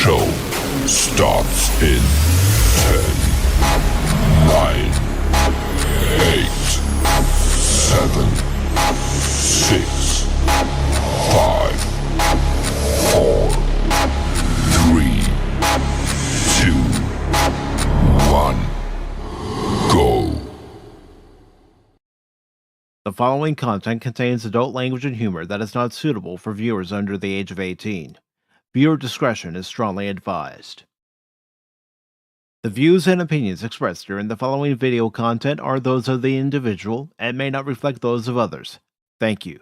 show starts in 10, 9, 8, 7, 6, 5, 4, 3, 2, 1, go. The following content contains adult language and humor that is not suitable for viewers under the age of 18. Viewer discretion is strongly advised. The views and opinions expressed during the following video content are those of the individual and may not reflect those of others. Thank you.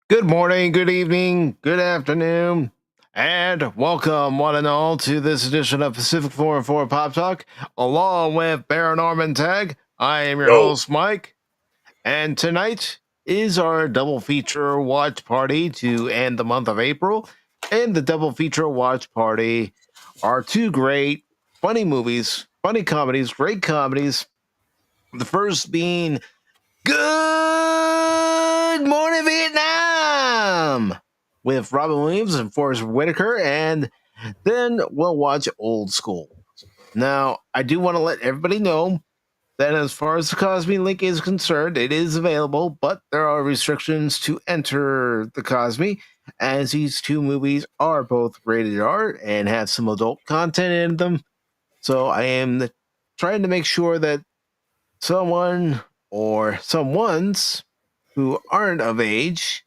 Good morning, good evening, good afternoon, and welcome one and all to this edition of Pacific414 Pop Talk, along with Baron Norman Tag. I am your host, Mike, and tonight is our double feature watch party to end the month of April. And the double feature watch party are two great, funny movies, funny comedies, great comedies. The first being Good Morning Vietnam with Robin Williams and Forrest Whittaker, and then we'll watch Old School. Now, I do want to let everybody know that as far as the Kosmi link is concerned, it is available, but there are restrictions to enter the Kosmi, as these two movies are both rated R and have some adult content in them. So I am trying to make sure that someone or someones who aren't of age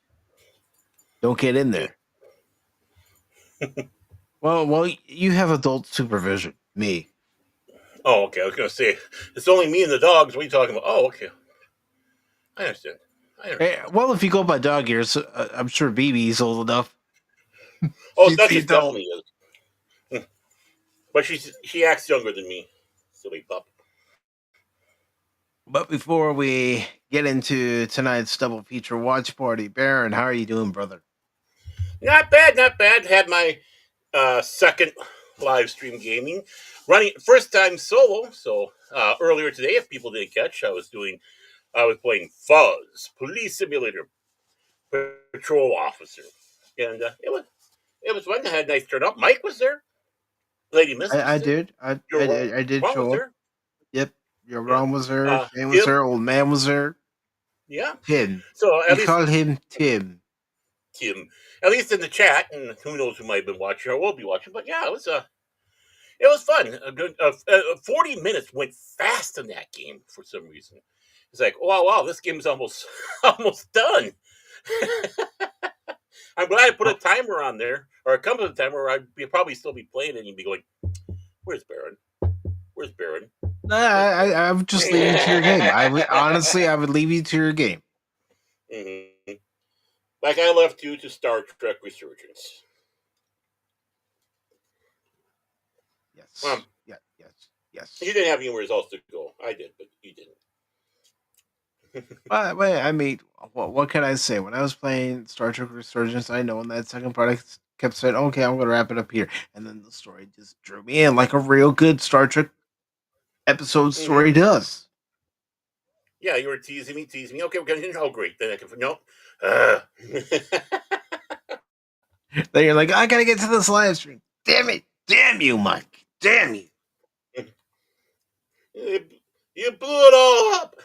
don't get in there. Well, you have adult supervision. Me. Oh, okay. I was going to say, it's only me and the dogs. What are you talking about? Oh, okay. I understand. Hey, well, if you go by dog years, I'm sure BB's old enough. Oh, Duchess definitely is. But she acts younger than me. Silly pup. But before we get into tonight's double feature watch party, Baron, how are you doing, brother? Not bad, not bad. Had my second live stream gaming. Running first time solo. So earlier today, if people didn't catch, I was playing Fuzz, Police Simulator Patrol Officer. And it was fun. I had a nice turnout. Mike was there. Lady Miss. I did. I did show up. Yep. Your Ron was there. Shane was there. Old man was there. Yeah. Tim. So we call him Tim. Tim. At least in the chat, and who knows who might have been watching or will be watching. But yeah, it was fun. A good 40 minutes went fast in that game for some reason. It's like, wow, this game is almost done. I'm glad I put a timer on there, or a company timer, or I'd probably still be playing it and you'd be going, "Where's Baron? Where's Baron?" I would just leave you to your game. I would leave you to your game. Mm-hmm. Like I left you to Star Trek Resurgence. Yes. Yes. You didn't have anywhere else to go. I did, but you didn't. I mean, what can I say? When I was playing Star Trek Resurgence, I know in that second part I kept saying, okay, I'm going to wrap it up here. And then the story just drew me in like a real good Star Trek episode story does. Yeah, you were teasing me, teasing me. Okay, we're gonna. Oh, great. Then I can. Nope. Uh. Then you're like, I gotta get to this live stream. Damn it! Damn you, Mike! Damn you! You blew it all up.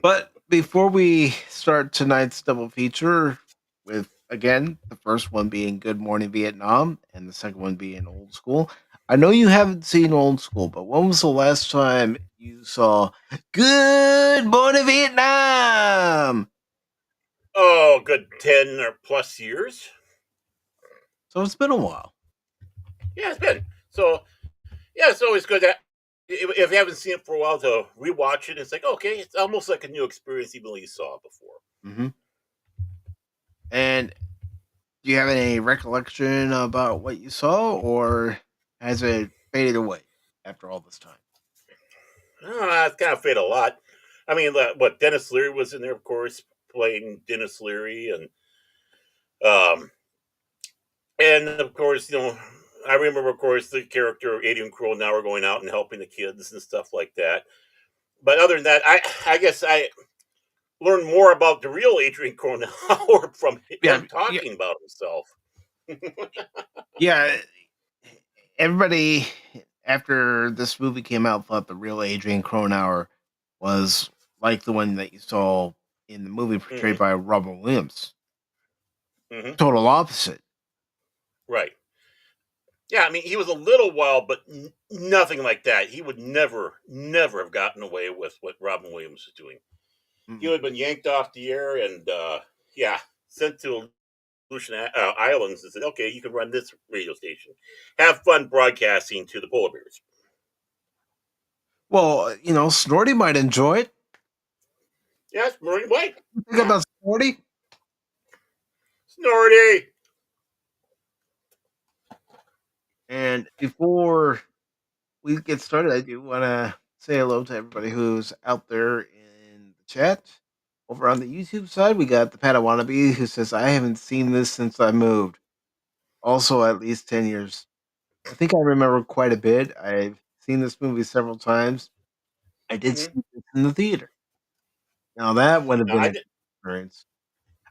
But before we start tonight's double feature, with again the first one being Good Morning Vietnam and the second one being Old School, I know you haven't seen Old School, but when was the last time you saw Good Morning Vietnam? Oh, good 10 or plus years. So it's been a while. Yeah, it's been. So, yeah, it's always good that if you haven't seen it for a while to rewatch it, it's like, okay, it's almost like a new experience even though you saw it before. Mm-hmm. And do you have any recollection about what you saw, or has it faded away after all this time? It's kind of faded a lot. I mean, what Dennis Leary was in there, of course, playing Dennis Leary, um, and of course, I remember, of course, the character of Adrian Cronauer going out and helping the kids and stuff like that. But other than that, I guess I learned more about the real Adrian Cronauer from Yeah, him yeah, talking about himself. yeah. Everybody after this movie came out thought the real Adrian Cronauer was like the one that you saw in the movie portrayed Hmm. by Robin Williams. Hmm. Total opposite. Right. Yeah, I mean, he was a little wild, but nothing like that. He would never, never have gotten away with what Robin Williams was doing. He Mm-mm. would have been yanked off the air and, yeah, sent to Aleutian Islands and said, okay, you can run this radio station. Have fun broadcasting to the polar bears. Well, Snorty might enjoy it. Yes, Marine White. Think about Snorty. Snorty. And before we get started, I do want to say hello to everybody who's out there in the chat. Over on the YouTube side, we got the Padawannabe who says, I haven't seen this since I moved. Also, at least 10 years. I think I remember quite a bit. I've seen this movie several times. I did see Mm-hmm. this in the theater. Now, that would have No, been I an did. experience.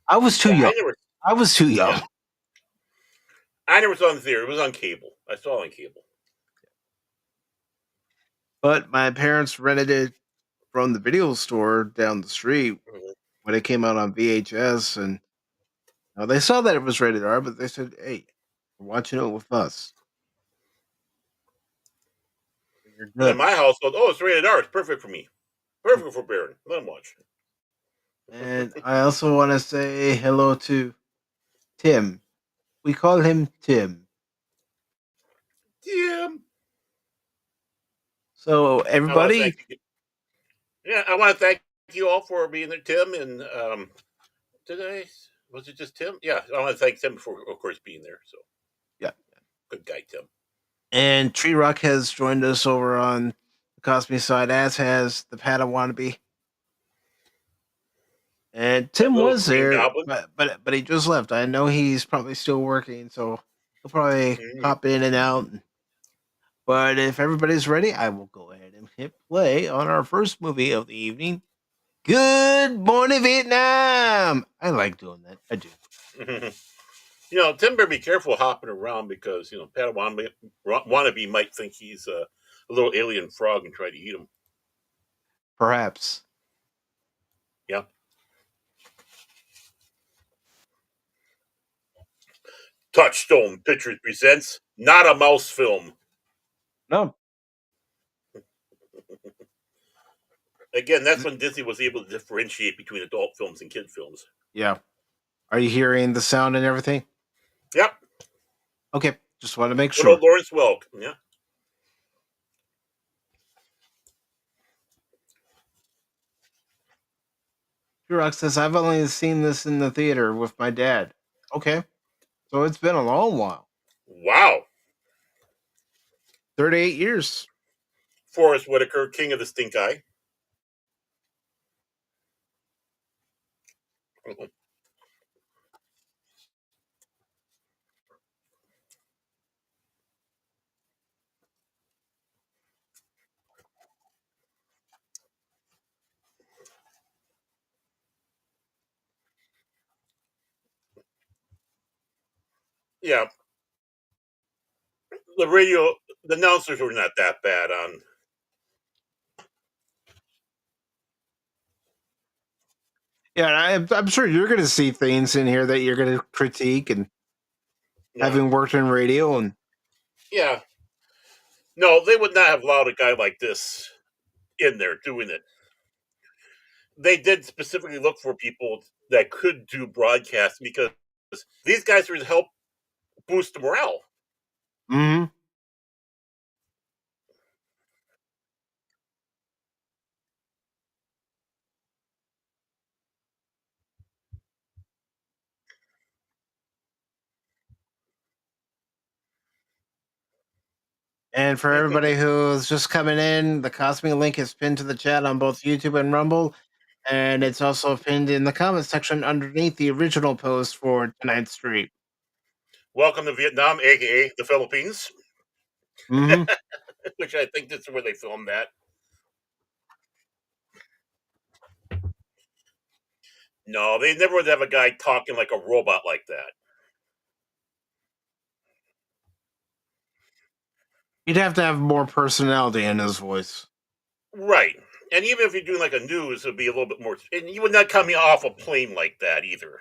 I was too Yeah, young. I never. I was too young. Yeah, I never saw it in the theater. It was on cable. I saw it on cable. But my parents rented it from the video store down the street Mhm. when it came out on VHS. And they saw that it was rated R, but they said, hey, we're watching it with us. You're And in good. my household, oh, it's rated R. It's perfect for me. Perfect for Baron. Let him watch. And I also want to say hello to Tim. We call him Tim. Tim. So, I want to thank everybody, you. Yeah, I want to thank you all for being there, Tim. And today was it just Tim? Yeah, I want to thank Tim for, of course, being there. So yeah. good guy, Tim. And Tree Rock has joined us over on the Kosmi side, as has the Padawannabe. And That Tim little was green there, goblin. but he just left. I know he's probably still working, so he'll probably Mhm. pop in and out. But if everybody's ready, I will go ahead and hit play on our first movie of the evening. Good Morning Vietnam. I like doing that. I do. Tim better be careful hopping around because Padawan wannabe might think he's a little alien frog and try to eat him. Perhaps. Yeah. Touchstone Pictures presents Not a Mouse Film. No. Again, that's when Disney was able to differentiate between adult films and kid films. Yeah. Are you hearing the sound and everything? Yep. Okay. Just want to make Good old sure. Lawrence Welk. Yeah. Rock says, I've only seen this in the theater with my dad. Okay. So it's been a long while. Wow. 38 years. Forrest Whittaker, King of the Stink Eye. Yeah, the radio, the announcers were not that bad on. Yeah, I'm sure you're going to see things in here that you're going to critique, and Yeah, having worked in radio, and yeah. No, they would not have allowed a guy like this in there doing it. They did specifically look for people that could do broadcasting because these guys are to help boost the morale. mhm. And for everybody who's just coming in, the Kosmi link is pinned to the chat on both YouTube and Rumble, and it's also pinned in the comment section underneath the original post for tonight's stream. Welcome to Vietnam, aka the Philippines, Hmm. which I think this is where they filmed that. No, they never would have a guy talking like a robot like that. He'd have to have more personality in his voice. Right. And even if you're doing like a news, it'd be a little bit more. And you would not come off a plane like that either.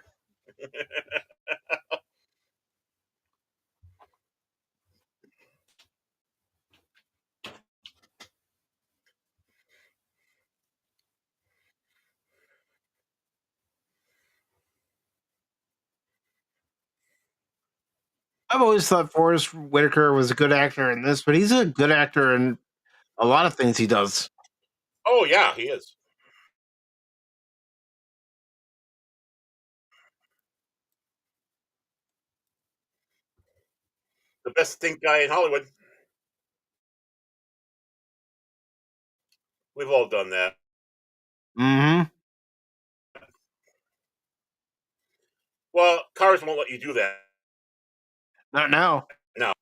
I've always thought Forrest Whitaker was a good actor in this, but he's a good actor in a lot of things he does. Oh yeah, he is the best stink guy in Hollywood. We've all done that. Hmm. Well, cars won't let you do that Not now. now.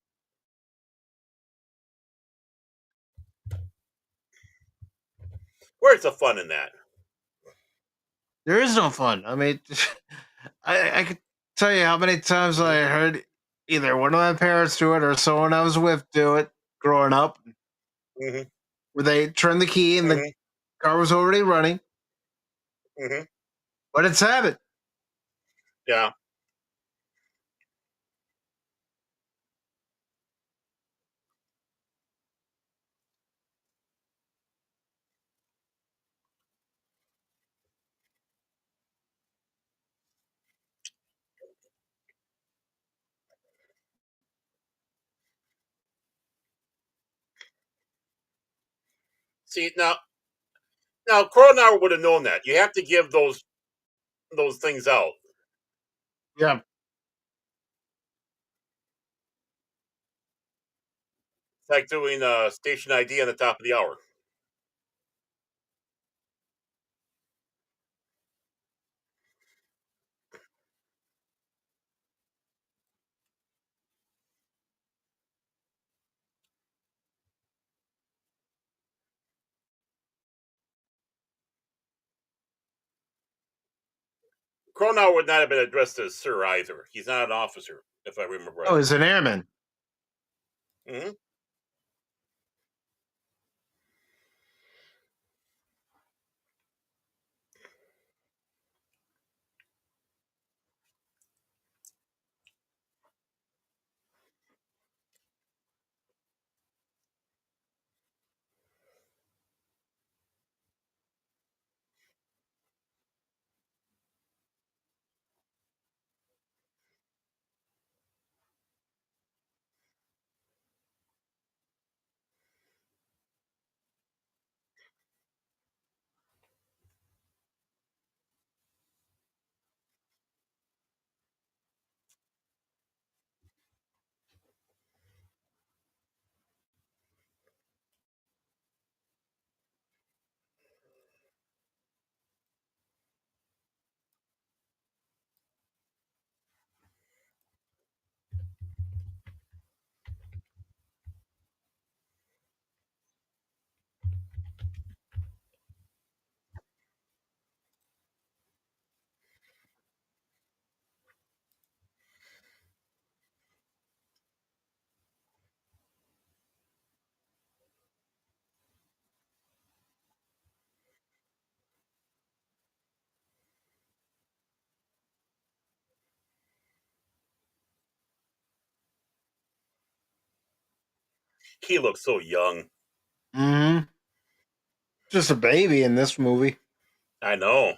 Where's the fun in that? There is no fun. I mean, I could tell you how many times I heard either one of my parents do it or someone I was with do it growing up, Hmm. where they turned the key and the Hmm. car was already running, Hmm. but it's habit. Yeah. See now Cronauer would have known that. You have to give those things out. Yeah. It's like doing station ID on the top of the hour. Cronauer would not have been addressed as sir either. He's not an officer, if I remember Oh, right. he's an airman. Hmm. He looks so young. Mm-hmm. Just a baby in this movie. I know.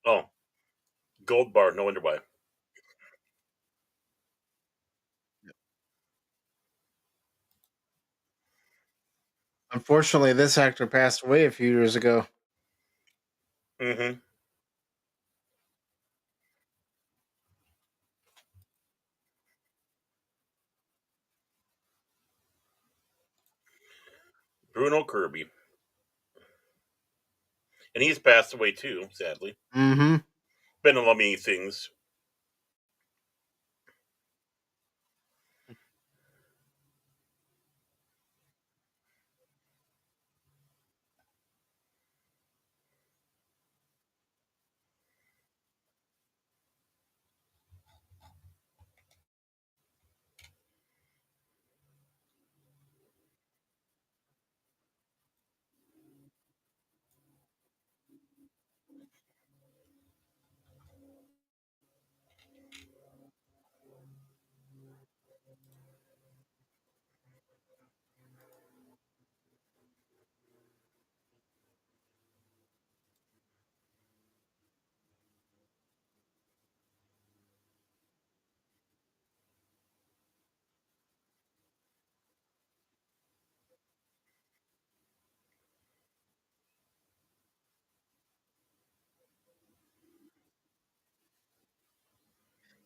Oh, gold bar. No wonder why. Unfortunately, this actor passed away a few years ago. Mm-hmm. Bruno Kirby, and he's passed away too. Sadly, Mm-hmm. been a lot of many things.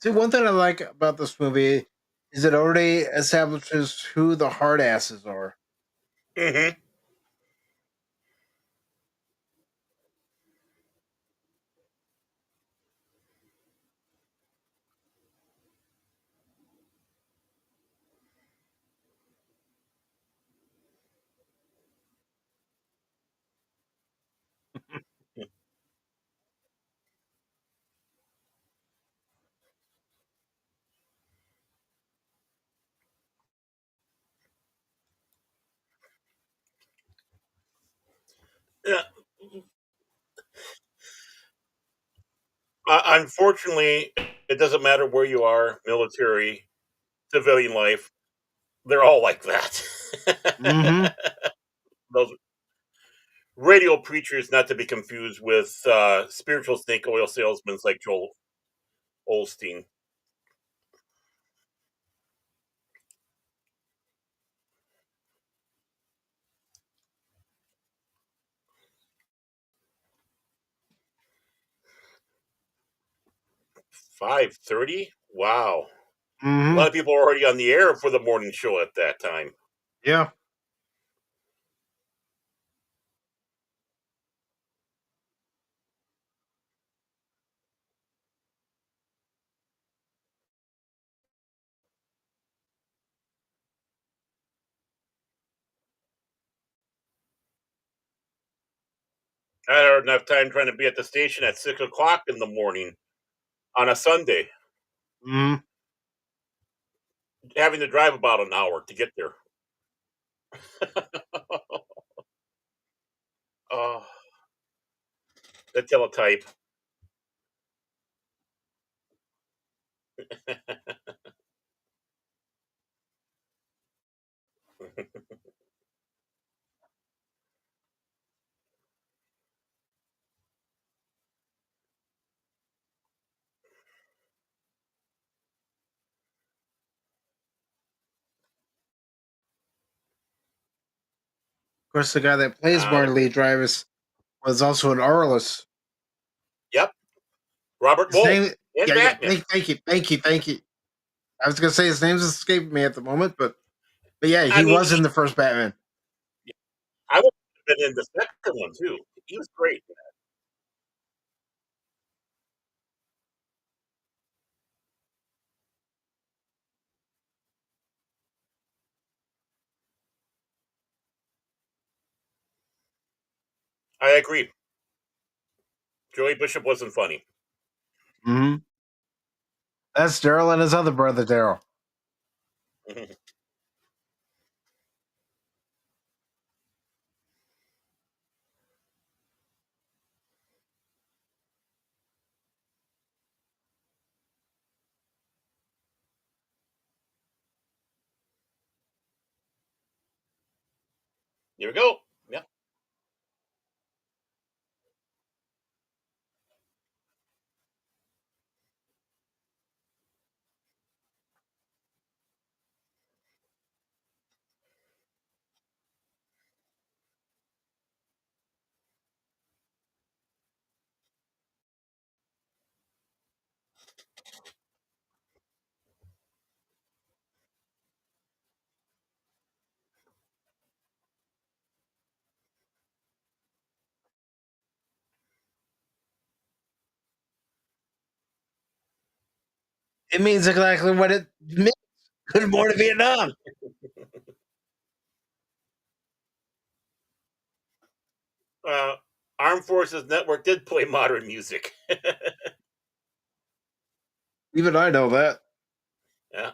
See, one thing I like about this movie is it already establishes who the hard asses are. Mm-hmm. Yeah. Unfortunately, it doesn't matter where you are, military, civilian life. They're all like that. Mm-hmm. Those radio preachers, not to be confused with spiritual snake oil salesmen like Joel Olstein. 5:30. Wow, a Mm-hmm. lot of people are already on the air for the morning show at that time. Yeah. I don't have time trying to be at the station at 6 o'clock in the morning on a Sunday, Mm-hmm. having to drive about an hour to get there. Oh, the teletype. Of course, the guy that plays Ah, Marley Drivers was also an Orless. yep, Robert His Wolf name, and yeah, yeah. Batman. Thank you. I was gonna say his name's escaping me at the moment, but yeah, I he mean, was in the first Batman. I would have been in the second one too. He was great. I agree. Joey Bishop wasn't funny. Mm-hmm. That's Daryl and his other brother, Daryl. Here we go. Yep. It means exactly what it means. Good morning, Vietnam. Uh, Armed Forces Network did play modern music. Even I know that. Yeah.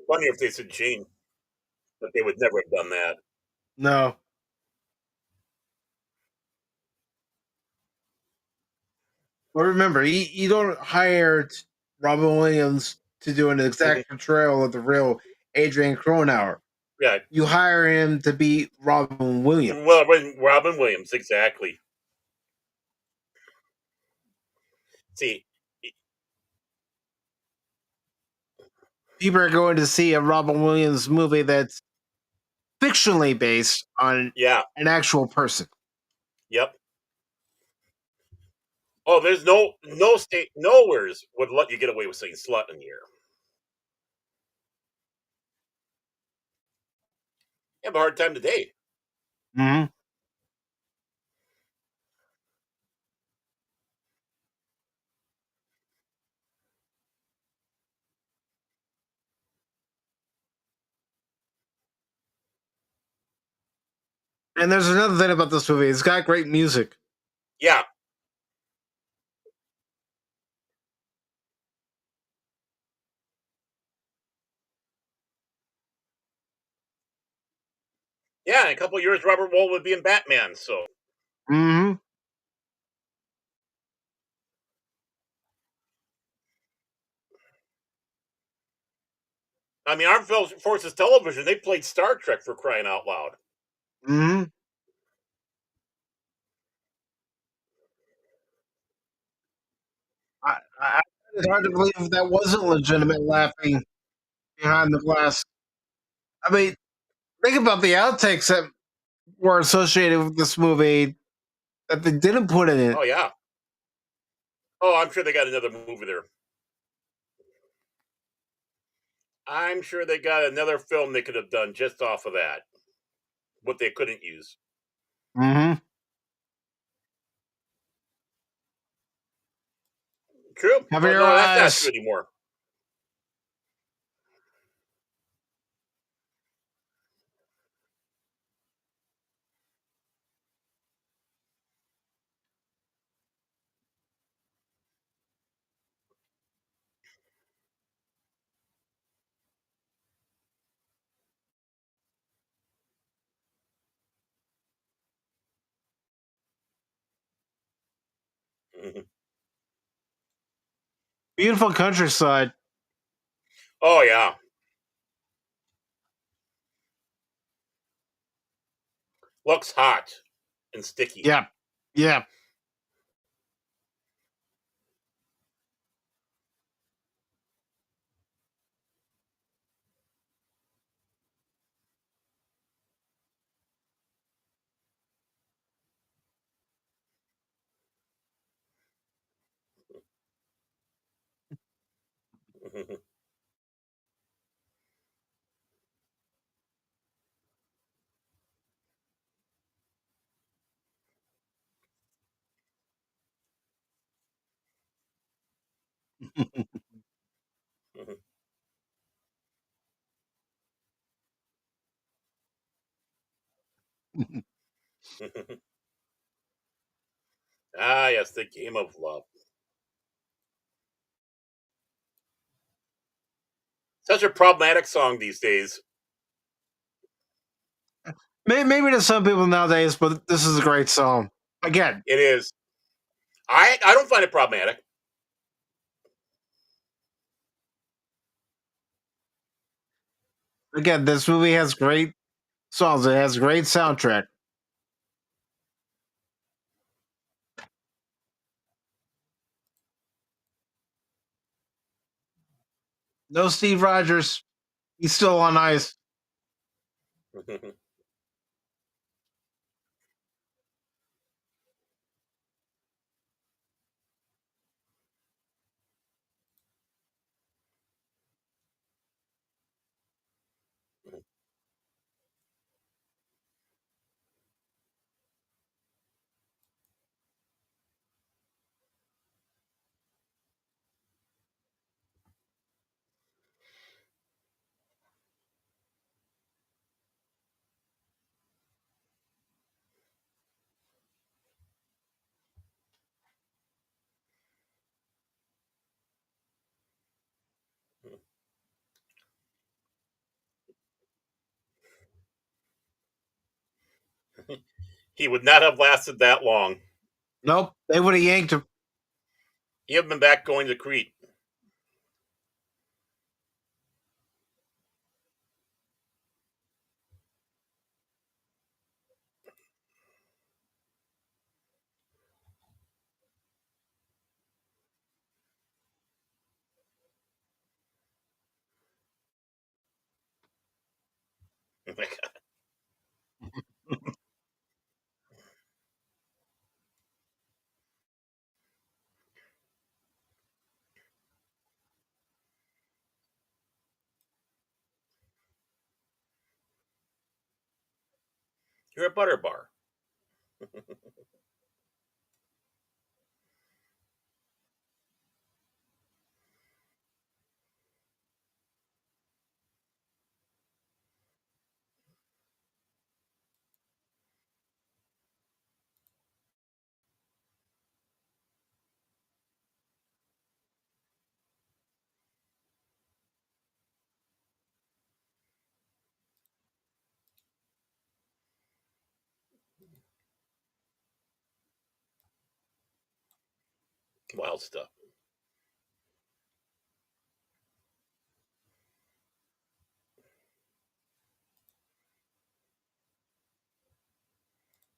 Funny if they said Jane, but they would never have done that. No. But remember, you don't hire Robin Williams to do an exact portrayal of the real Adrian Cronauer. Yeah. You hire him to be Robin Williams. Well, Robin Williams, exactly. See, People are going to see a Robin Williams movie that's fictionally based on yeah, an actual person. yep. Oh, there's no state nowheres would let you get away with saying slut in here. You have a hard time today. Mm-hmm. And there's another thing about this movie. It's got great music. Yeah, yeah. In a couple of years, Robert Wool would be in Batman. So Mm-hmm. I mean, Armed Forces Television, they played Star Trek for crying out loud. Mm-hmm. I it's hard to believe that wasn't legitimate laughing behind the glass. I mean, think about the outtakes that were associated with this movie that they didn't put in it. Oh yeah. Oh, I'm sure they got another movie there. I'm sure they got another film they could have done just off of that. What they couldn't use. Mm-hmm. True. Cover Well, your no, that's not true eyes. anymore. Mhm. Beautiful countryside. Oh yeah, looks hot and sticky. Yeah. Yeah. Mhm. Mhm. Ah, yes, the game of love. Such a problematic song these days. Maybe to some people nowadays, but this is a great song. Again, It is. I don't find it problematic. again, this movie has great songs. It has a great soundtrack. No Steve Rogers. He's still on ice. He would not have lasted that long. Nope. They would have yanked him. He had been back going to Crete. You're a butter bar. Wild stuff.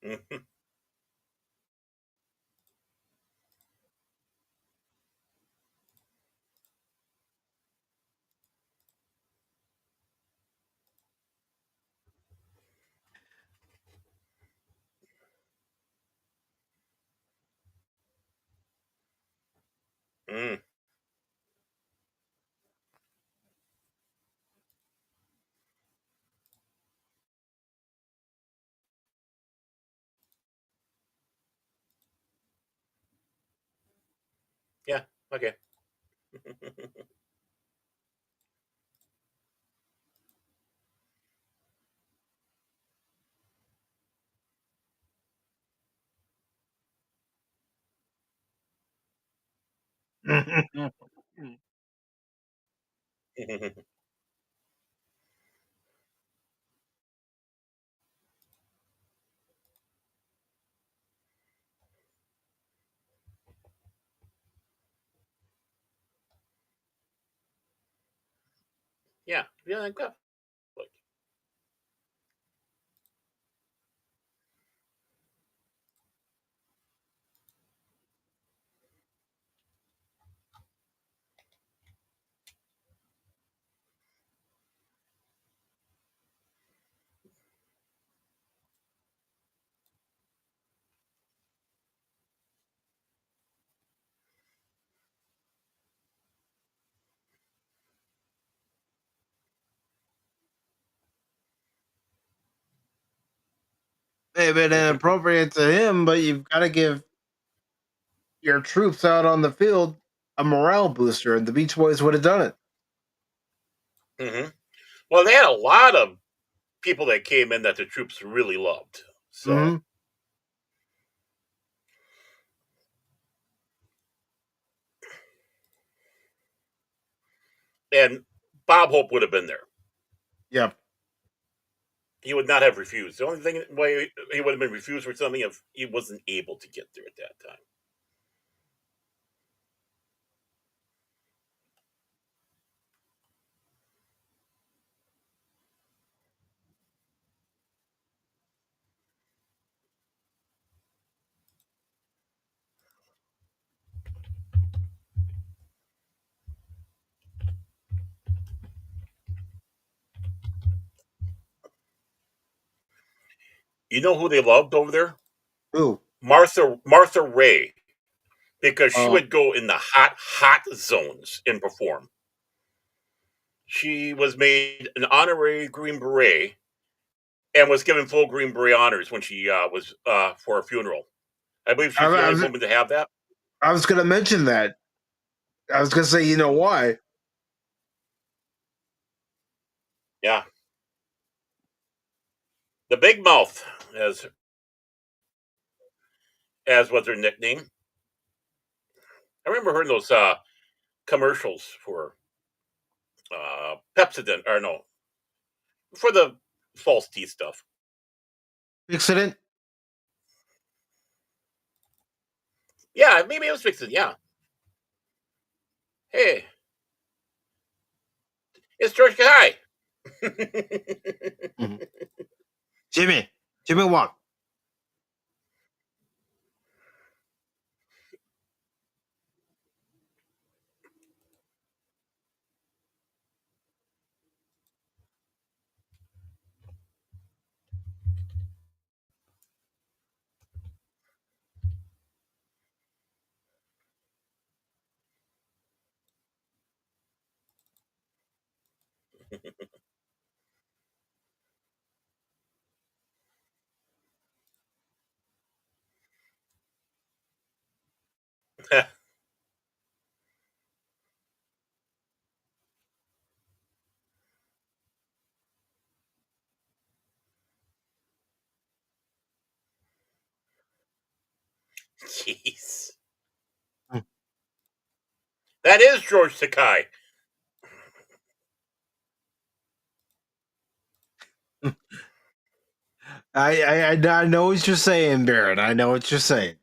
Mhm. Mm. Yeah. Okay. Yeah, like that. May have been inappropriate to him, but you've got to give your troops out on the field a morale booster, and the Beach Boys would have done it. Mm-hmm. Well, they had a lot of people that came in that the troops really loved. So, Mm-hmm. and Bob Hope would have been there. Yep. He would not have refused. The only thing why he would have been refused for something if he wasn't able to get there at that time. You know who they loved over there? Who? Martha Ray, because she Oh, would go in the hot zones and perform. She was made an honorary Green Beret and was given full Green Beret honors when she was for a funeral. I believe I, she's the I only was woman to have that. I was going to mention that. I was going to say, you know why? Yeah, the Big Mouth, as was her nickname. I remember hearing those commercials for Pepsodent, or no, for the false teeth stuff. Accident. Yeah, maybe it was Fixin'. Yeah. Hey, it's George Kahai. Mm-hmm. Jimmy Wong. Jeez. Mm. That is George Takai. I know what you're saying, Barrett. I know what you're saying.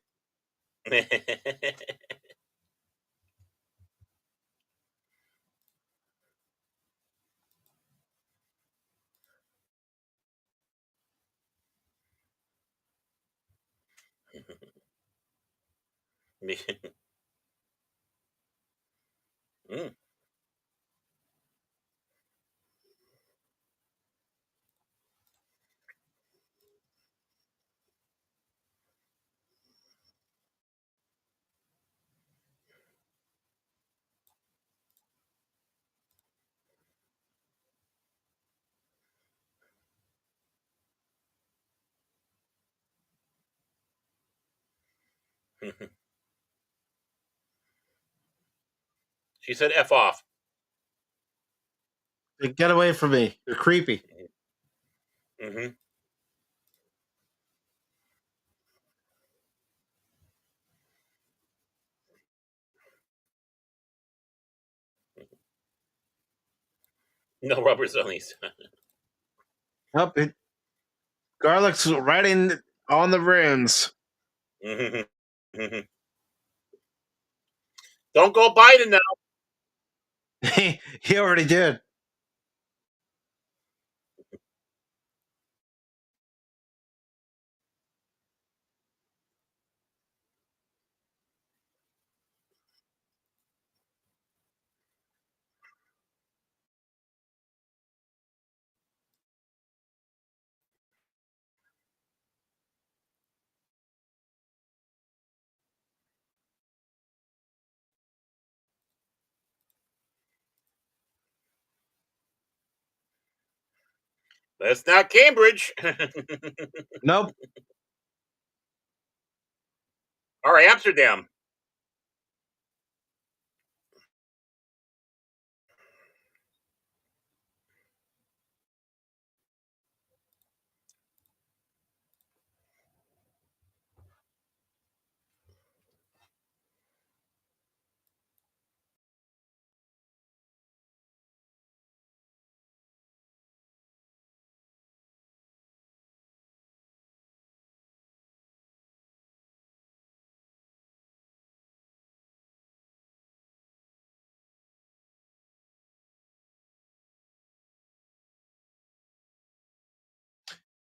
Mm. She said F off. Get away from me. You're creepy. Mm-hmm. No rubber zonies. Up, garlic's right in on the rims. Mm-hmm. Mm-hmm. Don't go Biden now. He already did. That's not Cambridge. Nope. Or Amsterdam.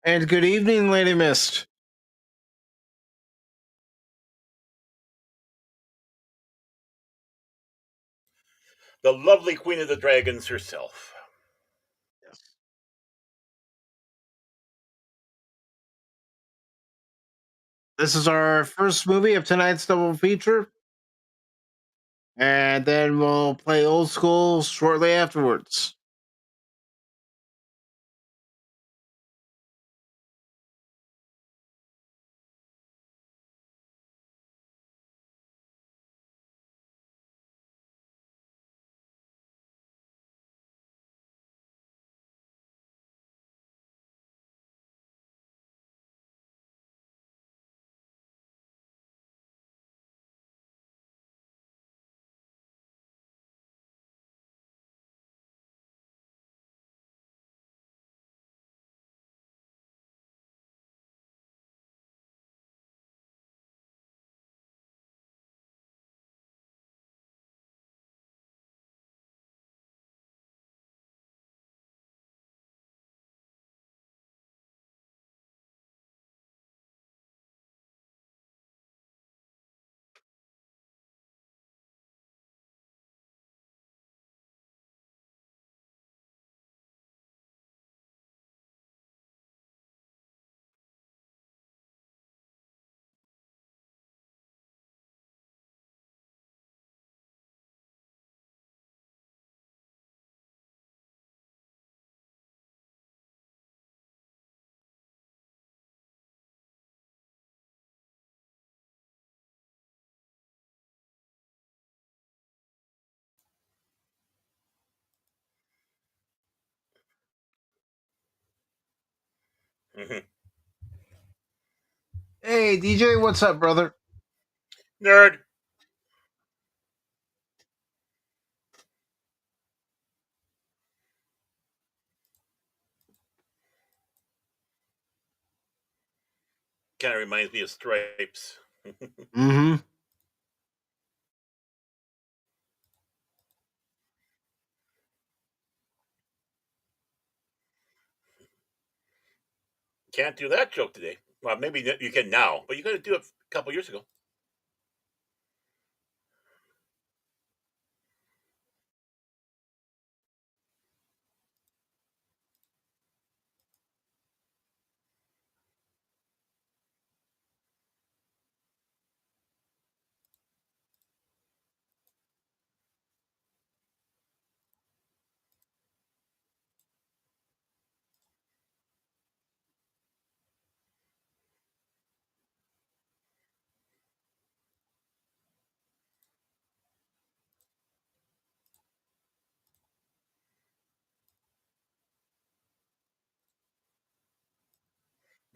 And good evening, Lady Mist. The lovely Queen of the Dragons herself. This is our first movie of tonight's double feature. And then we'll play old school shortly afterwards. Mhm. Hey, DJ, what's up, brother? Nerd. Kind of reminds me of Stripes. Mm-hmm. Can't do that joke today. Well, maybe you can now, but you got to do it a couple years ago.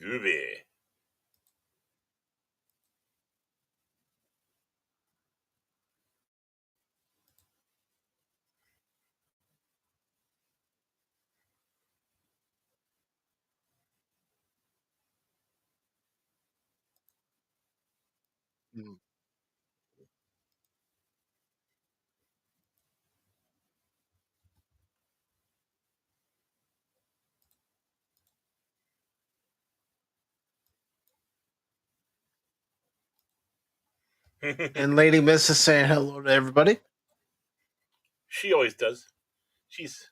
Groovy. And Lady Miss is saying hello to everybody. She always does. She's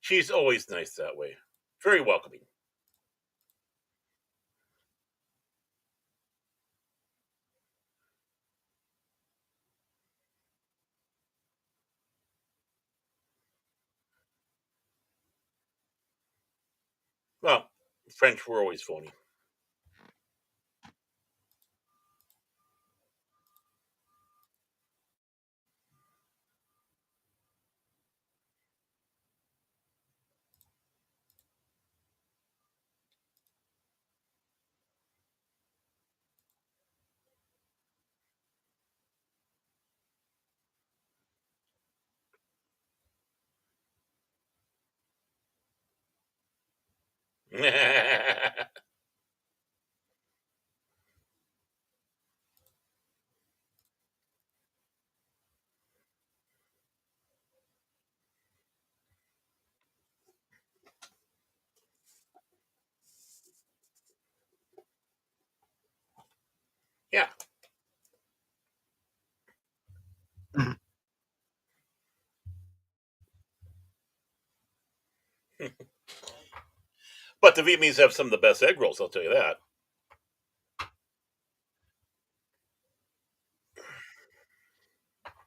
she's always nice that way. Very welcoming. French were always phony. Yeah. But the Vietnamese have some of the best egg rolls, I'll tell you that.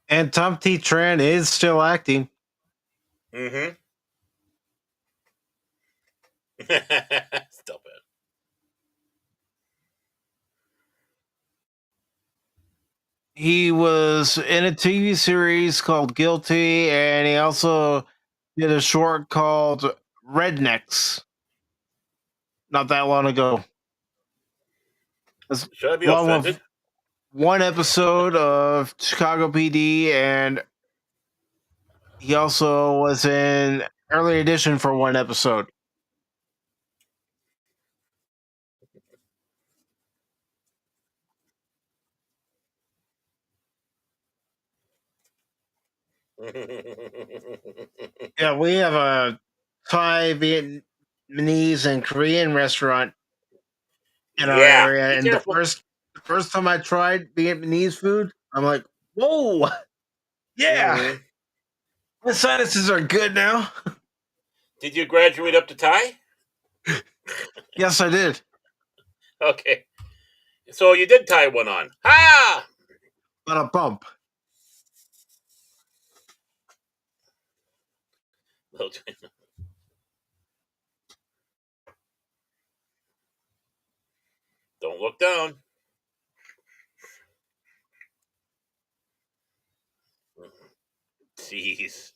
And Tom T. Tran is still acting. Mm-hmm. Stop it. He was in a TV series called Guilty, and he also did a short called Rednecks not that long ago. Should I be Along offended? with one episode of Chicago PD, and he also was in Early Edition for one episode. Yeah, we have a Thai, Vietnamese, and Korean restaurant in our Yeah. area, Be and careful. the first time I tried Vietnamese food, I'm like, whoa, yeah, Mhm. my sinuses are good now. Did you graduate up to Thai? Yes, I did. Okay. So you did tie one on. Ha! But a bump. Don't look down. Jeez.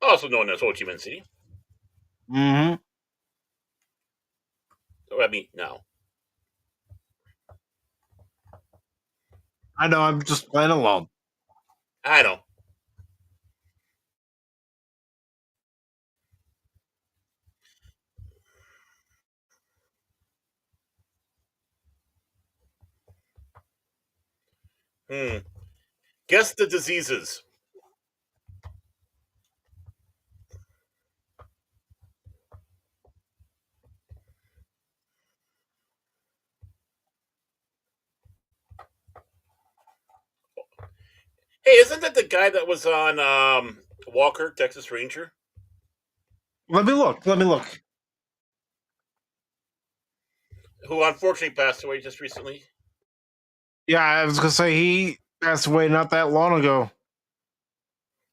Also known as Ho Chi Minh City. Mm-hmm. I mean, now. I know, I'm just playing along. I know. Guess the diseases. Hey, isn't that the guy that was on Walker, Texas Ranger? Let me look. Who unfortunately passed away just recently? Yeah, I was gonna say he passed away not that long ago.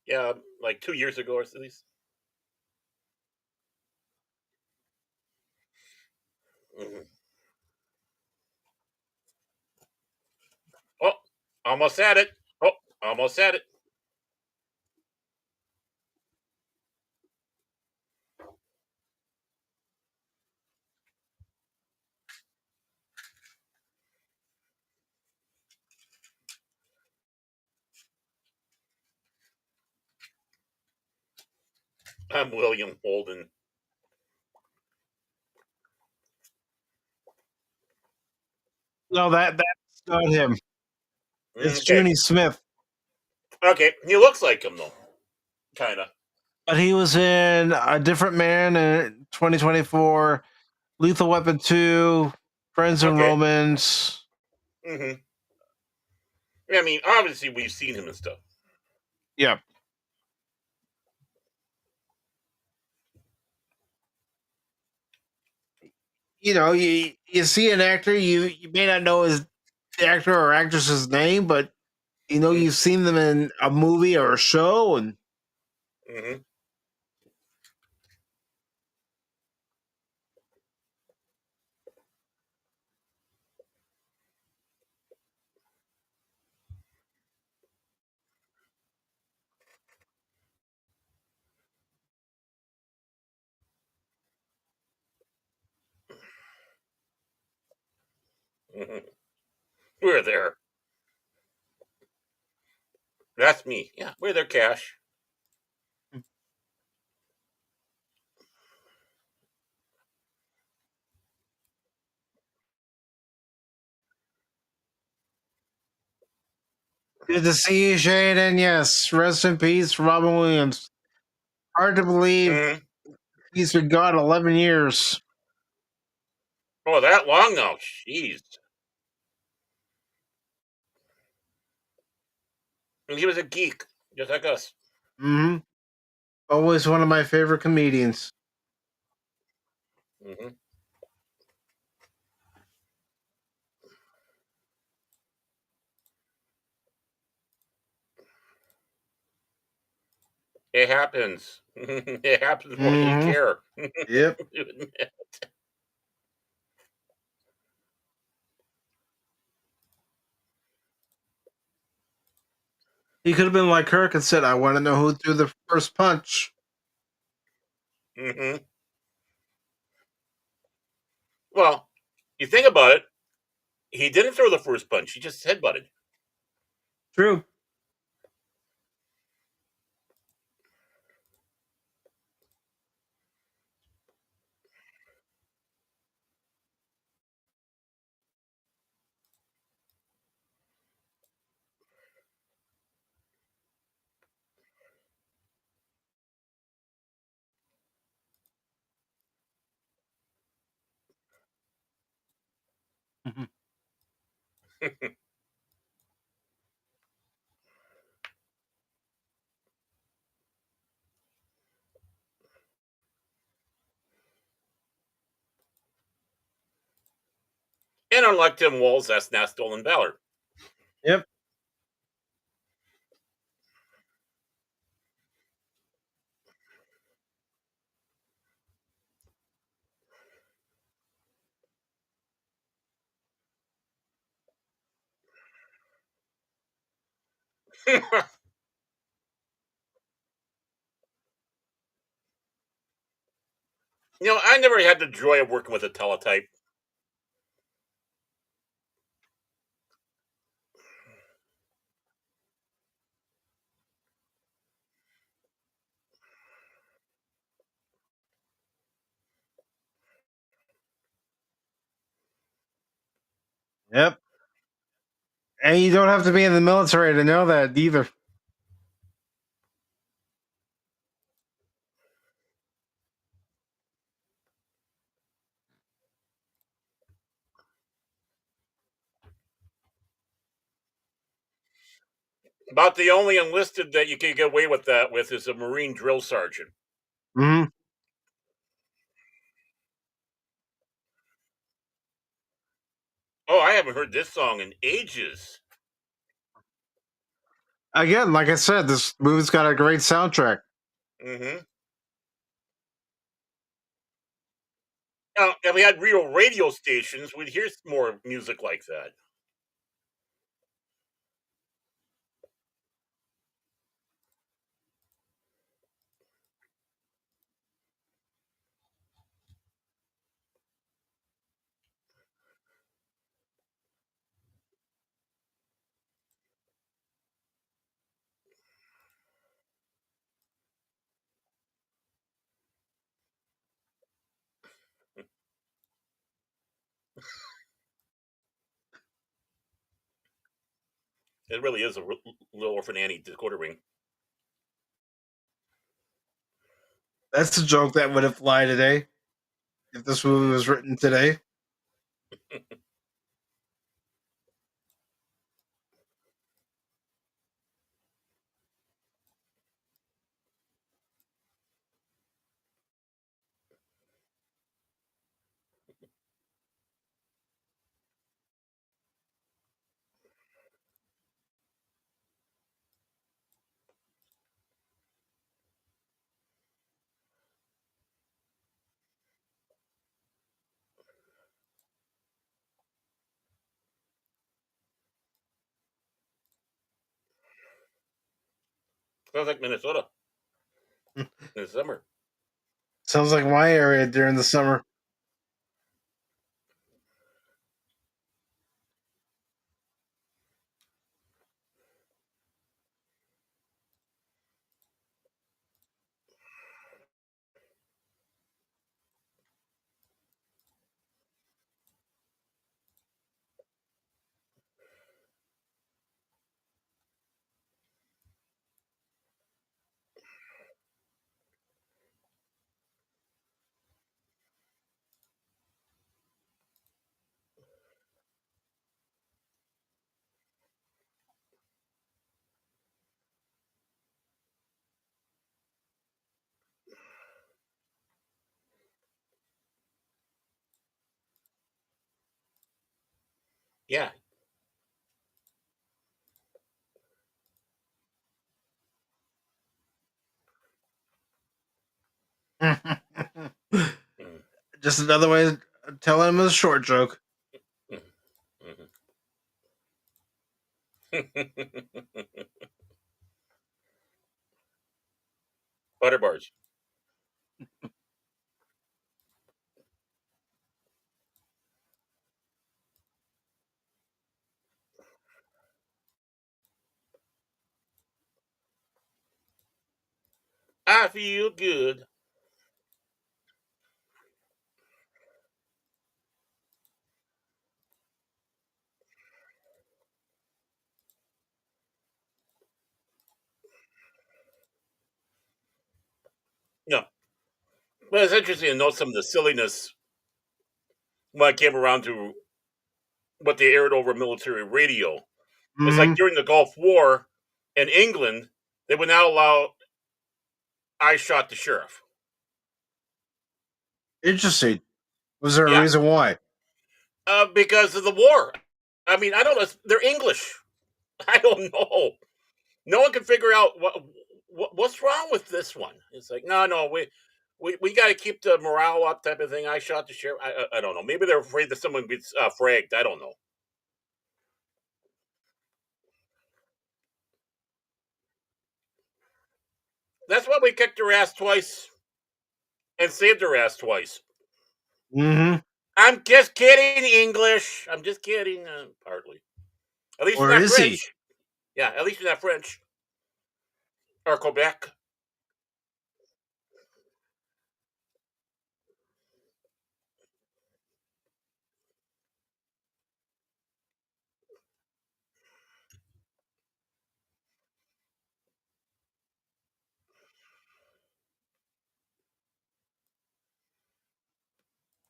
Yeah, like 2 years ago or at least. Mhm. Oh, almost had it. Oh, almost had it. I'm William Holden. No, that's not him. It's Okay. Junie Smith. Okay. He looks like him though. Kinda. But he was in A Different Man in 2024, Lethal Weapon 2, Friends and Okay. Romans. Mm-hmm. I mean, obviously we've seen him and stuff. Yeah. You know, you see an actor, you may not know his the actor or actress's name, but you know Mm-hmm. you've seen them in a movie or a show, and Mm-hmm. Mm-hmm. We're there. That's me. Yeah, we're there, Cash. good to see you, Shane. And yes, rest in peace, Robin Williams. Hard to believe Mm-hmm. he's been gone 11 years. Oh, that long now? Jeez. And he was a geek, just like us. Hmm. Always one of my favorite comedians. Mm-hmm. It happens. It happens more than you Hmm. care. Yep. He could have been like Kirk and said, "I want to know who threw the first punch." Mm-hmm. Well, you think about it, he didn't throw the first punch. He just headbutted. True. Mhm. And unlike Tim Walz, that's not stolen valor. Yep. I never had the joy of working with a teletype. Yep. And you don't have to be in the military to know that either. About the only enlisted that you can get away with that with is a Marine drill sergeant. Hmm. Oh, I haven't heard this song in ages. Again, like I said, this movie's got a great soundtrack. Mm-hmm. Now, if we had real radio stations, we'd hear more music like that. It really is a little orphan Annie Dakota ring. That's a joke that would have fly today if this movie was written today. Sounds like Minnesota in the summer. Sounds like my area during the summer. Yeah. Mm, Just another way of telling him a short joke. mm, mhm. Butter bars. I feel good. No, but it's interesting to note some of the silliness when I came around to what they aired over military radio. It's like Hmm. during the Gulf War in England, they would not allow "I shot the sheriff." Interesting. Was there a Yeah, reason why? because of the war. I mean, I don't know. They're English. I don't know. No one can figure out what's wrong with this one. It's like, no, no, we got to keep the morale up, type of thing. I shot the sheriff. I don't know. Maybe they're afraid that someone gets fragged. I don't know. That's why we kicked their ass twice and saved their ass twice. Hmm. I'm just kidding, English. I'm just kidding, partly. At least you're Or not is he? French. Yeah, at least you're not French or Quebec.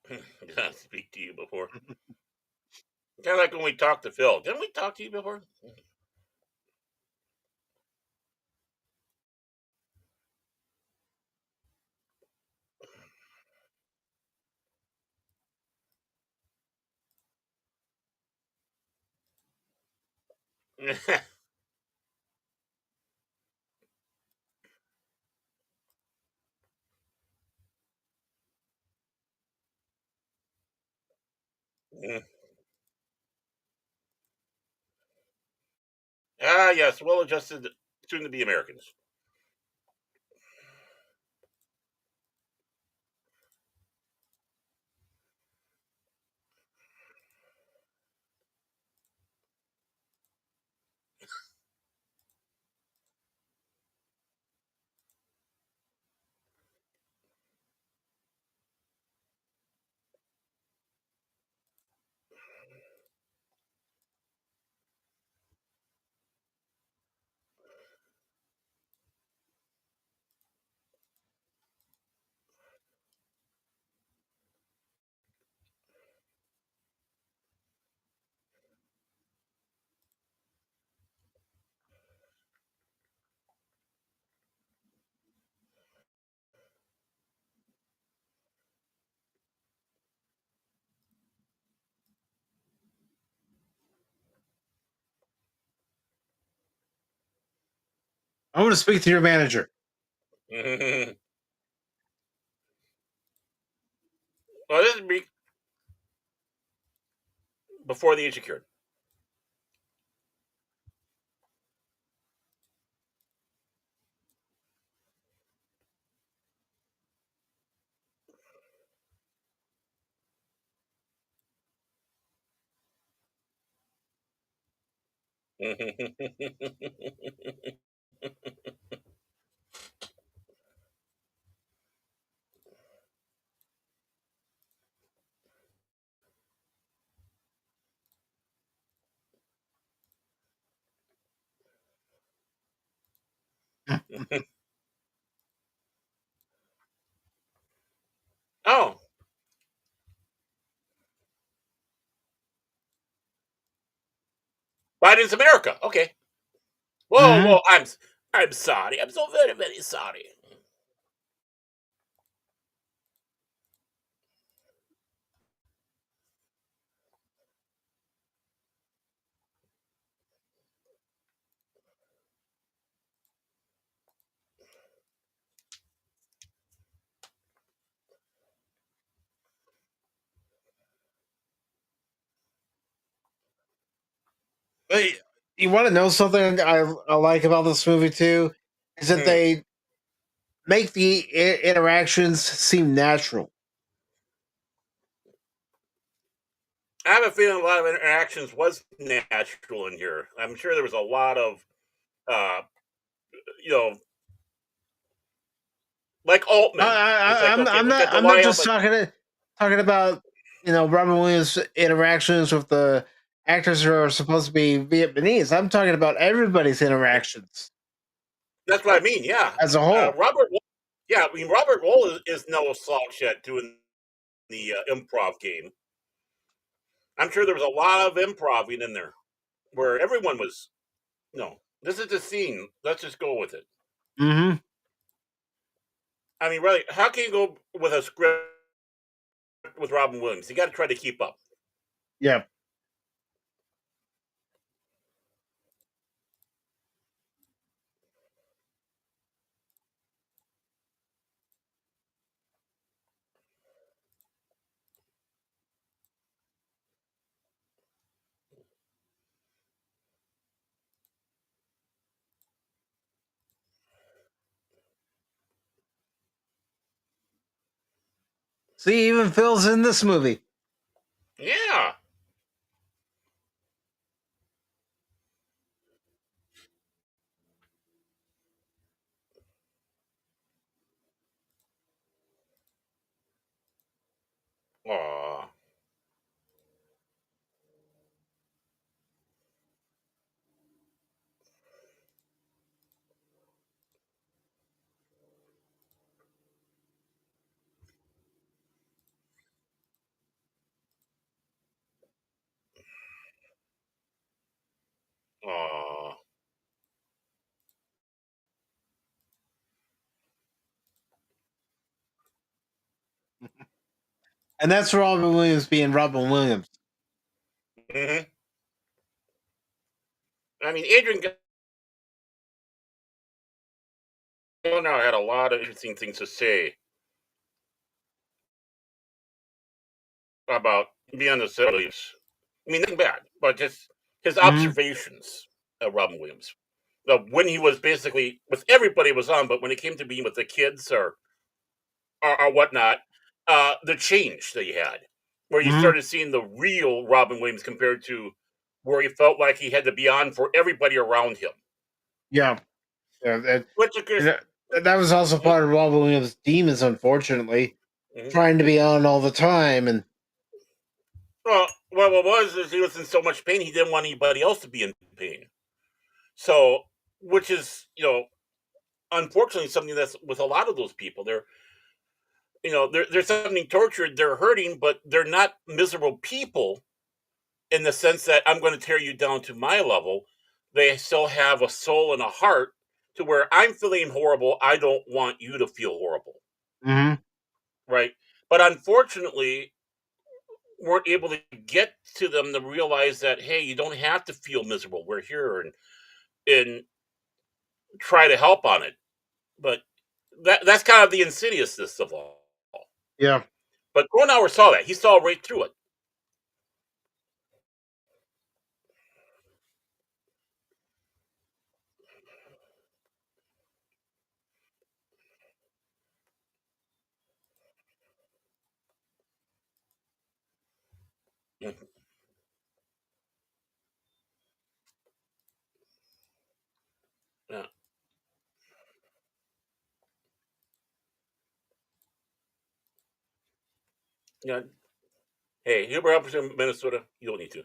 Did not speak to you before. Kind of like when we talked to Phil. Didn't we talk to you before? Ah, yes, well-adjusted, soon-to-be Americans. I want to speak to your manager. Well, this is before the age of cured. Oh, Biden's America. Okay. Whoa, Hmm. whoa. I'm sorry. I'm so very, very sorry. But you want to know something I like about this movie too? Is that Hmm. they make the interactions seem natural. I have a feeling a lot of interactions was natural in here. I'm sure there was a lot of, uh, you know, like Altman. It's like, okay, we got the I'm not lineup, just but talking about Robin Williams' interactions with the actors who are supposed to be Vietnamese. I'm talking about everybody's interactions that's what I mean. Yeah, as a whole. Robert. Yeah, I mean Robert Wool is no slouch at doing the improv game. I'm sure there was a lot of improving in there where everyone was. No, this is the scene. Let's just go with it. Hmm. I mean, really, how can you go with a script with Robin Williams? You got to try to keep up. Yeah. See, even Phil's in this movie. Yeah. Aw. Aw. And that's Robin Williams being Robin Williams. Hmm. I mean, Adrian Cronauer had a lot of interesting things to say about being on the set of Williams. I mean, nothing bad, but just his Hmm. observations of Robin Williams. When he was basically with everybody was on, but when it came to being with the kids or whatnot, the change that he had, where you Hmm. started seeing the real Robin Williams compared to where he felt like he had to be on for everybody around him. Yeah. Yeah, Whittaker's. and that was also part of Robin Williams' demons, unfortunately, Mhm. trying to be on all the time. And Well, what was is he was in so much pain he didn't want anybody else to be in pain. So, which is unfortunately something that's with a lot of those people. They're something tortured. They're hurting, but they're not miserable people in the sense that I'm going to tear you down to my level. They still have a soul and a heart to where I'm feeling horrible. I don't want you to feel horrible, hmm right? But unfortunately, weren't able to get to them to realize that hey, you don't have to feel miserable. We're here and try to help on it. But that's kind of the insidiousness of all. yeah, But Cronauer saw that. He saw right through it. Mhm. Yeah. Hey, you were up in Minnesota. You don't need to.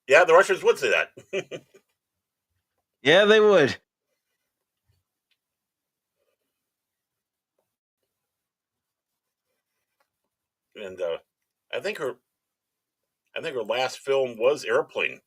Yeah, the Russians would say that. Yeah, they would. And I think her, I think her last film was Airplane.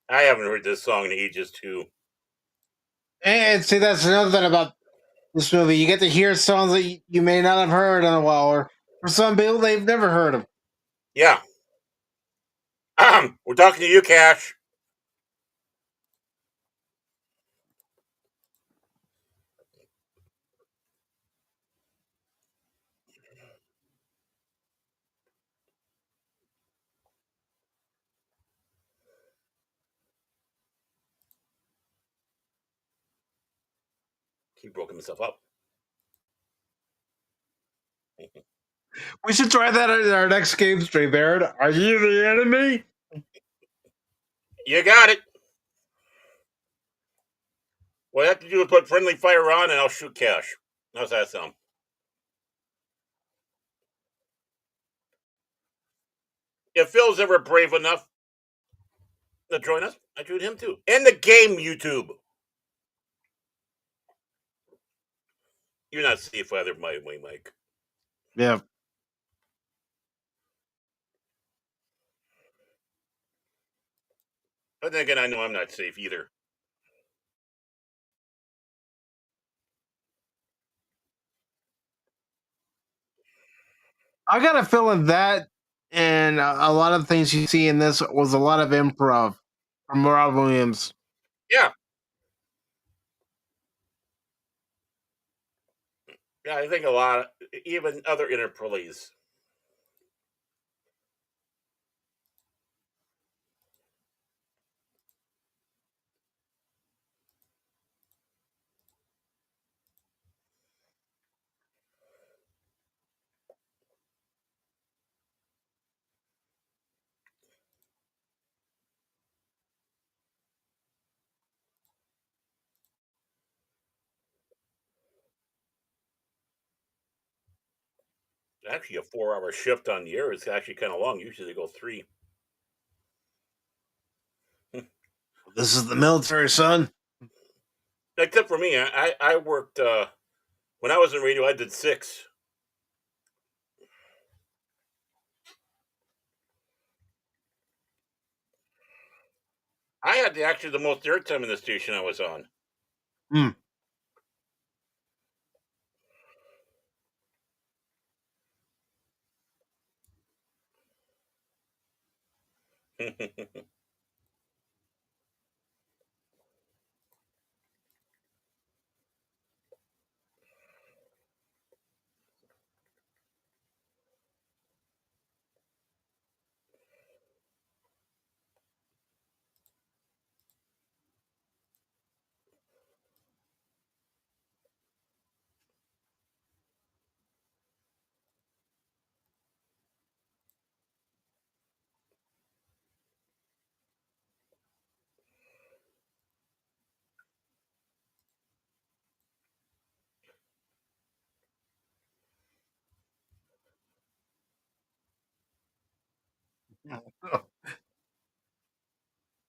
I haven't heard this song in ages too. And see, that's another thing about this movie. You get to hear songs that you may not have heard in a while, or for some people, they've never heard of. Yeah. We're talking to you, Cash. He broke himself up. We should try that in our next game stream, Baird. Are you the enemy? You got it. What I have to do is put friendly fire on, and I'll shoot Cash. How's that sound? If Phil's ever brave enough to join us, I shoot him too. And the game YouTube. You're not safe either, my way, Mike. Yeah. But then again, I know I'm not safe either. I got a feeling that and a lot of things you see in this was a lot of improv from Rob Williams. Yeah. Yeah, I think a lot, of, even other interplays. Actually, a 4 hour shift on the air is actually kind of long. Usually they go 3. This is the military, son. Except for me, I worked, when I was in radio, I did 6. I had actually the most airtime in the station I was on. Hmm.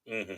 Hmm.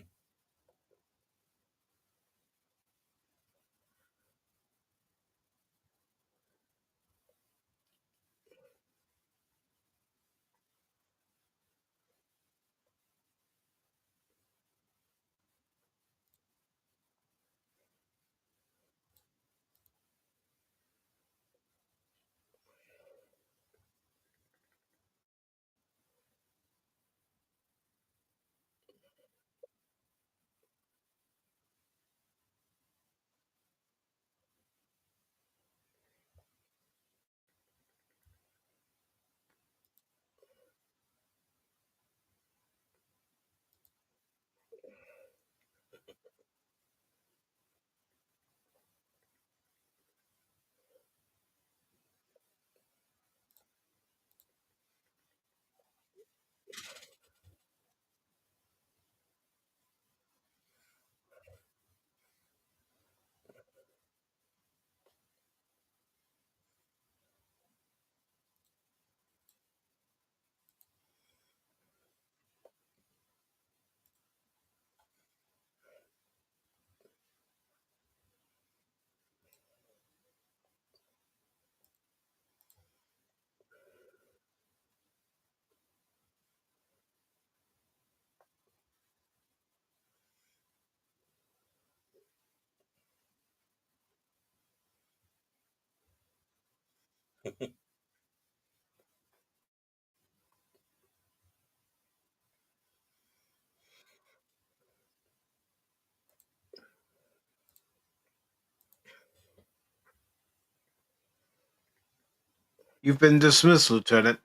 You've been dismissed, Lieutenant.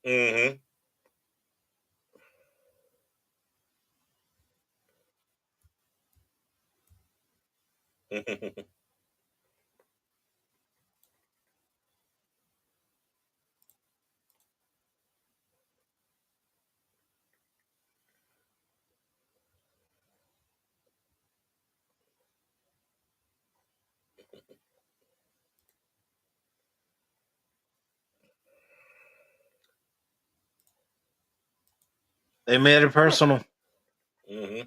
Hmm. They made it personal. Hmm.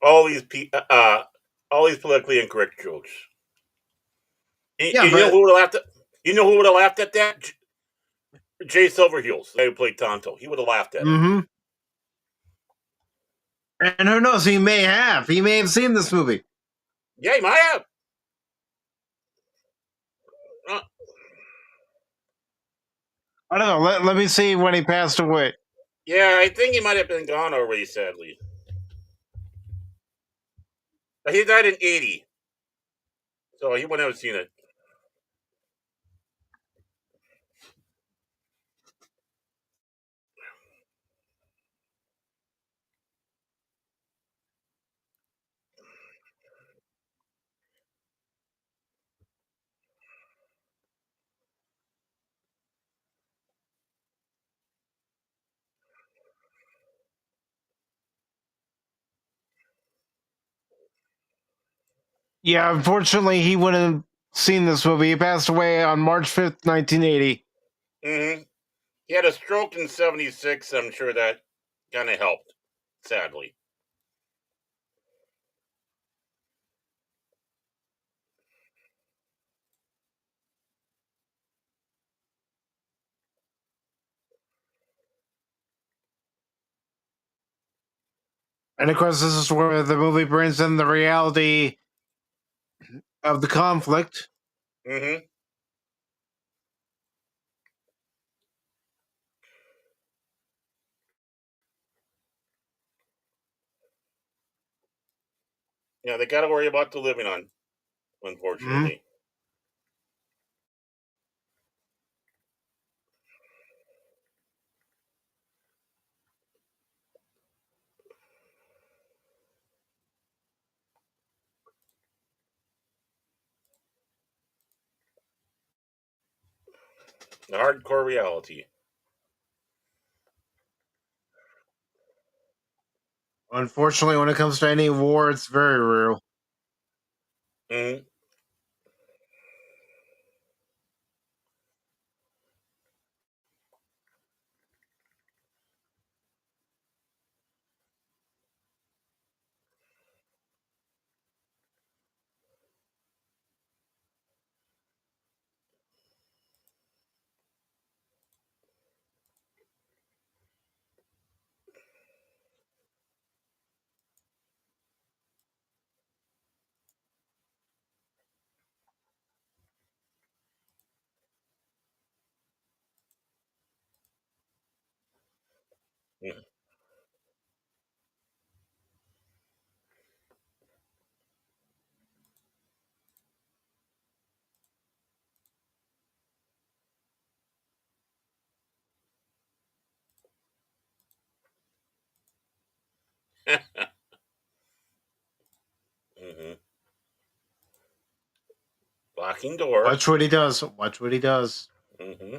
all these all these politically incorrect jokes. And Yeah, you know but who would have laughed at? You know who would have laughed at that? Jay Silverheels, the guy who played Tonto. He would have laughed at it. mm-hmm. And who knows? He may have. He may have seen this movie. Yeah, he might have. Uh, I don't know. Let me see when he passed away. yeah, I think he might have been gone already. Sadly, he died in '80, so he wouldn't have seen it. Yeah, unfortunately, he wouldn't have seen this movie. He passed away on March 5th, 1980. Hmm. He had a stroke in '76. I'm sure that kind of helped. Sadly. And of course, this is where the movie brings in the reality of the conflict. Hmm. Yeah, they got to worry about the living on, Mhm. unfortunately. Hardcore reality. Unfortunately, when it comes to any war, it's very real. Mm. Mm. Mm-hmm. Locking door. Watch what he does. Watch what he does. Mm-hmm.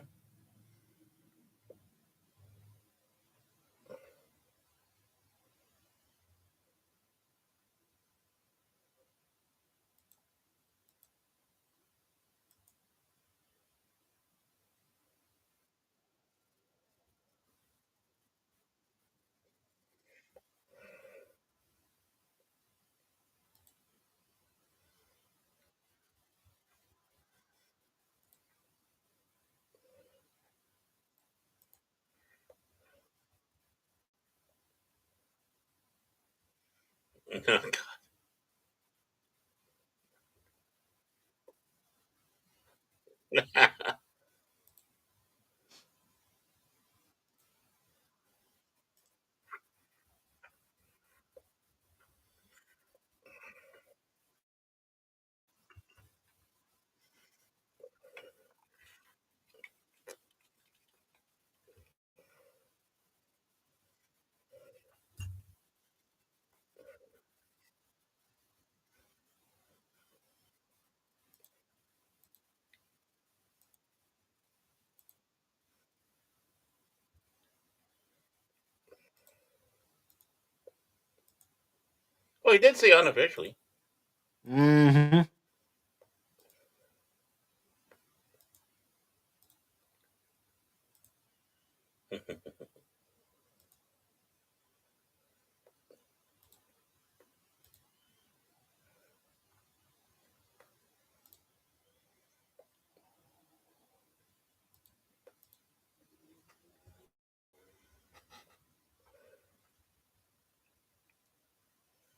Well, he did say unofficially. Mm-hmm.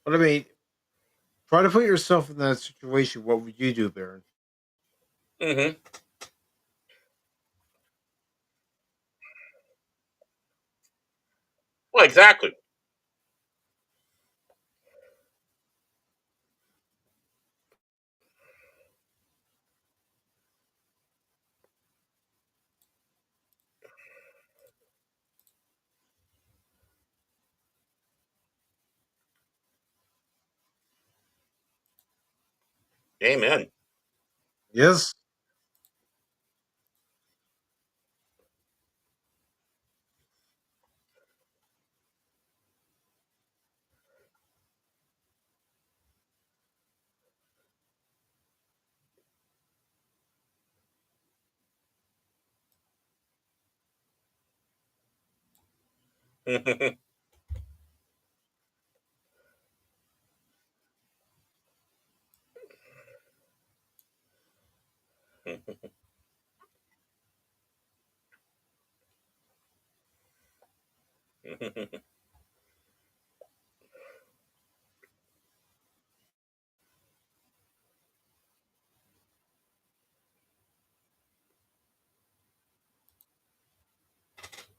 But I mean, try to put yourself in that situation. What would you do, Baron? Mm-hmm. Well, exactly. Amen. Yes.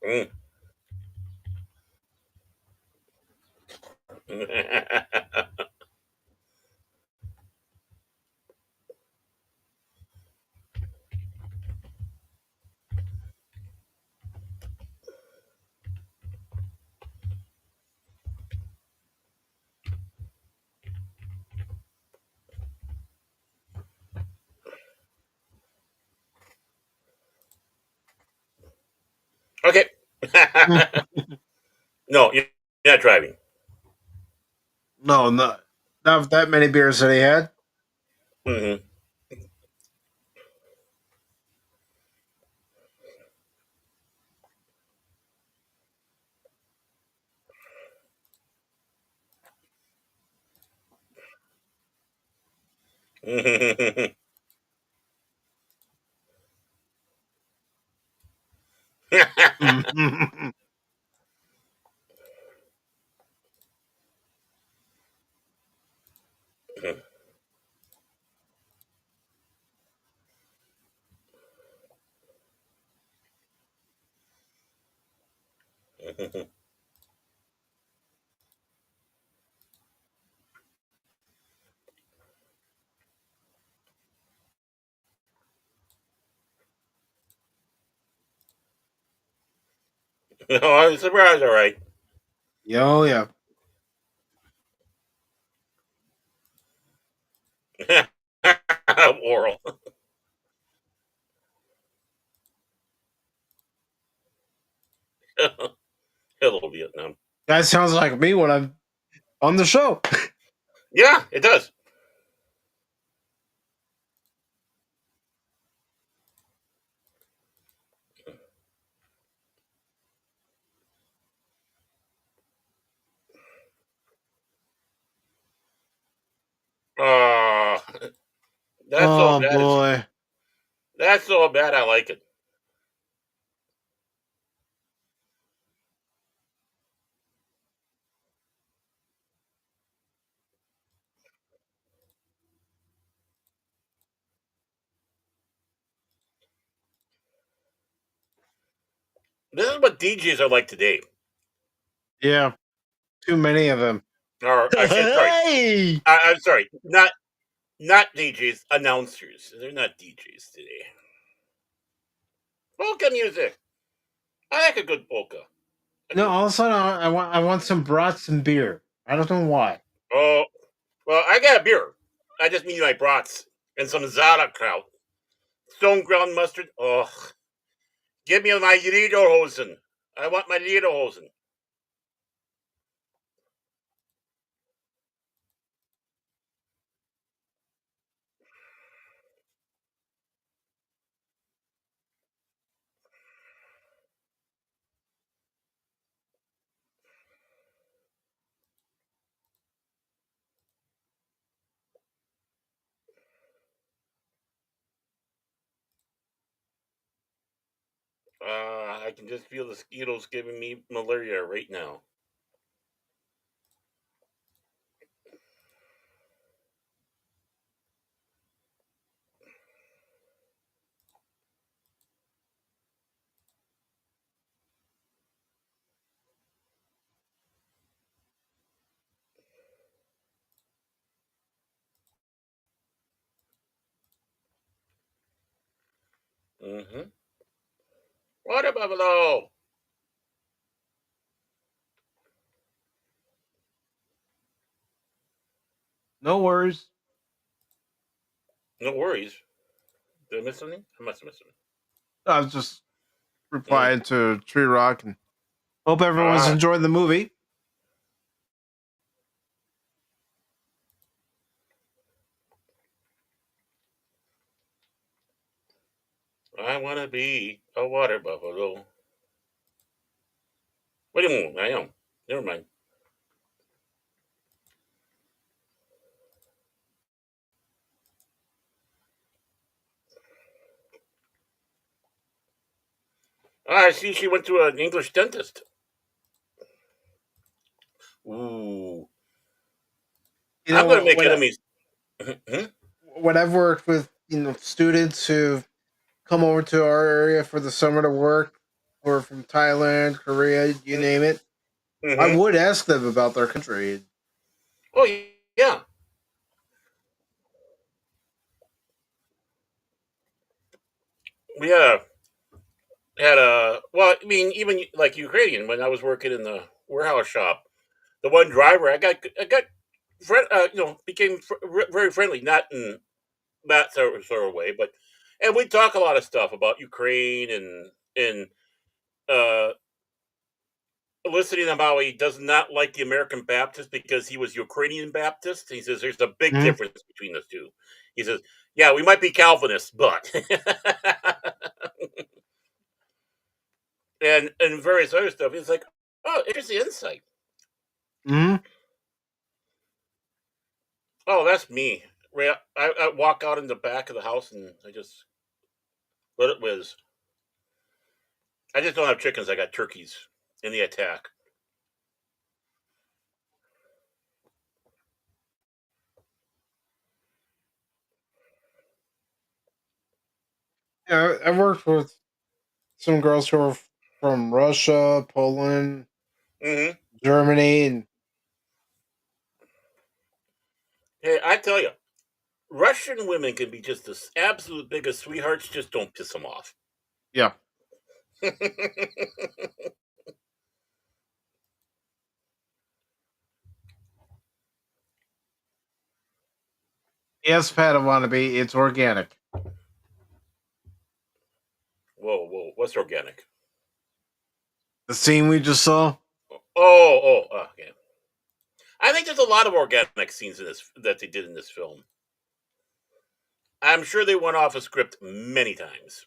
Mm. Okay. No, you're not driving. No, not that many beers that he had. Mm-hmm. No, I'm surprised. All right. Oh yeah. Oral. Hello, Vietnam. That sounds like me when I'm on the show. Yeah, it does. Uh, that's so Oh bad. boy. That's so bad. I like it. This is what DJs are like today. Yeah. Too many of them. Or I said, sorry. Hey. I'm sorry. Not DJs. Announcers. They're not DJs today. Polka music. I like a good polka. No, all of a sudden I want some brats and beer. I don't know why. Oh, well, I got a beer. I just mean my brats and some sauerkraut, stone ground mustard. Oh, give me my Lederhosen. I want my Lederhosen. I can just feel the mosquitoes giving me malaria right now. Mm-hmm. Water buffalo. No worries. No worries. Did I miss something? I must have missed something. I was just Mm. replying to Tree Rock and hope everyone's Ah, enjoying the movie. I want to be a water buffalo. Wait a minute. I am. Never mind. I see she went to an English dentist. Ooh. You I'm know going to what? make When enemies. Hmm? when I've worked with students who come over to our area for the summer to work, or from Thailand, Korea, you name it, I Mm-hmm. would ask them about their country. Oh, yeah. We had a, well, I mean, even like Ukrainian, when I was working in the warehouse shop, the one driver, I got, became very friendly, not in that sort of way, but, and we talk a lot of stuff about Ukraine and uh, listening about how he does not like the American Baptist because he was Ukrainian Baptist. He says there's a big Mhm. difference between the two. He says, "Yeah, we might be Calvinists, but," and various other stuff. It's like, oh, interesting insight. Mhm. Oh, that's me. I walk out in the back of the house and I just let it whiz. I just don't have chickens. I got turkeys in the attack. Yeah, I worked with some girls who are from Russia, Poland, Hmm. Germany, and Hey, I tell you, Russian women can be just the absolute biggest sweethearts. Just don't piss them off. yeah. Yes, Padawan, it's organic. Whoa, whoa, what's organic? The scene we just saw. Okay. I think there's a lot of organic scenes in this that they did in this film. I'm sure they went off a script many times.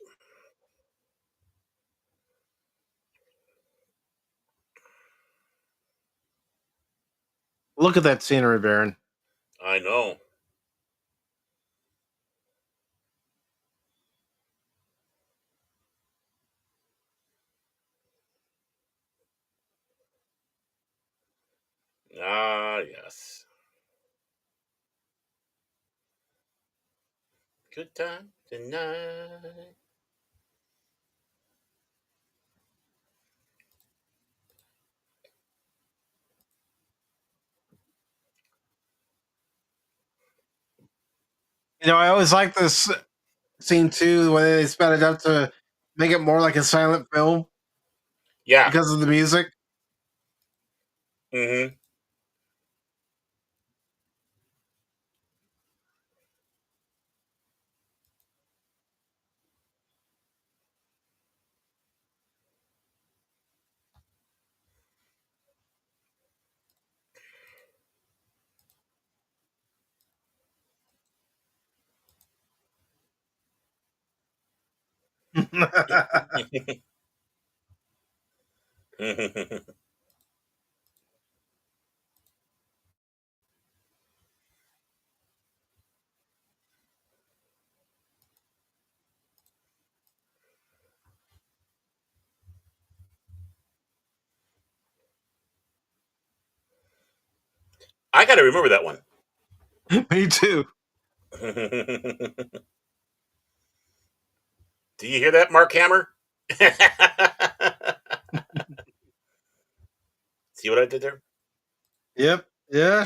Look at that scenery, Baron. I know. Ah, yes. Good time tonight. I always like this scene too, the way they sped it up to make it more like a silent film Yeah. because of the music. Mm-hmm. I got to remember that one. Me too. Do you hear that, Mark Hammer? See what I did there? Yep. Yeah.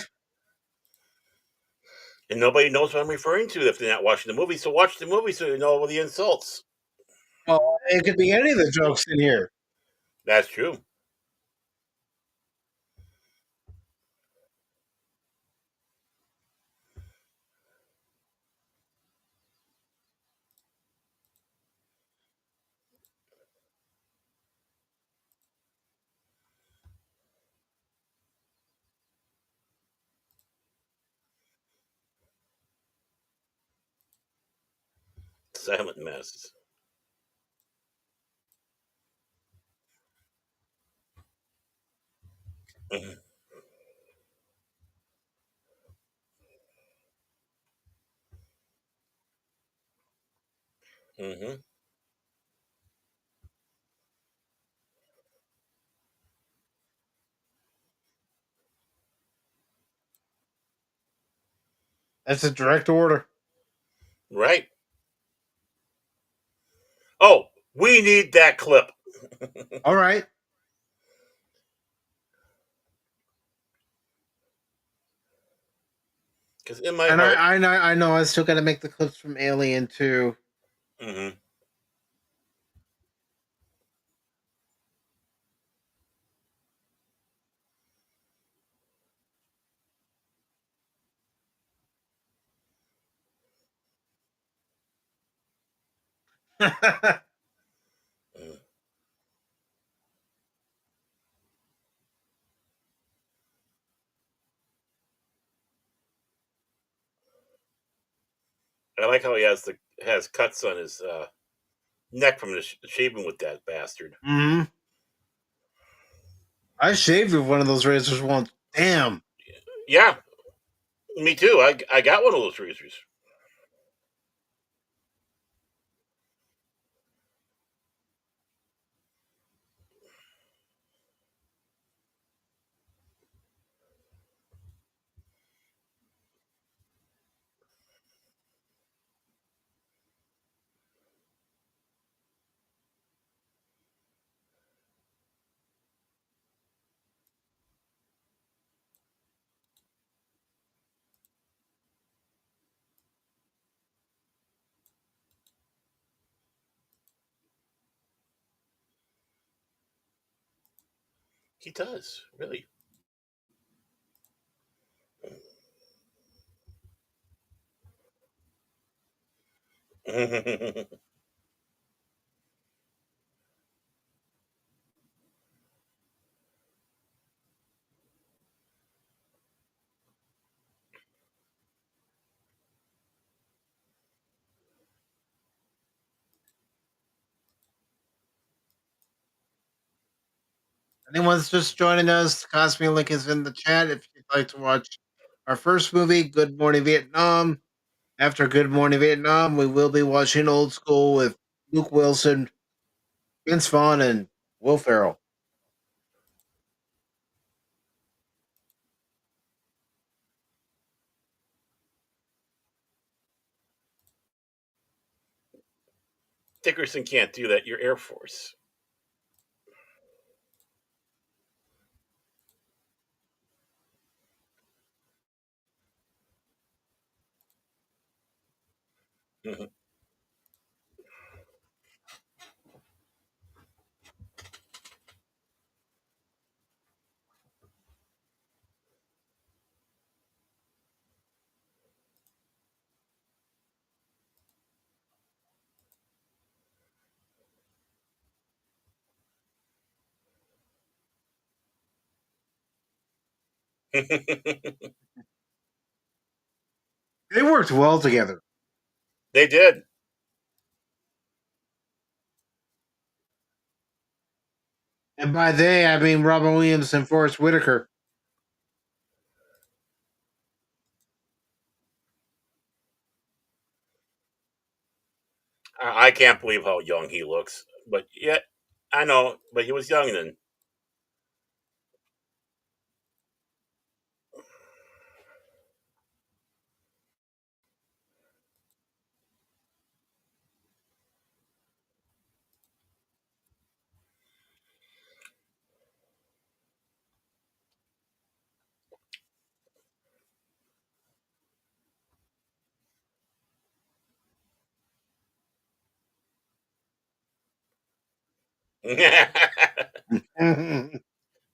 And nobody knows what I'm referring to if they're not watching the movie. So watch the movie so you know all the insults. Well, it could be any of the jokes in here. That's true. Silent mess. Hmm. Hmm. That's a direct order. Right. Oh, we need that clip. All right. Because in my And heart, I know I still got to make the clips from Alien too. hmm, I like how he has cuts on his neck from the shaving with that bastard. Hmm. I shaved with one of those razors once. Damn. Yeah, me too. I got one of those razors. He does really. Anyone's just joining us, the Kosmi link is in the chat if you'd like to watch our first movie, Good Morning Vietnam. After Good Morning Vietnam, we will be watching Old School with Luke Wilson, Vince Vaughn, and Will Farrell. Dickerson can't do that. You're Air Force. They worked well together. They did. And by they, I mean Robin Williams and Forrest Whitaker. I can't believe how young he looks. But yet, I know. But he was young then.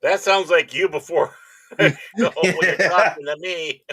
That sounds like you before a show when you're talking to me.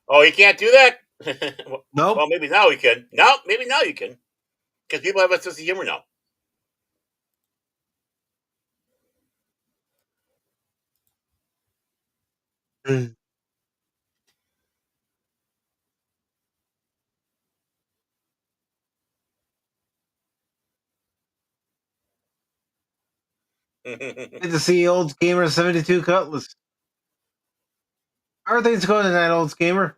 Oh, you can't do that? Nope. Well, maybe now we can. No, maybe now you can. Because people have a sense of humor now. Good to see old gamer 72 Cutlass. How are things going tonight, old gamer?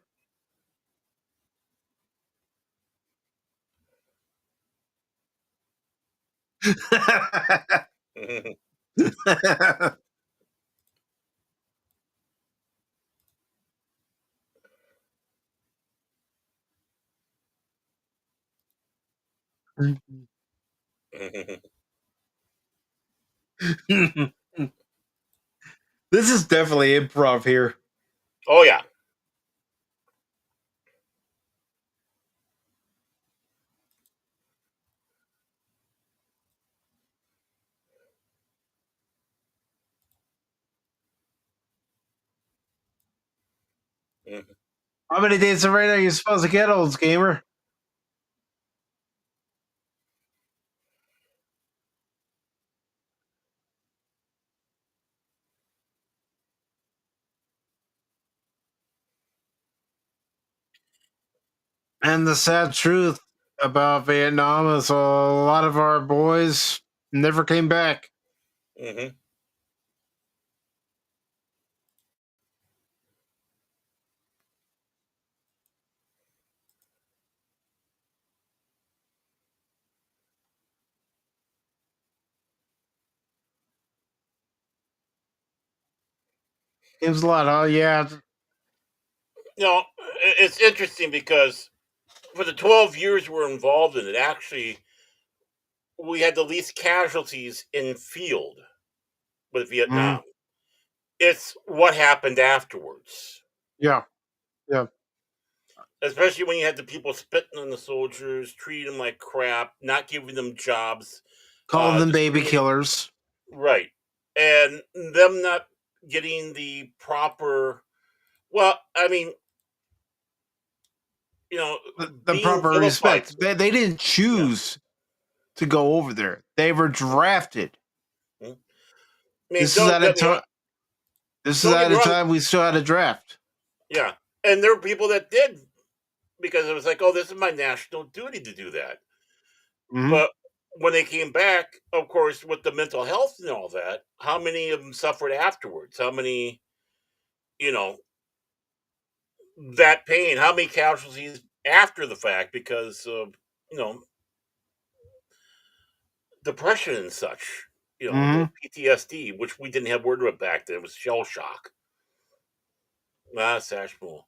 This is definitely improv here. Oh, yeah. How many days of rain are you supposed to get, old gamer? And the sad truth about Vietnam is a lot of our boys never came back. Mm-hmm. Seems a lot. Oh yeah. You know, it's interesting because for the 12 years we're involved in it, actually, we had the least casualties in field with Mhm. Vietnam. It's what happened afterwards, Yeah. Yeah. especially when you had the people spitting on the soldiers, treating them like crap, not giving them jobs, Calling them baby discriminating. killers. Right, and them not getting the proper. Well, I mean, you know, The being proper vilified. respect. They didn't Yeah. choose to go over there. They were drafted. Hmm? I mean, This is don't at a get me wrong. time. This is Don't get at me a wrong. time we still had a draft. Yeah, and there were people that did because it was like, oh, this is my national duty to do that. Hmm. But when they came back, of course, with the mental health and all that, how many of them suffered afterwards? How many, you know, that pain? How many casualties after the fact because of, you know, depression and such? You know, the Hmm. PTSD, which we didn't have word of it back then. It was shell shock. Ah, Sashmul.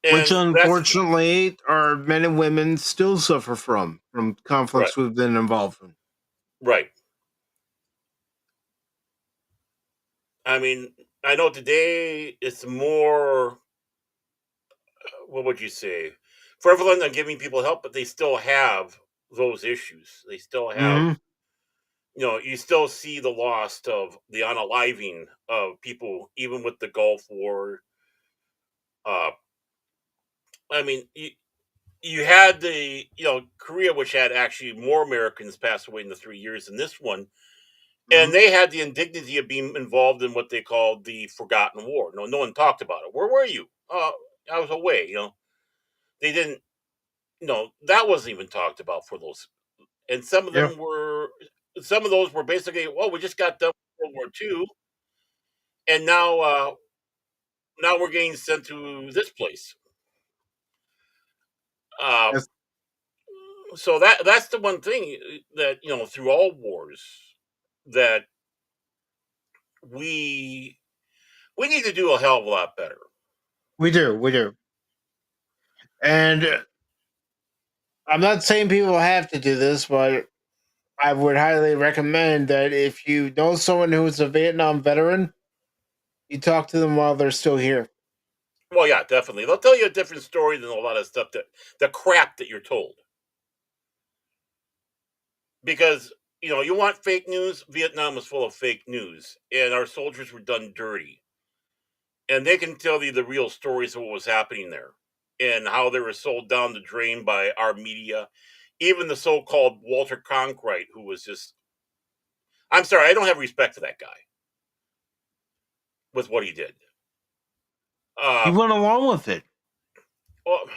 Which And that's unfortunately our men and women still suffer from right, conflicts we've been involved in. right. I mean, I know today it's more, what would you say, prevalent on giving people help, but they still have those issues. They still have Hmm. you still see the loss of the unaliving of people, even with the Gulf War. Uh, I mean, you had the Korea, which had actually more Americans pass away in the 3 years than this one, and Mhm. they had the indignity of being involved in what they called the Forgotten War. No one talked about it. Where were you? I was away. They didn't. That wasn't even talked about for those. And Yeah. some of those were basically, well, we just got done with World War II, and now we're getting sent to this place. Uh, That's, so that's the one thing that through all wars that we we need to do a hell of a lot better. we do. We do. And I'm not saying people have to do this, but I would highly recommend that if you know someone who's a Vietnam veteran, you talk to them while they're still here. Well, yeah, definitely. They'll tell you a different story than a lot of stuff that the crap that you're told. Because you want fake news. Vietnam was full of fake news, and our soldiers were done dirty, and they can tell you the real stories of what was happening there and how they were sold down the drain by our media. Even the so-called Walter Cronkite, who was just, I'm sorry, I don't have respect for that guy with what he did. He Uh, went along with it. well,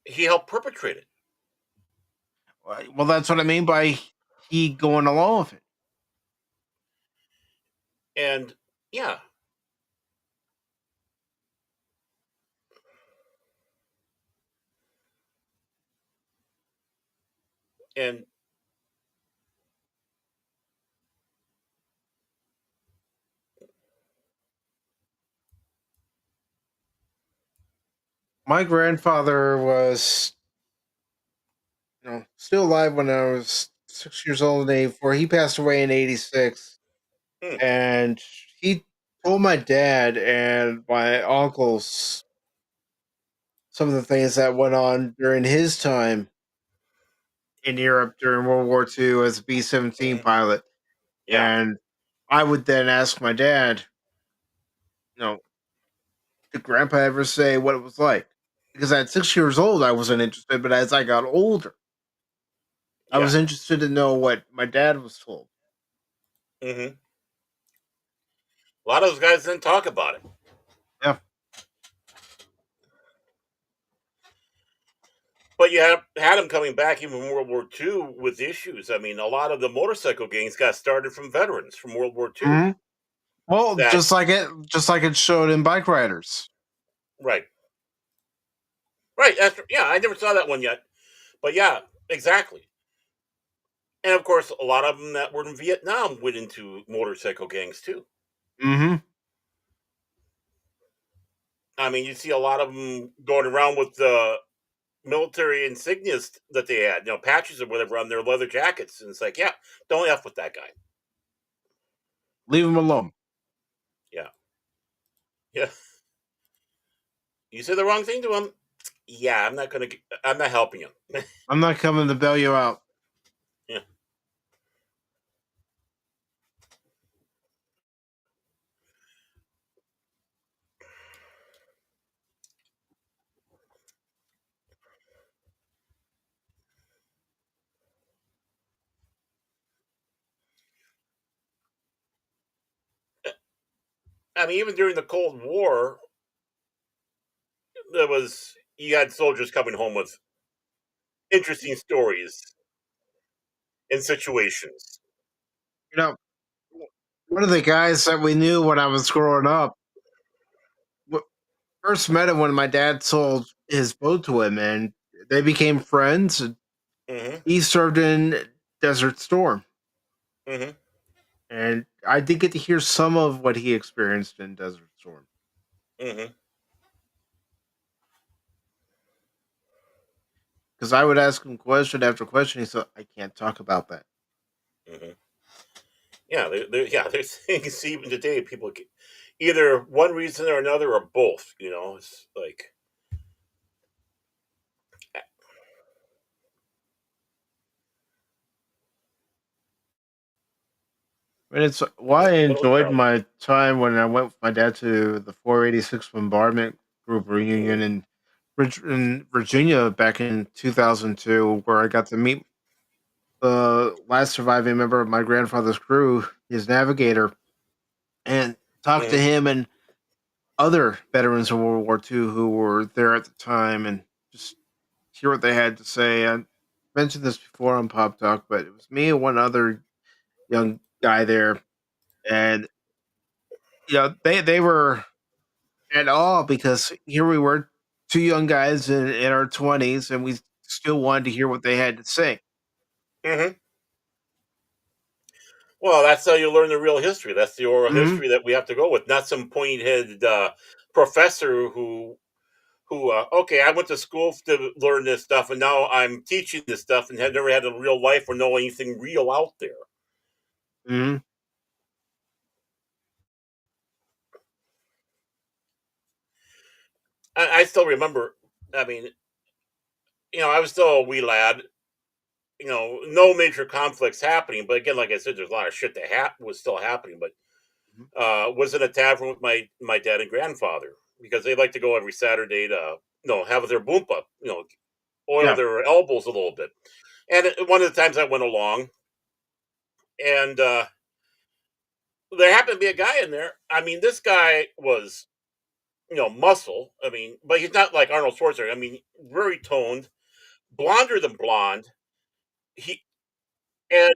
he helped perpetrate it, Well, that's what I mean by he going along with it. and yeah, and My grandfather was, still alive when I was 6 years old in '84. He passed away in '86, hmm, and he told my dad and my uncles some of the things that went on during his time in Europe during World War II as a B-17 hmm, pilot. yeah, And I would then ask my dad, you know, did Grandpa ever say what it was like? Because at 6 years old, I wasn't interested, but as I got older, I yeah, was interested to know what my dad was told. hmm. A lot of those guys didn't talk about it. Yeah. But you had them coming back even from World War II with issues. I mean, a lot of the motorcycle gangs got started from veterans from World War II. Hmm. Well, That just like it showed in Bike Riders. right, right. Yeah, I never saw that one yet, but yeah, exactly. And of course, a lot of them that were in Vietnam went into motorcycle gangs too. Hmm. I mean, you see a lot of them going around with the military insignias that they had, patches or whatever on their leather jackets, and it's like, yeah, don't f with that guy. Leave him alone. Yeah, yeah. You say the wrong thing to him. Yeah, I'm not gonna. I'm not helping you. I'm not coming to bail you out. Yeah. I mean, even during the Cold War, there was you had soldiers coming home with interesting stories and situations. You know, one of the guys that we knew when I was growing up, first met him when my dad sold his boat to him, and they became friends. And Hmm. he served in Desert Storm, Hmm. and I did get to hear some of what he experienced in Desert Storm. Hmm. Because I would ask him question after question, he said, "I can't talk about that." Hmm. Yeah, yeah. There's things even today people get either one reason or another or both. It's like And it's why I But it was enjoyed Charlie. my time when I went with my dad to the 486 Bombardment Group reunion Mhm. in Virginia back in 2002, where I got to meet the last surviving member of my grandfather's crew, his navigator, and talk to Mhm. him and other veterans of World War II who were there at the time and just hear what they had to say. I mentioned this before on Pop Talk, but it was me and one other young guy there, and they were at awe because here we were, two young guys in our 20s, and we still wanted to hear what they had to say. Mhm. Well, that's how you learn the real history. That's the oral Hmm. history that we have to go with, not some pointed professor who okay, I went to school to learn this stuff, and now I'm teaching this stuff, and have never had a real life or know anything real out there. Hmm. I still remember. I mean, I was still a wee lad. No major conflicts happening, but again, like I said, there's a lot of shit that was still happening. But was in a tavern with my dad and grandfather because they like to go every Saturday to have their boom up, oil Yeah. their elbows a little bit. And one of the times I went along, and there happened to be a guy in there. I mean, this guy was muscle. I mean, but he's not like Arnold Schwarzenegger. I mean, very toned, blonder than blonde. He and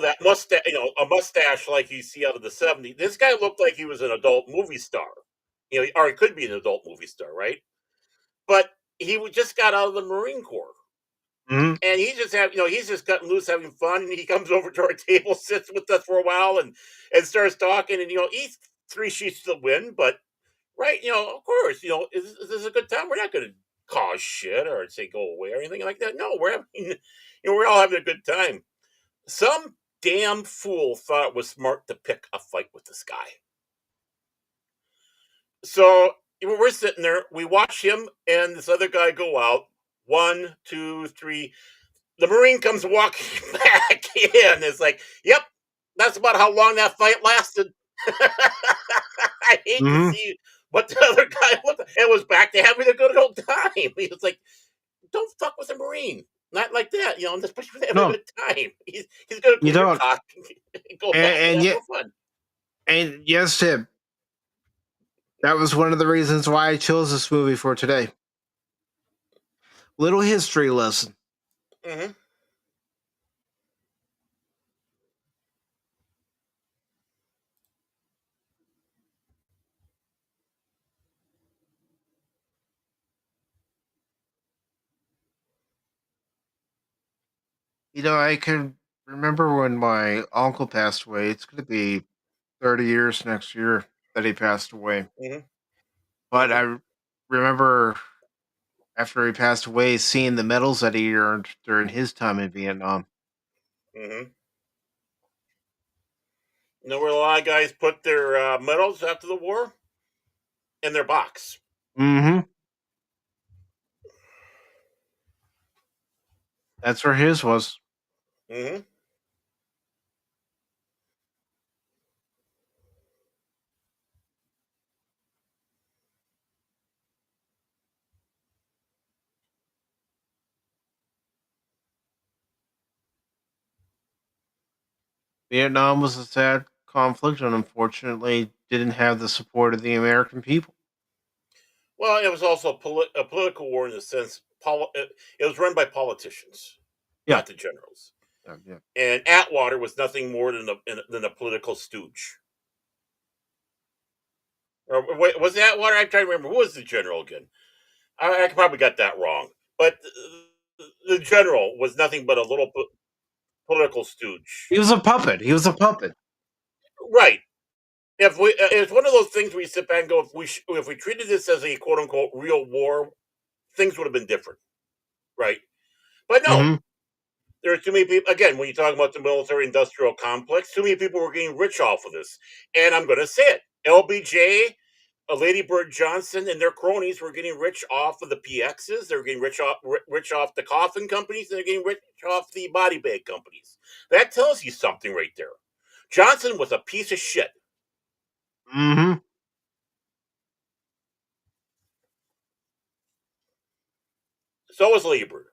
that mustache, a mustache like you see out of the '70s. This guy looked like he was an adult movie star. Or he could be an adult movie star, right? But just got out of the Marine Corps. Hmm. And he's just cutting loose, having fun. And he comes over to our table, sits with us for a while, and starts talking. And he's three sheets to the wind, but right, of course, is this a good time? We're not going to cause shit or say go away or anything like that. No, we're having, we're all having a good time. Some damn fool thought it was smart to pick a fight with this guy. So we're sitting there, we watch him and this other guy go out. One, two, three. The Marine comes walking back in. It's like, yep, that's about how long that fight lasted. I hate to Hmm. see what the other guy looked. It was back to having a good old time. He was like, "Don't fuck with a Marine, not like that, especially when they having a No, good time. He's gonna you grab your don't. cock and go And, back and and have yet, more fun." and yes, Tim, that was one of the reasons why I chose this movie for today. Little history lesson. Hmm. I can remember when my uncle passed away. It's going to be 30 years next year that he passed away. Hmm. But Hmm. I remember after he passed away seeing the medals that he earned during his time in Vietnam. Hmm. Where a lot of guys put their medals after the war in their box. Hmm. That's where his was. Hmm. Vietnam was a sad conflict and unfortunately didn't have the support of the American people. Well, it was also a political war in the sense it was run by politicians, Yeah. not the generals. Yeah. Yeah. And Atwater was nothing more than a political stooge. Or wait, was it Atwater? I'm trying to remember. Who was the general again? I probably got that wrong. But the general was nothing but a little political stooge. He was a puppet. He was a puppet. Right. It's one of those things where you sit back and go, if we treated this as a quote unquote real war, things would have been different, right? But no, Hmm. there are too many people. Again, when you talk about the military industrial complex, too many people were getting rich off of this. And I'm going to say it: LBJ, Lady Bird Johnson, and their cronies were getting rich off of the PXs. They're getting rich off the coffin companies. And they're getting rich off the body bag companies. That tells you something right there. Johnson was a piece of shit. Mm-hmm. So was Lieber.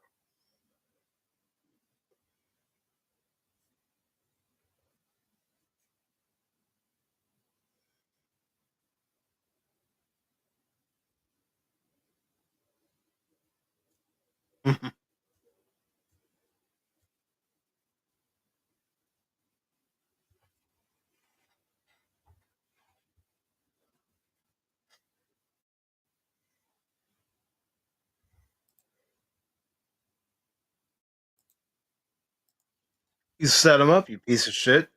You set him up, you piece of shit.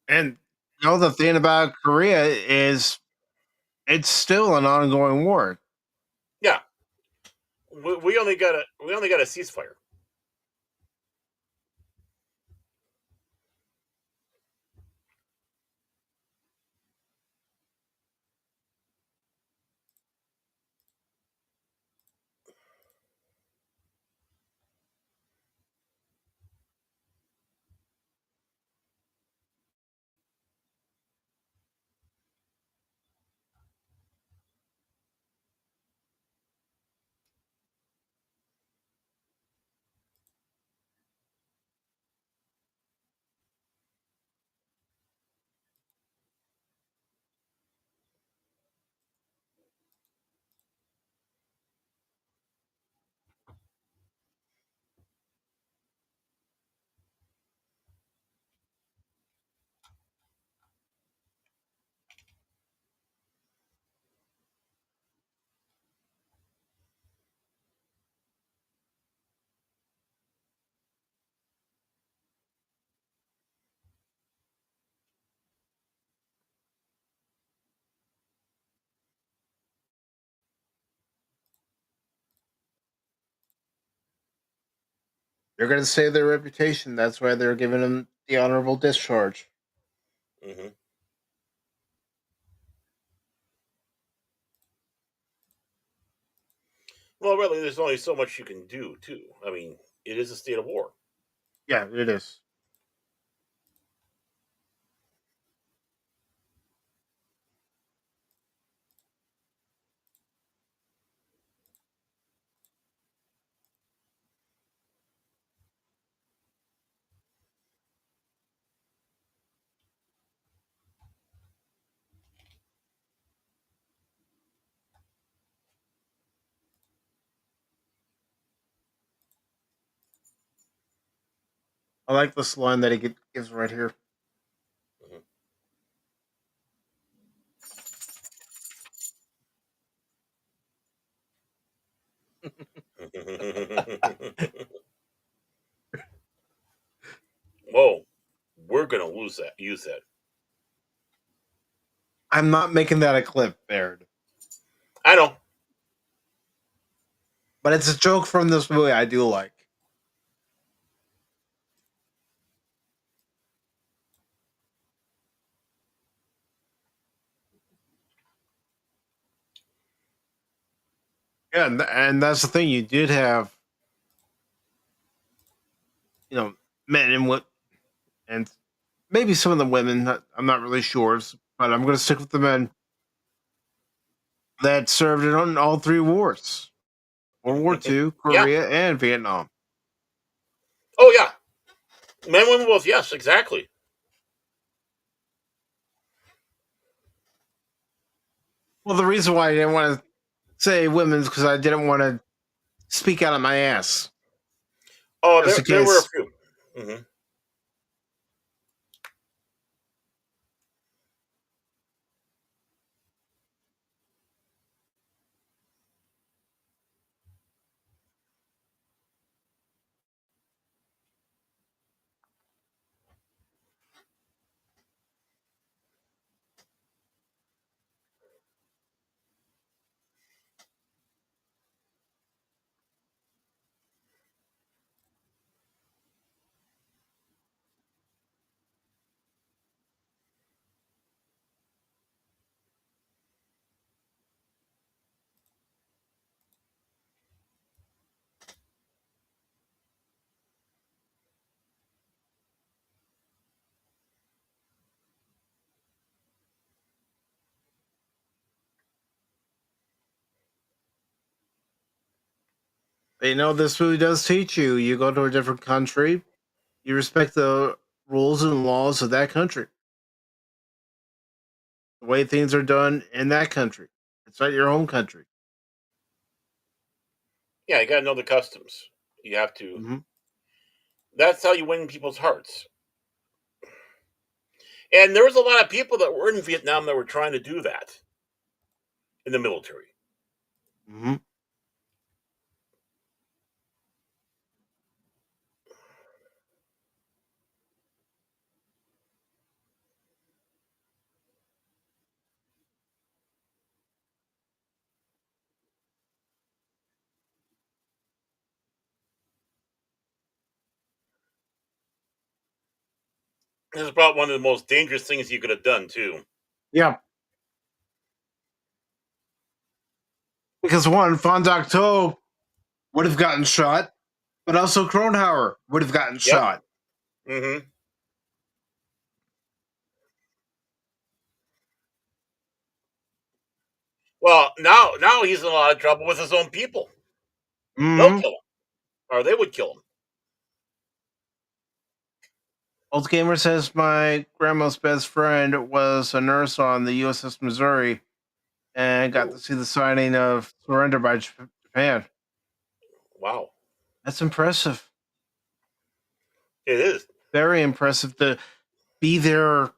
And the thing about Korea is it's still an ongoing war. Yeah, we only got a ceasefire. They're going to save their reputation. That's why they're giving them the honorable discharge. Mm-hmm. Well, really, there's only so much you can do, too. I mean, it is a state of war. Yeah, it is. I like this line that he gives right here. Mm-hmm. Whoa, we're gonna use that. I'm not making that a clip, Baird. I know. But it's a joke from this movie I do like. Yeah, and that's the thing. You did have, men and maybe some of the women. I'm not really sure, but I'm going to stick with the men that served in all three wars: World War II, Yeah. Korea, and Vietnam. Oh yeah. Men, women, both. Yes, exactly. Well, the reason why I didn't want to say women's because I didn't want to speak out of my ass, Oh, just in there were a case. few. Mm-hmm. This really does teach you. You go to a different country, you respect the rules and laws of that country, the way things are done in that country. It's not your home country. Yeah, you got to know the customs. You have to. Mm-hmm. That's how you win people's hearts. And there was a lot of people that were in Vietnam that were trying to do that in the military. Mm-hmm. This is probably one of the most dangerous things you could have done too. Yeah. Because one, Von Doc To would have gotten shot, but also Cronauer would have gotten Yep. shot. Mm-hmm. Well, now he's in a lot of trouble with his own people. They'll Mm-hmm. kill him, or they would kill him. Old Gamer says my grandma's best friend was a nurse on the USS Missouri and got to Ooh, see the signing of surrender by Japan. wow, That's impressive. it is. Very impressive to be there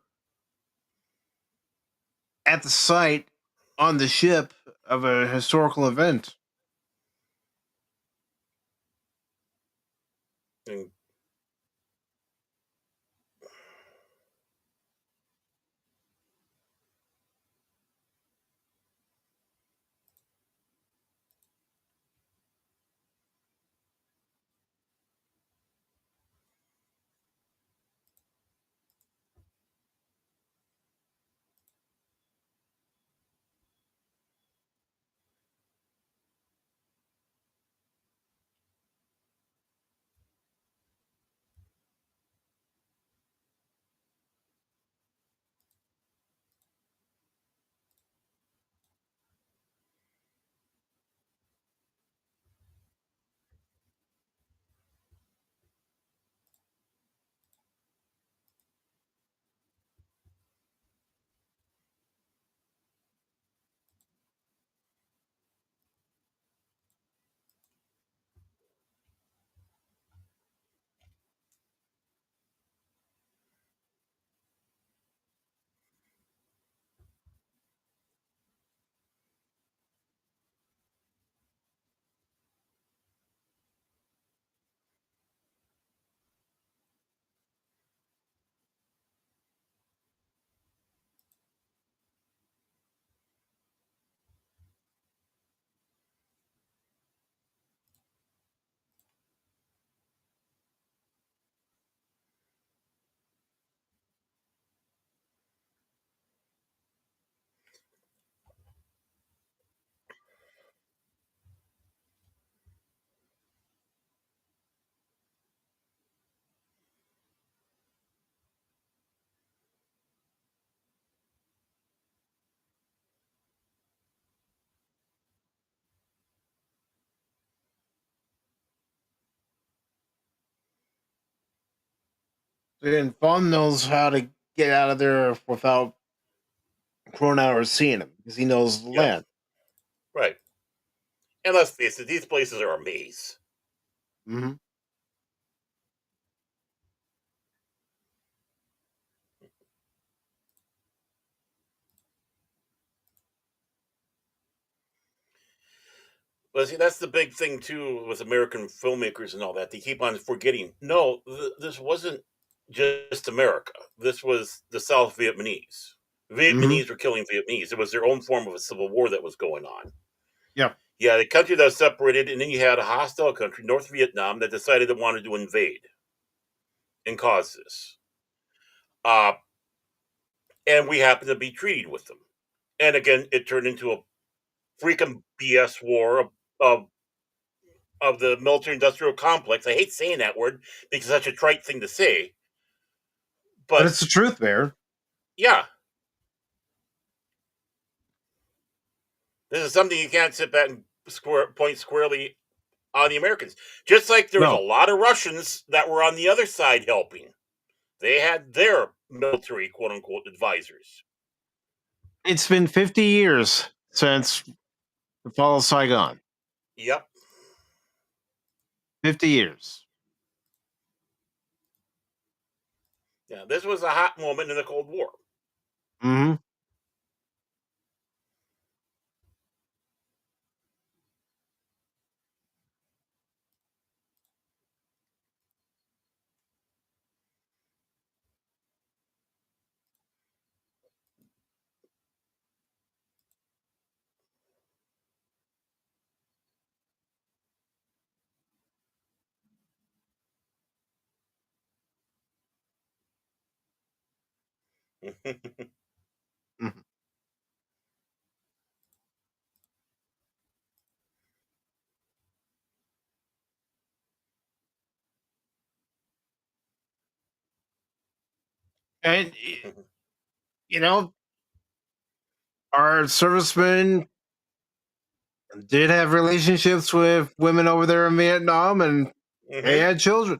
at the site on the ship of a historical event. And And Vaughn knows how to get out of there without Cronauer seeing him because he knows the yep, land. right. And let's face it, these places are a maze. Mm-hmm. But see, that's the big thing too with American filmmakers and all that. They keep on forgetting. No, this wasn't just America. This was the South Vietnamese. Mm-hmm. Vietnamese were killing Vietnamese. It was their own form of a civil war that was going on. Yeah. Yeah, the country that was separated, and then you had a hostile country, North Vietnam, that decided it wanted to invade and cause this. Uh, and we happened to be treated with them. And again, it turned into a freaking BS war of the military industrial complex. I hate saying that word because it's such a trite thing to say. But But it's the truth, Bear. yeah, this is something you can't sit back and point squarely on the Americans. Just like there was a No. lot of Russians that were on the other side helping. They had their military, quote unquote, advisors. It's been 50 years since the fall of Saigon. Yep. 50 years. Yeah, this was a hot moment in the Cold War. Mm-hmm. Mm-hmm. And, you know, our servicemen did have relationships with women over there in Vietnam, and they had children.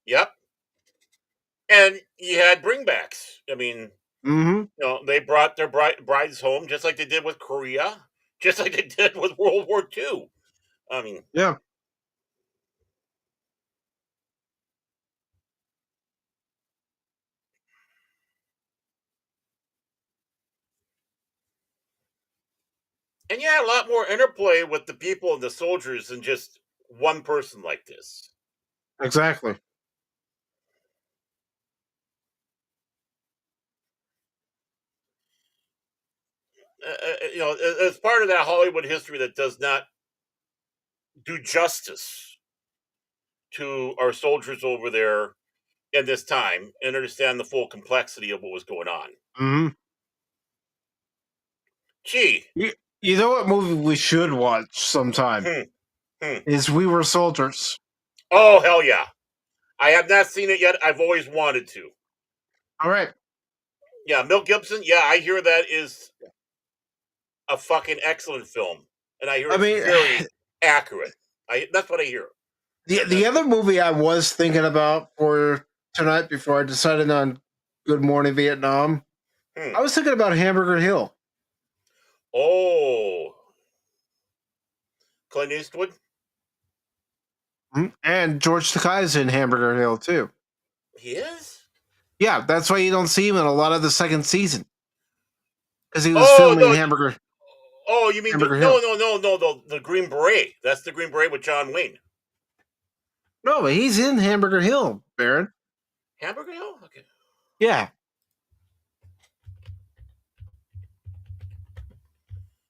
Yep. And you had bringbacks. I mean, Mm-hmm. they brought their brides home just like they did with Korea, just like they did with World War II. I mean, Yeah. and yeah, a lot more interplay with the people and the soldiers than just one person like this. Exactly. It's part of that Hollywood history that does not do justice to our soldiers over there in this time and understand the full complexity of what was going on. Mm-hmm. Gee. You know what movie we should watch sometime? Is We Were Soldiers. Oh, hell yeah. I have not seen it yet. I've always wanted to. All right. Yeah, Mel Gibson. Yeah, I hear that is a fucking excellent film. And I hear it's very accurate. That's what I hear. The other movie I was thinking about for tonight before I decided on Good Morning Vietnam, I was thinking about Hamburger Hill. Oh. Clint Eastwood? And George Takei's in Hamburger Hill, too. He is? Yeah, that's why you don't see him in a lot of the second season. Because he was filming Hamburger. Oh, you mean no, the Green Beret. That's the Green Beret with John Wayne. No, but he's in Hamburger Hill, Baron. Hamburger Hill? Okay. Yeah.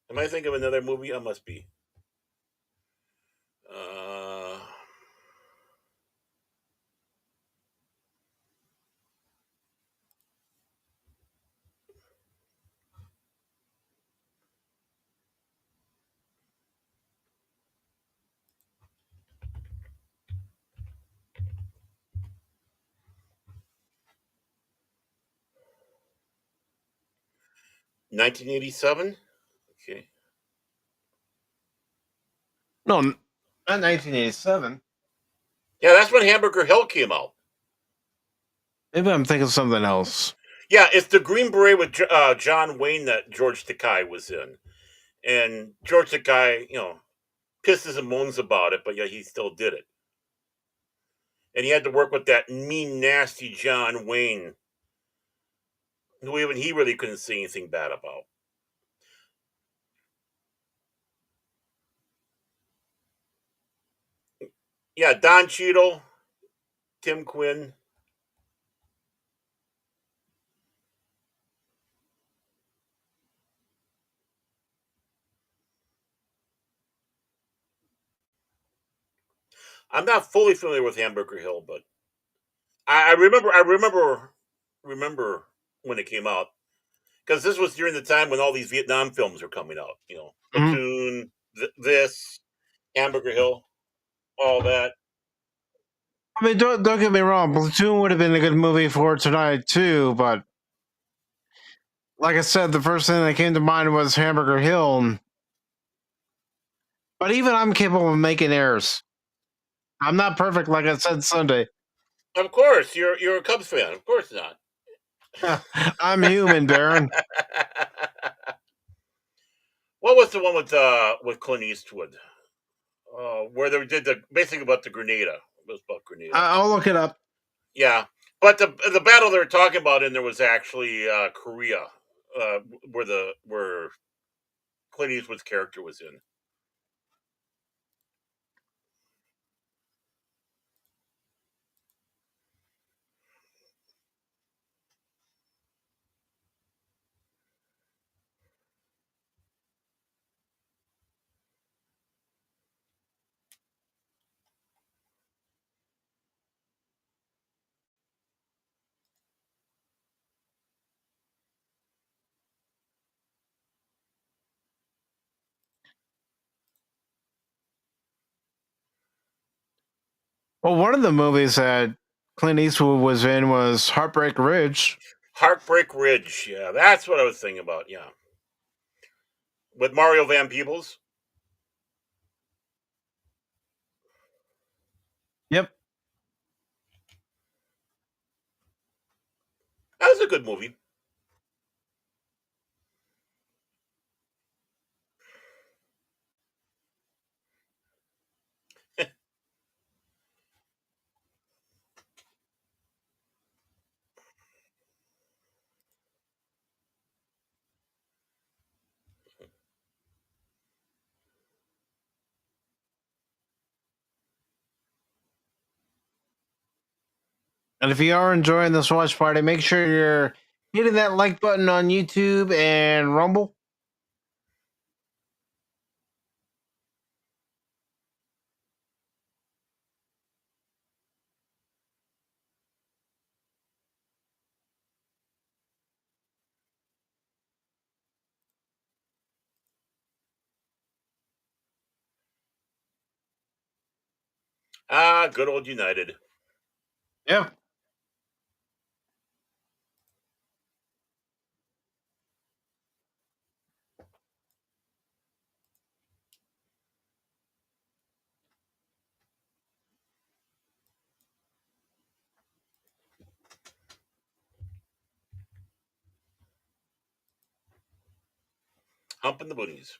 Am I thinking of another movie? I must be. 1987? Okay. No, not 1987. Yeah, that's when Hamburger Hill came out. Maybe I'm thinking of something else. Yeah, it's the Green Beret with John Wayne that George Takei was in. And George Takei, pisses and moans about it, but yeah, he still did it. And he had to work with that mean, nasty John Wayne, who even he really couldn't say anything bad about. Yeah, Don Cheadle, Tim Quinn. I'm not fully familiar with Hamburger Hill, but I remember when it came out, because this was during the time when all these Vietnam films were coming out. Platoon, this, Hamburger Hill, all that. I mean, don't get me wrong. Platoon would have been a good movie for tonight too, but like I said, the first thing that came to mind was Hamburger Hill. But even I'm capable of making errors. I'm not perfect, like I said Sunday. Of course, you're a Cubs fan. Of course not. I'm human, Baron. What was the one with Clint Eastwood? Where they did basically about the Grenada. It was about Grenada. I'll look it up. Yeah, but the battle they were talking about in there was actually Korea, where Clint Eastwood's character was in. Well, one of the movies that Clint Eastwood was in was Heartbreak Ridge. Heartbreak Ridge. Yeah, that's what I was thinking about. Yeah, with Mario Van Peebles. Yep. That was a good movie. And if you are enjoying this watch party, make sure you're hitting that like button on YouTube and Rumble. Good old United. Yep. Humping the boonies.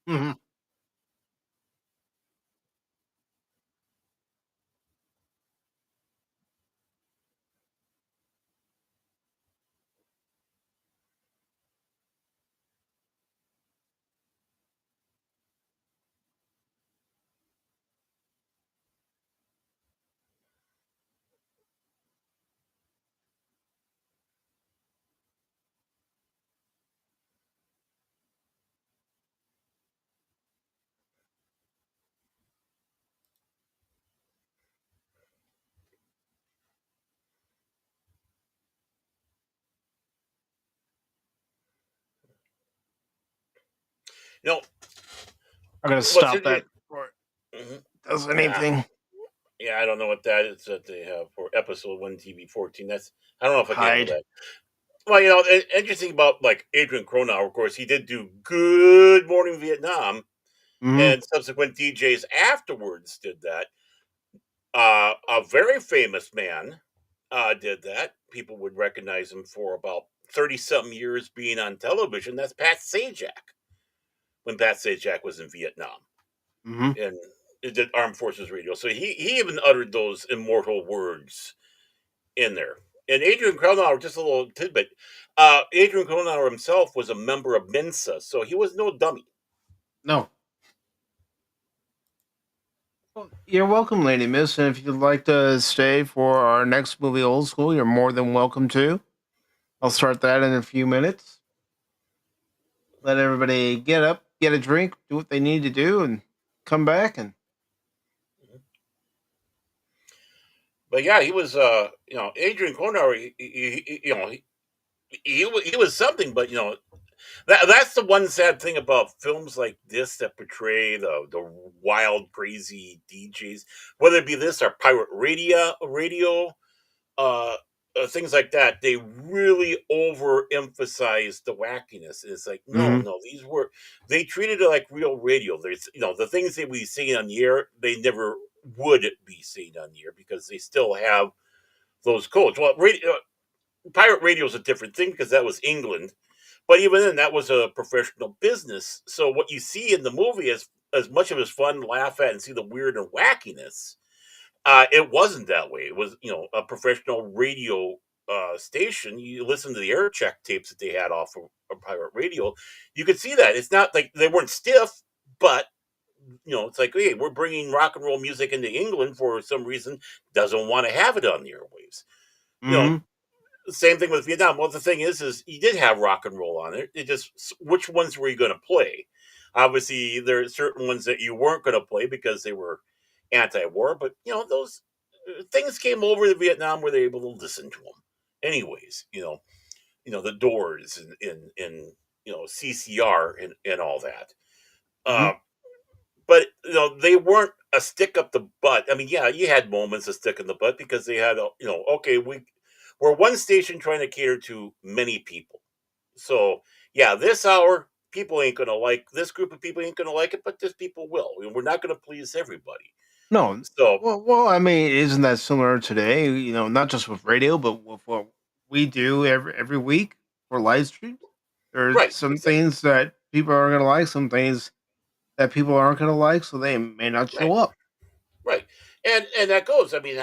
Mm-hmm. You know, I'm gonna what's stop it? that before Mm-hmm. it does Yeah, anything. yeah. I don't know what that is that they have for episode 1 TV 14. I don't know if I can handle Hide. that. Well, interesting about like Adrian Cronauer, of course, he did do Good Morning Vietnam, Mm-hmm. and subsequent DJs afterwards did that. A very famous man did that. People would recognize him for about 30 something years being on television. That's Pat Sajak when Pat Sajak was in Vietnam Mm-hmm. and it did Armed Forces Radio. So he even uttered those immortal words in there. And Adrian Cronauer, just a little tidbit. Adrian Cronauer himself was a member of Mensa, so he was no dummy. No. Well, you're welcome, Lady Miss. And if you'd like to stay for our next movie, Old School, you're more than welcome to. I'll start that in a few minutes. Let everybody get up, get a drink, do what they need to do, and come back. And But yeah, he was, Adrian Cronauer. He was something. But that's the one sad thing about films like this that portray the wild, crazy DJs, whether it be this or pirate radio, uh, things like that. They really overemphasize the wackiness. It's like, no, Hmm. no, they treated it like real radio. There's, the things that we see on the air, they never would be seen on the air because they still have those codes. Well, pirate radio is a different thing because that was England, but even then, that was a professional business. So what you see in the movie, as much of it as fun, to laugh at, and see the weird and wackiness, it wasn't that way. It was, a professional radio station. You listen to the air check tapes that they had off of pirate radio. You could see that it's not like they weren't stiff, but it's like, hey, we're bringing rock and roll music into England for some reason. Doesn't want to have it on the airwaves. You know, Hmm. same thing with Vietnam. Well, the thing is you did have rock and roll on it. It just which ones were you going to play? Obviously, there are certain ones that you weren't going to play because they were anti-war. But those things came over to Vietnam where they were able to listen to them. Anyways, the Doors and CCR and all that. Hmm. Uh, but they weren't a stick up the butt. I mean, yeah, you had moments of stick in the butt because they had okay, we're one station trying to cater to many people. So yeah, this hour people ain't gonna like this group of people ain't gonna like it, but this people will. And we're not gonna please everybody. No, So well, I mean, isn't that similar today? Not just with radio, but with what we do every week for live streams. There's right, some exactly, things that people are gonna like, some things that people aren't gonna like, so they may not right. show up. Right, and that goes. I mean,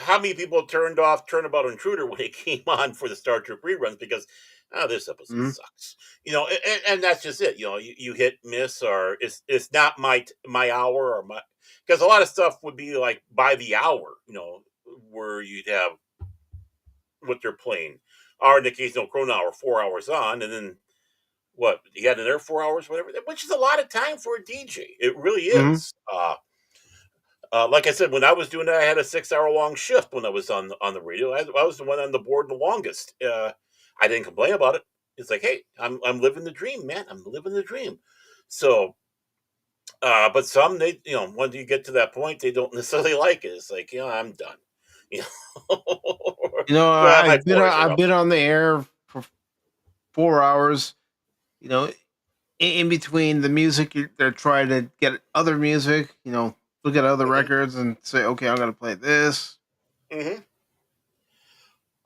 how many people turned off Turnabout Intruder when it came on for the Star Trek reruns because this episode Mhm. sucks. And that's just it. You hit miss or it's not my hour or my because a lot of stuff would be like by the hour. Where you'd have what they're playing. Or in the case of Cronauer, 4 hours on, and then what he had in there 4 hours, whatever, which is a lot of time for a DJ. It really Mhm. is. Like I said, when I was doing that, I had a 6 hour long shift when I was on the radio. I was the one on the board the longest. I didn't complain about it. It's like, hey, I'm living the dream, man. I'm living the dream. So, but some they, once you get to that point, they don't necessarily like it. It's like, I'm done. You know, my four are I've up. been on the air for 4 hours. You know, in between the music, they're trying to get other music. Look at other Hmm. records and say, okay, I'm gonna play this. Hmm.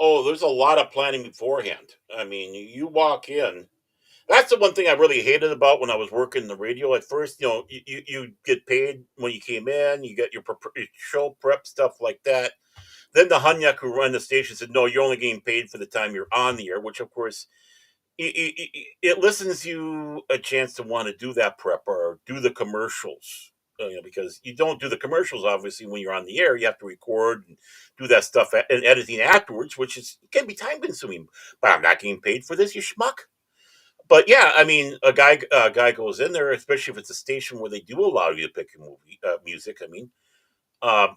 Oh, there's a lot of planning beforehand. I mean, you walk in. That's the one thing I really hated about when I was working the radio. At first, you get paid when you came in, you get your show prep stuff like that. Then the Hunyak who run the station said, "No, you're only getting paid for the time you're on the air," which of course it listens you a chance to want to do that prep or do the commercials. Because you don't do the commercials obviously when you're on the air. You have to record and do that stuff and editing afterwards, which can be time consuming. But I'm not getting paid for this, you schmuck. But yeah, I mean, a guy goes in there, especially if it's a station where they do allow you to pick your music. I mean, um,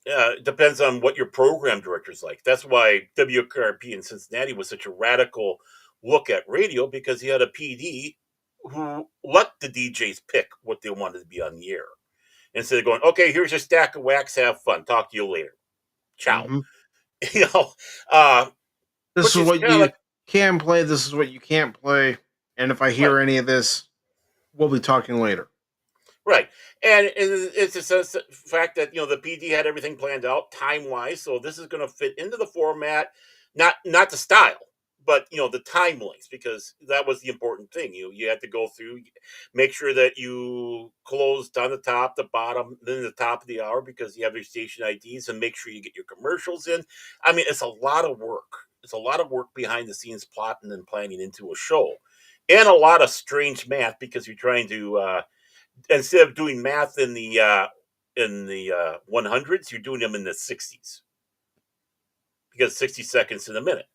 it depends on what your program director's like. That's why WKRP in Cincinnati was such a radical look at radio because he had a PD who let the DJs pick what they wanted to be on the air instead of going, "Okay, here's your stack of wax. Have fun. Talk to you later. Ciao." Hmm. You know, uh, This which is is what kind of you like can play. This is what you can't play. And if I right. hear any of this, we'll be talking later. Right, and it's a fact that the PD had everything planned out time wise, so this is going to fit into the format, not the style, but the time lengths, because that was the important thing. You had to go through, make sure that you closed on the top, the bottom, then the top of the hour because you have your station IDs, and make sure you get your commercials in. I mean, it's a lot of work. It's a lot of work behind the scenes plotting and planning into a show, and a lot of strange math because you're trying to. Instead of doing math in the 100s, you're doing them in the 60s because 60 seconds in a minute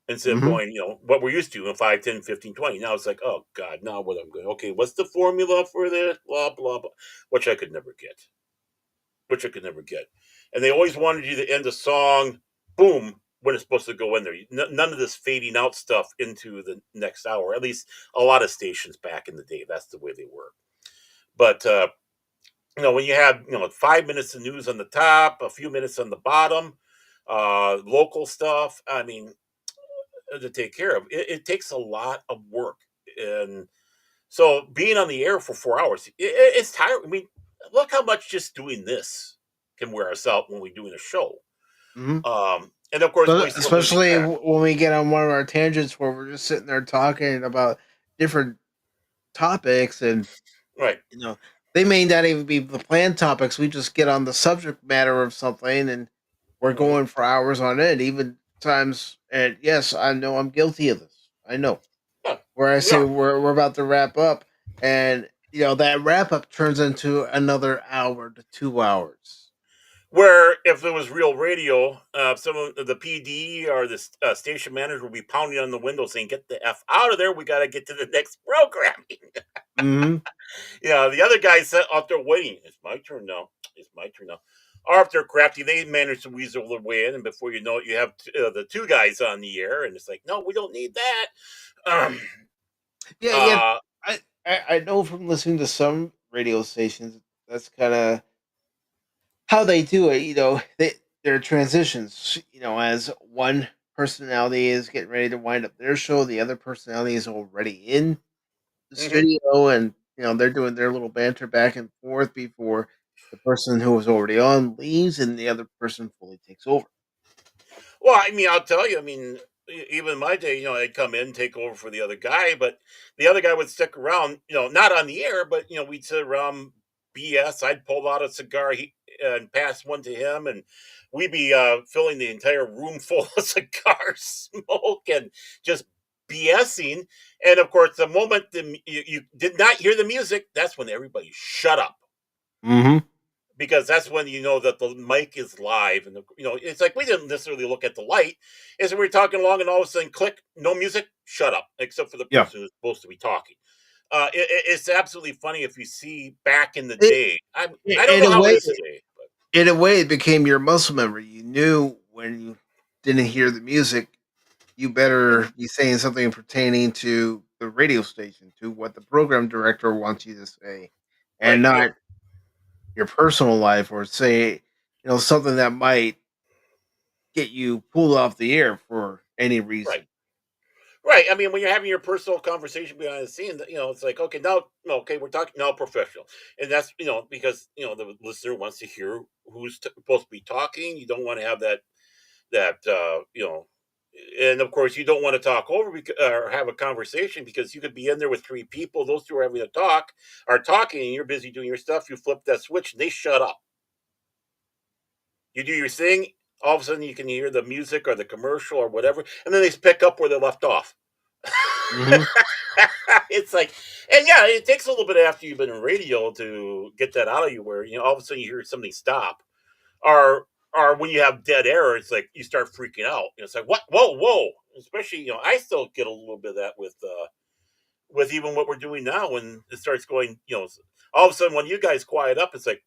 instead of Hmm. going, what we're used to in 5, 10, 15, 20. Now it's like, oh God, now what I'm going, okay, what's the formula for this? Blah, blah, blah, which I could never get. which I could never get. And they always wanted you to end the song, boom, when it's supposed to go in there. None of this fading out stuff into the next hour. At least a lot of stations back in the day, that's the way they were. But when you have 5 minutes of news on the top, a few minutes on the bottom, local stuff. I mean, to take care of it takes a lot of work, and so being on the air for 4 hours, it's tiring. I mean, look how much just doing this can wear us out when we're doing a show. Mhm. And of course, So, we still losing especially track. when we get on one of our tangents where we're just sitting there talking about different topics, and Right. you know they may not even be the planned topics. We just get on the subject matter of something, and we're Hmm. going for hours on end. Even times, and yes, I know I'm guilty of this. I know Yeah. where I say Yeah. we're about to wrap up, and that wrap up turns into another hour to 2 hours. Where if it was real radio, some of the PD or the station manager would be pounding on the window saying, "Get the f out of there! We got to get to the next programming." Hmm. The other guys sat out there waiting. It's my turn now. It's my turn now. Or if they're crafty, they manage to weasel their way in, and before you know it, you have the two guys on the air, and it's like, no, we don't need that. Um, Yeah, yeah. uh, I know from listening to some radio stations that's kind of how they do it. Their transitions. As one personality is getting ready to wind up their show, the other personality is already in the mhm. studio, and they're doing their little banter back and forth before the person who was already on leaves and the other person fully takes over. Well, I mean, I'll tell you. I mean, even in my day, I'd come in, take over for the other guy, but the other guy would stick around. Not on the air, but we'd sit around BS. I'd pull out a cigar and pass one to him, and we'd be filling the entire room full of cigar smoke and just BSing. And of course, the moment you did not hear the music, that's when everybody shut up, Mm-hmm. because that's when you know that the mic is live, and it's like we didn't necessarily look at the light. As we were talking along, and all of a sudden, click, no music, shut up, except for the Yeah. person who's supposed to be talking. It's absolutely funny if you see back in the It, day. I don't in know a how it way, is today, but it became your muscle memory. You knew when you didn't hear the music, you better Mhm. be saying something pertaining to the radio station, to what the program director wants you to say, and Right, not your personal life, or say, something that might get you pulled off the air for any reason. right. Right. I mean, when you're having your personal conversation behind the scenes, it's like, okay, now, okay, we're talking now professional. And that's, because, the listener wants to hear who's supposed to be talking. You don't want to have that, and of course, you don't want to talk over or have a conversation, because you could be in there with three people. Those two are having a talk, are talking, and you're busy doing your stuff. You flip that switch, and they shut up. You do your thing. All of a sudden, you can hear the music or the commercial or whatever, and then they pick up where they left off. Hmm. It's like, and yeah, it takes a little bit after you've been in radio to get that out of you, where all of a sudden you hear something stop, or when you have dead air, it's like you start freaking out. It's like, what? Whoa, whoa! Especially, I still get a little bit of that with even what we're doing now. When it starts going, all of a sudden when you guys quiet up, it's like,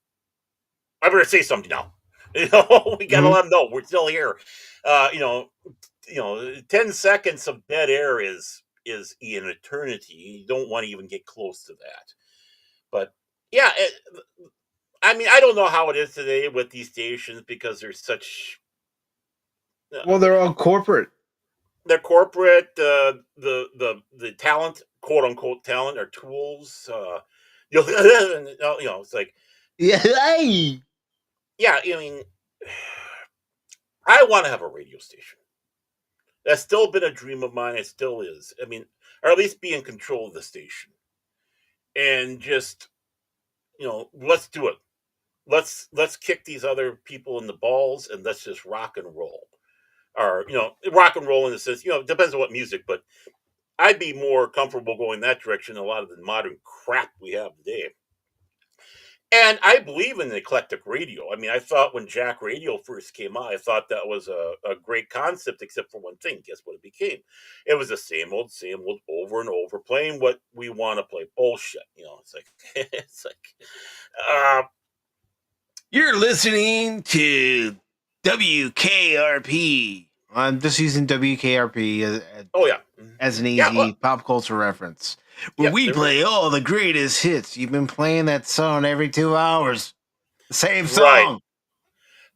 I better say something now. We gotta Hmm. let them know we're still here. Uh, you know, 10 seconds of dead air is an eternity. You don't want to even get close to that. But yeah, I mean, I don't know how it is today with these stations, because there's such Well, they're all corporate. they're corporate. The talent, quote unquote talent, are tools. It's like, Yeah. Hey. yeah. I mean, I want to have a radio station. That's still been a dream of mine. It still is. I mean, or at least be in control of the station, and just let's do it. Let's kick these other people in the balls, and let's just rock and roll. Or rock and roll in the sense, it depends on what music, but I'd be more comfortable going that direction than a lot of the modern crap we have today. And I believe in eclectic radio. I mean, I thought when Jack Radio first came out, I thought that was a great concept, except for one thing. Guess what it became? It was the same old, over and over, playing what we want to play. Bullshit. It's like, it's like, uh, You're listening to WKRP. I'm just using WKRP Oh yeah, as an yeah, easy pop culture reference, where yep. we play all the greatest hits. You've been playing that song every 2 hours. The same Right. song.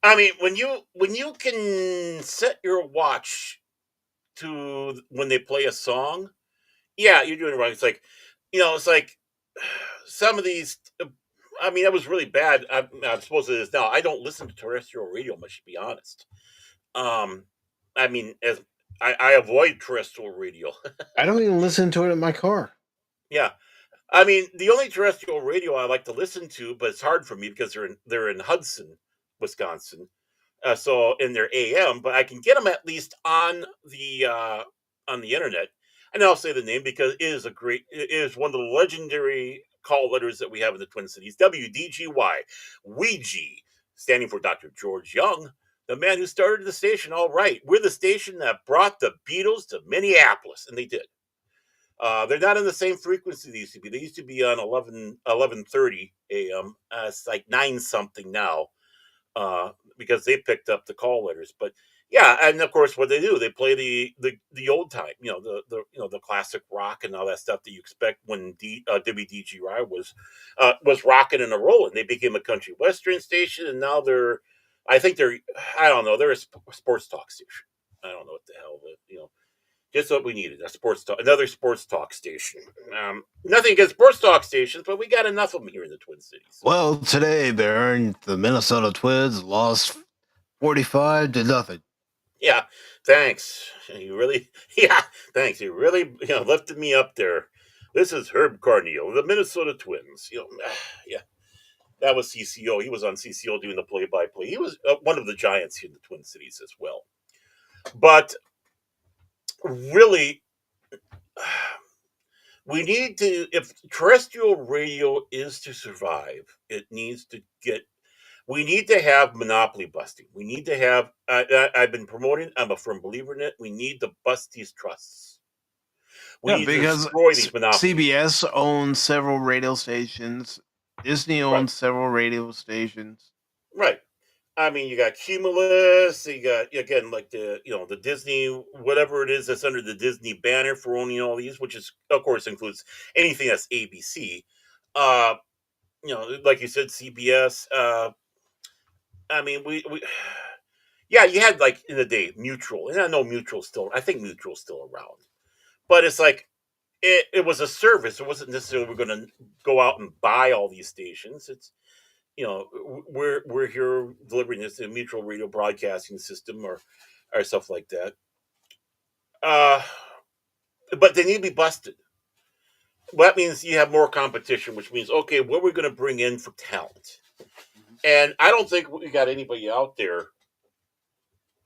I mean, when you can set your watch to when they play a song, yeah, you're doing it right. It's like, it's like some of these. I mean, that was really bad. I suppose it is now. I don't listen to terrestrial radio much, to be honest. Um, I mean, as I avoid terrestrial radio. I don't even listen to it in my car. Yeah, I mean, the only terrestrial radio I like to listen to, but it's hard for me because they're in Hudson, Wisconsin. So in their AM, but I can get them at least on the internet. And I'll say the name because it is one of the legendary call letters that we have in the Twin Cities. WDGY, Ouija, standing for Dr. George Young, the man who started the station. All right, we're the station that brought the Beatles to Minneapolis, and they did. They're not on the same frequency they used to be. They used to be on 11:30 a.m. It's like 9 something now, because they picked up the call letters. But yeah, and of course, what they do, they play the old time, the classic rock and all that stuff that you expect when WDGY was rocking and a rolling. They became a country western station, and now I think I don't know, they're a sports talk station. I don't know what the hell, but just what we needed, another sports talk station. Nothing against sports talk stations, but we got enough of them here in the Twin Cities. Well, today, Baron, the Minnesota Twins lost 45-0. Yeah, thanks. You really, yeah, thanks. You really, lifted me up there. This is Herb Carneal, the Minnesota Twins. Yeah, that was CCO. He was on CCO doing the play-by-play. He was one of the giants here in the Twin Cities as well. But really, we need to, if terrestrial radio is to survive, it needs to get, we need to have monopoly busting. We need to have, I've been promoting, I'm a firm believer in it. We need to bust these trusts. We Yeah, need to because destroy these monopolies. CBS owns several radio stations. Disney Right. owns several radio stations. Right. I mean, you got Cumulus, you got, again, like the Disney, whatever it is that's under the Disney banner for owning all these, which is, of course, includes anything that's ABC. Uh, like you said, CBS. I mean, we yeah, you had, like, in the day, Mutual, and I know I think Mutual's still around, but it's like it was a service. It wasn't necessarily we're going to go out and buy all these stations. It's we're here delivering this in Mutual Radio Broadcasting System or stuff like that. Uh, but they need to be busted. Well, that means you have more competition, which means, okay, what we're going to bring in for talent. And I don't think we got anybody out there.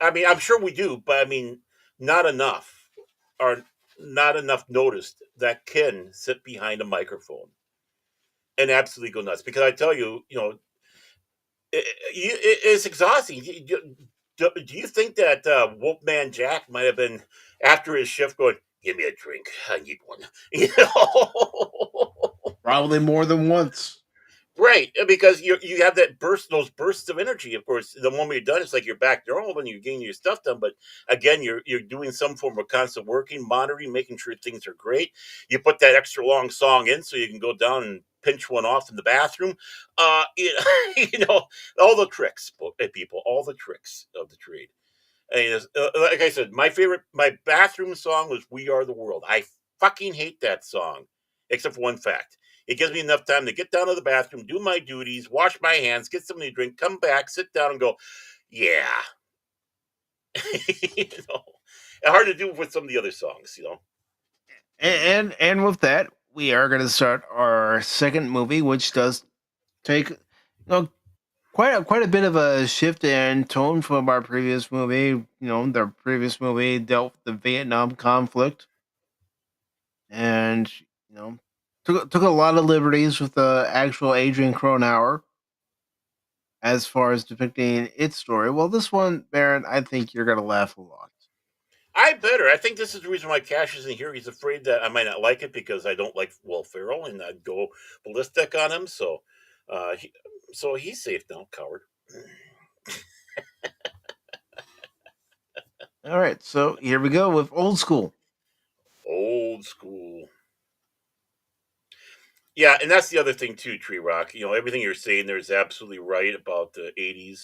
I mean, I'm sure we do, but I mean, not enough, or not enough noticed, that can sit behind a microphone and absolutely go nuts. Because I tell you, it's exhausting. Do you think that Wolfman Jack might have been after his shift going, "Give me a drink, I need one," you know? Probably more than once. Right, because you have those bursts of energy. Of course, the moment you're done, it's like you're back to normal and you're getting your stuff done. But again, you're doing some form of constant working, monitoring, making sure things are great. You put that extra long song in so you can go down and pinch one off in the bathroom. All the tricks, people, all the tricks of the trade. And like I said, my bathroom song was "We Are the World." I fucking hate that song, except for one fact. It gives me enough time to get down to the bathroom, do my duties, wash my hands, get something to drink, come back, sit down, and go, yeah. you know, hard to do with some of the other songs. And with that, we are going to start our second movie, which does take quite a bit of a shift in tone from our previous movie. The previous movie dealt with the Vietnam conflict, and took a lot of liberties with the actual Adrian Cronauer as far as depicting its story. Well, this one, Baron, I think you're gonna laugh a lot. I think this is the reason why Cash isn't here. He's afraid that I might not like it because I don't like Will Ferrell and I'd go ballistic on him. So So he's safe now, coward. All right, so here we go with Old School. Old school. Yeah, and that's the other thing too, Tree Rock. Everything you're saying there is absolutely right about the '80s.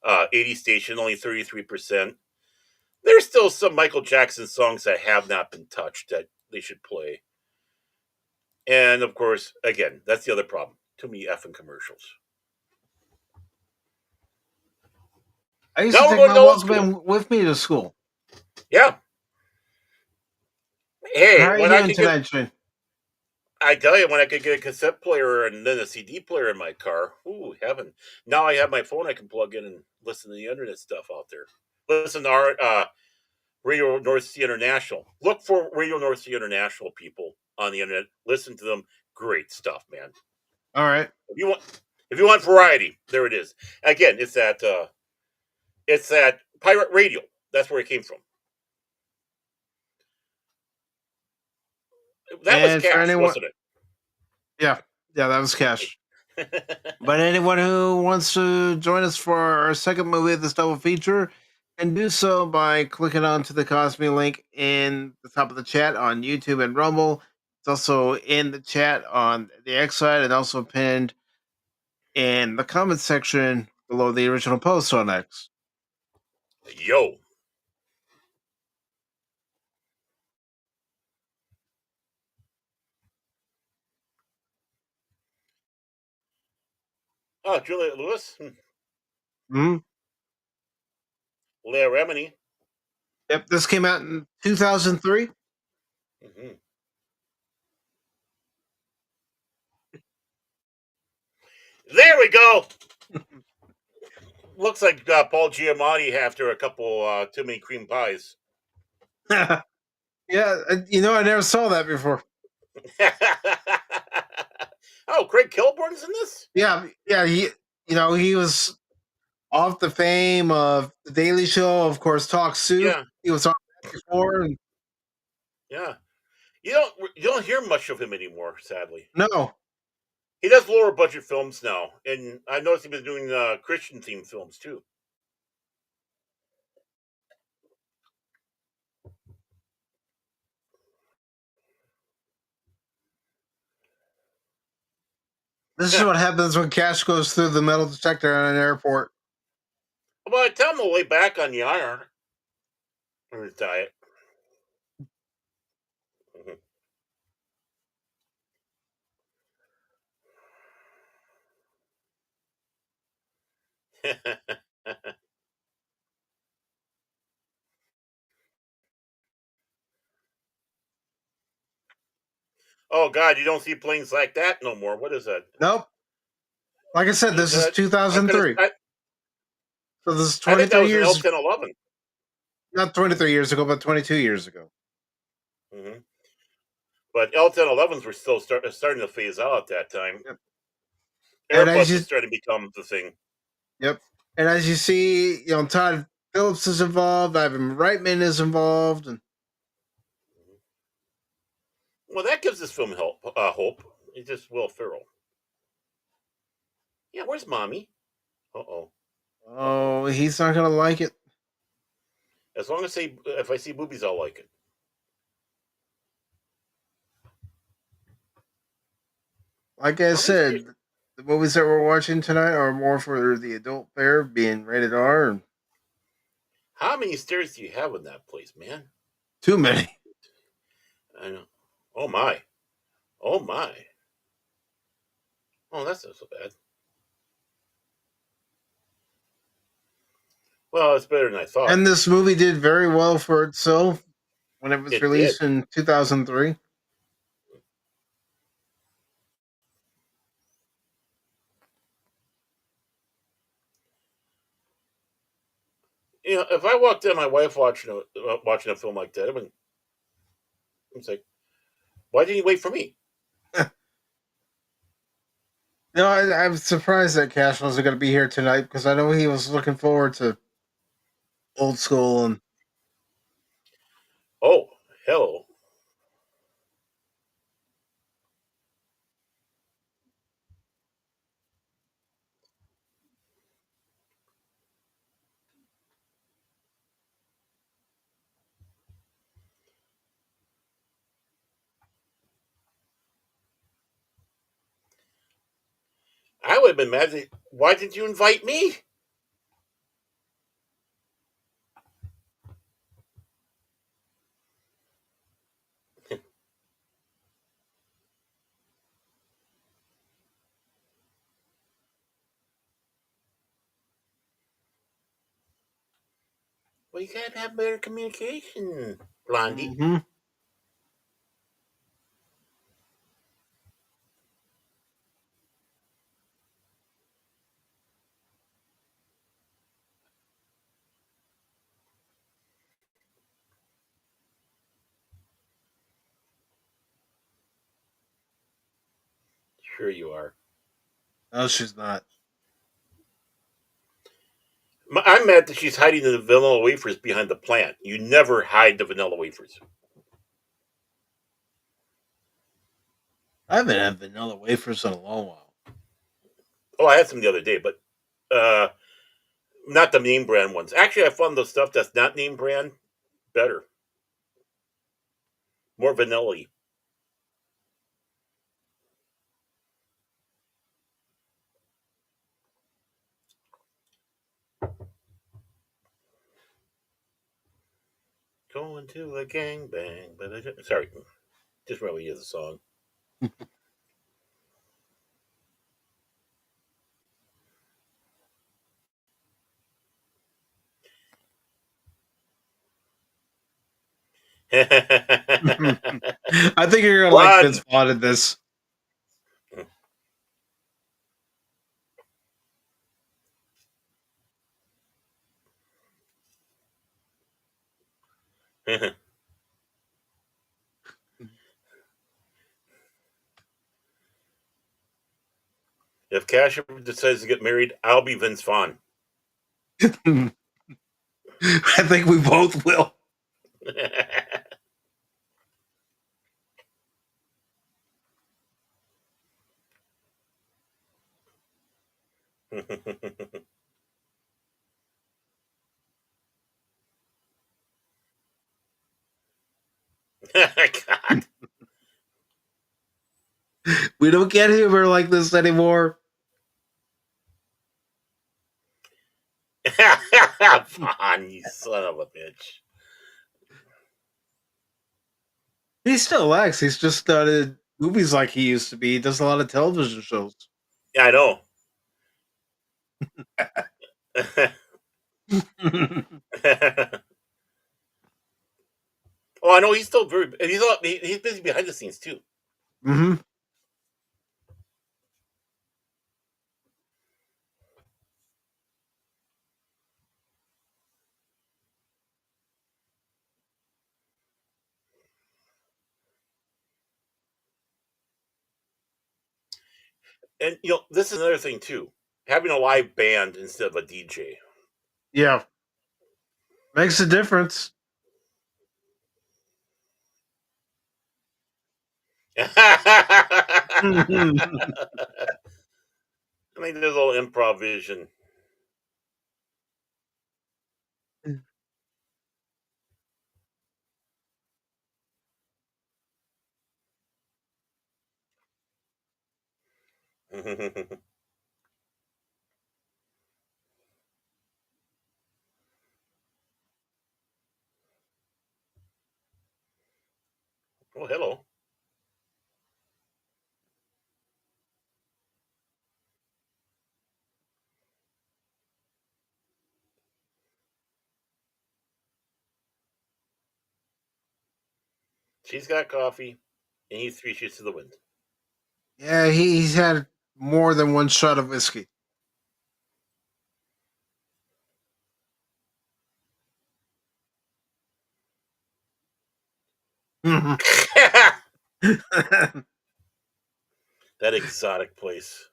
'80s station only 33%. There's still some Michael Jackson songs that have not been touched that they should play. And of course, again, that's the other problem. Too many effing commercials. I used Now to we're take going my to old school. Walkman with me to school. Yeah. How Hey, are you when I doing could get, tonight, Shane? I tell you, when I could get a cassette player and then a CD player in my car, ooh, heaven. Now I have my phone I can plug in and listen to the internet stuff out there. Listen to our Radio North Sea International. Look for Radio North Sea International people on the internet. Listen to them. Great stuff, man. All right. If you want variety, there it is. Again, it's that pirate radio. That's where it came from. That was And for Cash, anyone, wasn't yeah, that was Cash. it? But anyone who wants to join us for our second movie of this double feature can do so by clicking onto the Kosmi link in the top of the chat on YouTube and Rumble. It's also in the chat on the X side and also pinned in the comment section below the original post on X. Yo. Oh, Juliet Lewis. Hmm. Leah Remini. Yep, this came out in 2003. Mm-hmm. There we go. Looks like Paul Giamatti after a couple too many cream pies. Yeah, I never saw that before. Oh, Craig Kilborn's in this? Yeah, he was off the fame of the Daily Show, of course, Talk Soup. Yeah, He was on that before, and yeah. You don't hear much of him anymore, sadly. no, He does lower budget films now, and I noticed he was doing Christian themed films too. this is what happens when Cash goes through the metal detector at an airport. But I tell him to lay back on the iron or his diet. Oh God, you don't see planes like that no more. What is that? Nope. Like I said, this is I could have. 2003. So this is I think that 23 was an years, L1011. not 23 years ago, but 22 years ago. Mm-hmm. But L1011s were still starting to phase out at that time. Yep. Airbus was starting to become the thing. Yep. And as you see, Todd Phillips is involved, Ivan Reitman is involved, and Well, that gives this film hope. It's just Will Ferrell. Yeah, where's mommy? Uh-oh. oh, he's not gonna like it. As long as if I see boobies, I'll like it. Like I said, the movies that we're watching tonight are more for the adult fare, being rated R, and How many stairs do you have in that place, man? too many. I know. Oh my. Oh my. Oh, that's not so bad. Well, it's better than I thought. And this movie did very well for itself when it was released in 2003. If I walked in, my wife watching a film like that, it's like, why didn't you wait for me? I'm surprised that Cash wasn't going to be here tonight because I know he was looking forward to Old School and. Oh, hello. I would have been mad. Why didn't you invite me? Well, you gotta have better communication, Blondie. Mm-hmm. Sure you are. No, she's not. I'm mad that she's hiding the vanilla wafers behind the plant. You never hide the vanilla wafers. I haven't had vanilla wafers in a long while. Oh, I had some the other day, but not the name brand ones. Actually, I found the stuff that's not name brand better, more vanilla-y. Going to a gangbang, but sorry, just really is a song. I think you're gonna like Vince Vaughn in this. If Cash ever decides to get married, I'll be Vince Vaughn. I think we both will. God. We don't get humor like this anymore. Vaughn, you son of a bitch. He still acts. He's just started movies like he used to be. He does a lot of television shows. Yeah, I know. Oh, I know he's still he's busy behind the scenes too. Mm-hmm. And this is another thing too. Having a live band instead of a DJ. Yeah. Makes a difference. I mean, there's a little improv vision. Oh, hello. She's got coffee, and he's 3 shoots to the wind. Yeah, he's had more than one shot of whiskey. That exotic place.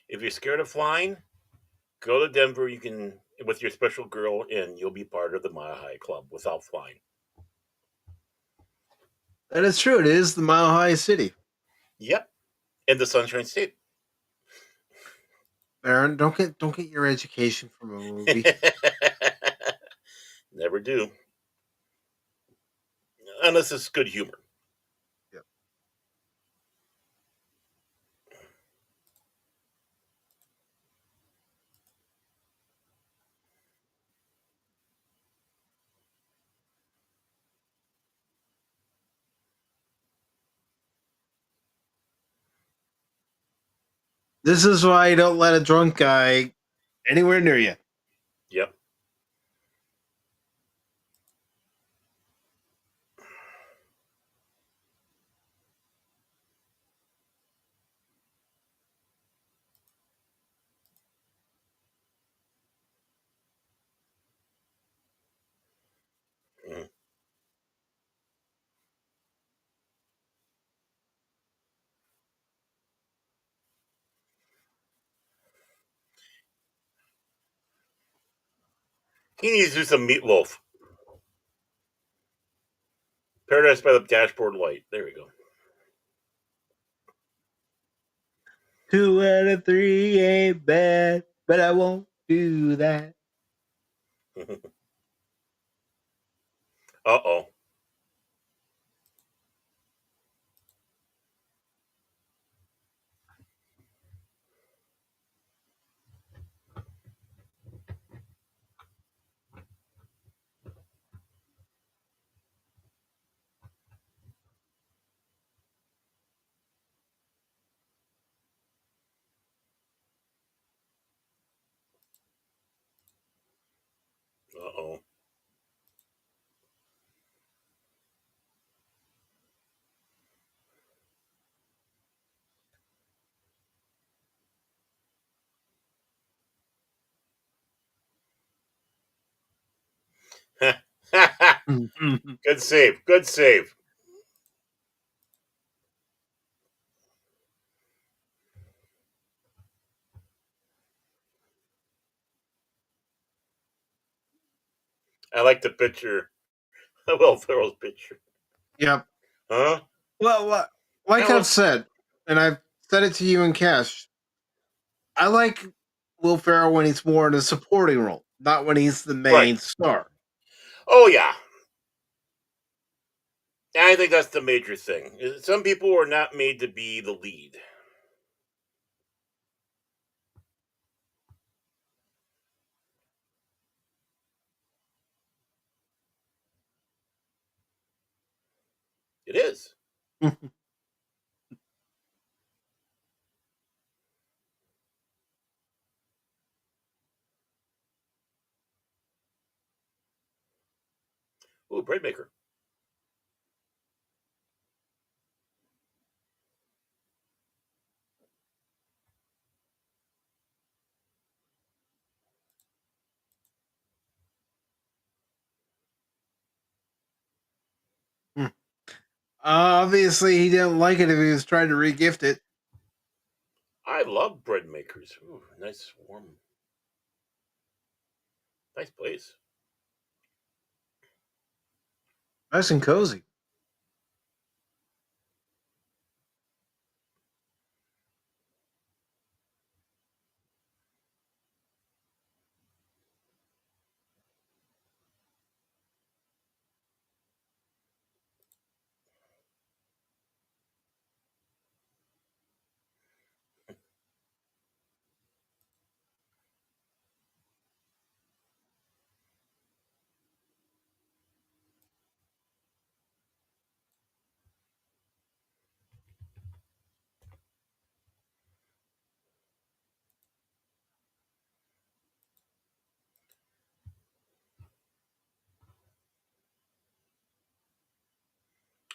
If you're scared of flying, go to Denver. You can with your special girl, and you'll be part of the Mile High Club without flying. That is true. It is the Mile High City. Yep, in the Sunshine State. Baron, don't get your education from a movie. Never do. Unless it's good humor. Yep. This is why you don't let a drunk guy anywhere near you. Yep. Mm. He needs to do some meatloaf. Paradise by the Dashboard Light. There we go. 2 out of 3 ain't bad, but I won't do that. Uh-oh. Uh-oh. Good save. Good save. I like the picture. Will Ferrell's picture. Yep. Huh? Well, like Well, I've said, and I've said it to you in Cash, I like Will Ferrell when he's more in a supporting role, not when he's the right. main star. Oh, yeah. I think that's the major thing. Some people are not made to be the lead. It is. Ooh, bread maker. Obviously, he didn't like it if he was trying to regift it. I love bread makers. Ooh, nice warm. Nice place. Nice and cozy.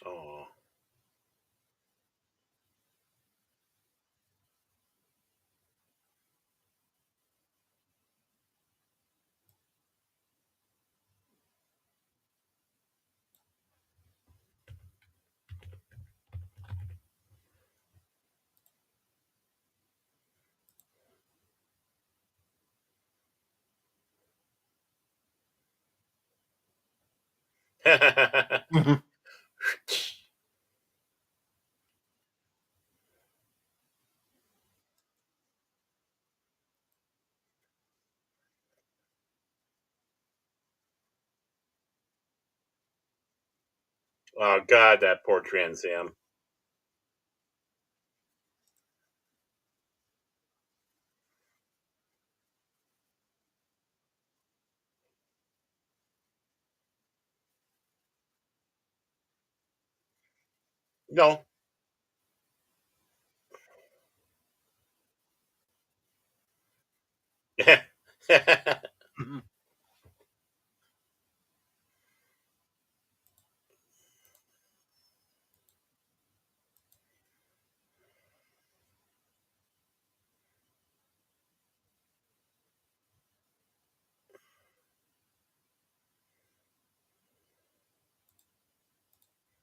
Oh. Oh God, that poor Trans Am. No.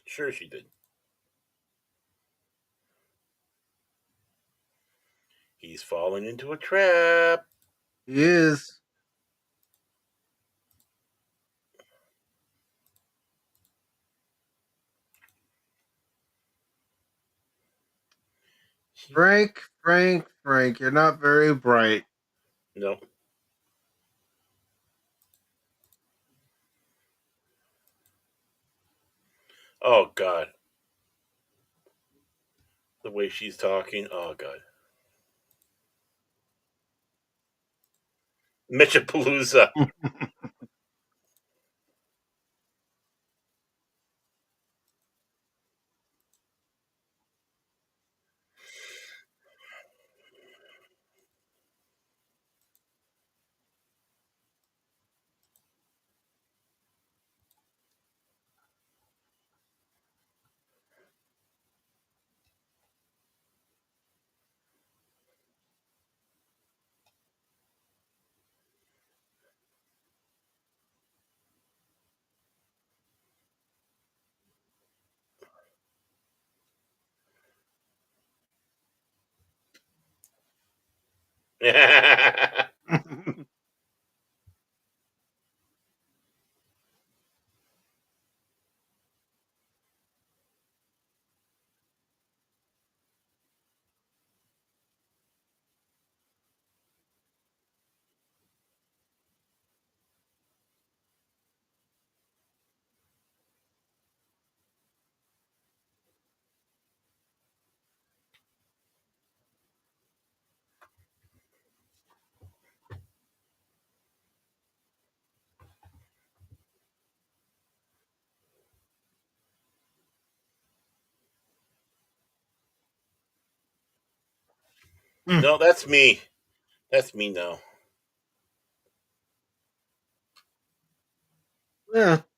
Sure, she did. He's fallen into a trap. He is. Frank, you're not very bright. No. Oh God. The way she's talking. Oh God. Mitchapalooza. No, that's me. That's me now.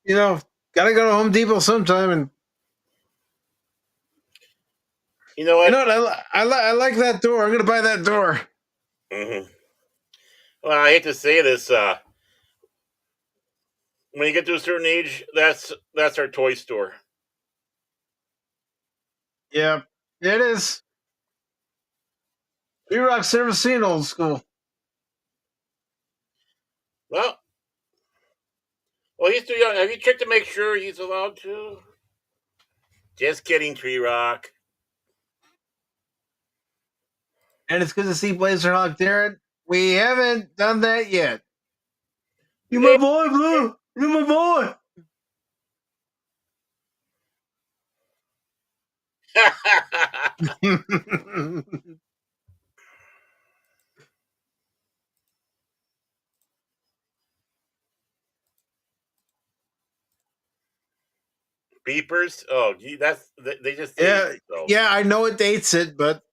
Yeah, gotta go to Home Depot sometime. And You know what? I like that door. I'm gonna buy that door. Hmm. Well, I hate to say this. When you get to a certain age, that's our toy store. Yeah, it is. B-Rock's never seen old school. Well, he's too young. Have you checked to make sure he's allowed to? Just kidding, Tree Rock. And it's good to see Blazerhawk Darren. We haven't done that yet. You're Hey. my boy, Blue. You're my boy. Beepers. Oh, gee, they just date yeah, themselves. yeah, I know it dates it, but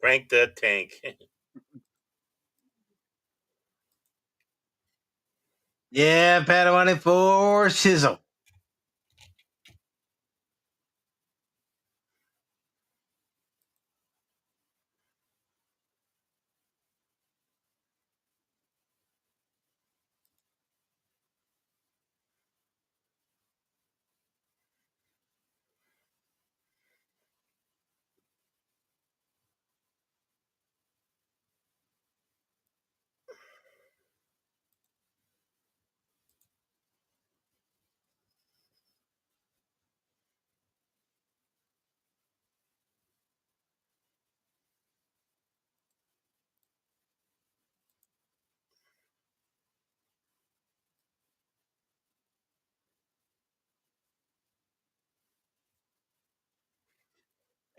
Frank the Tank. yeah, Padawan for Shizzle.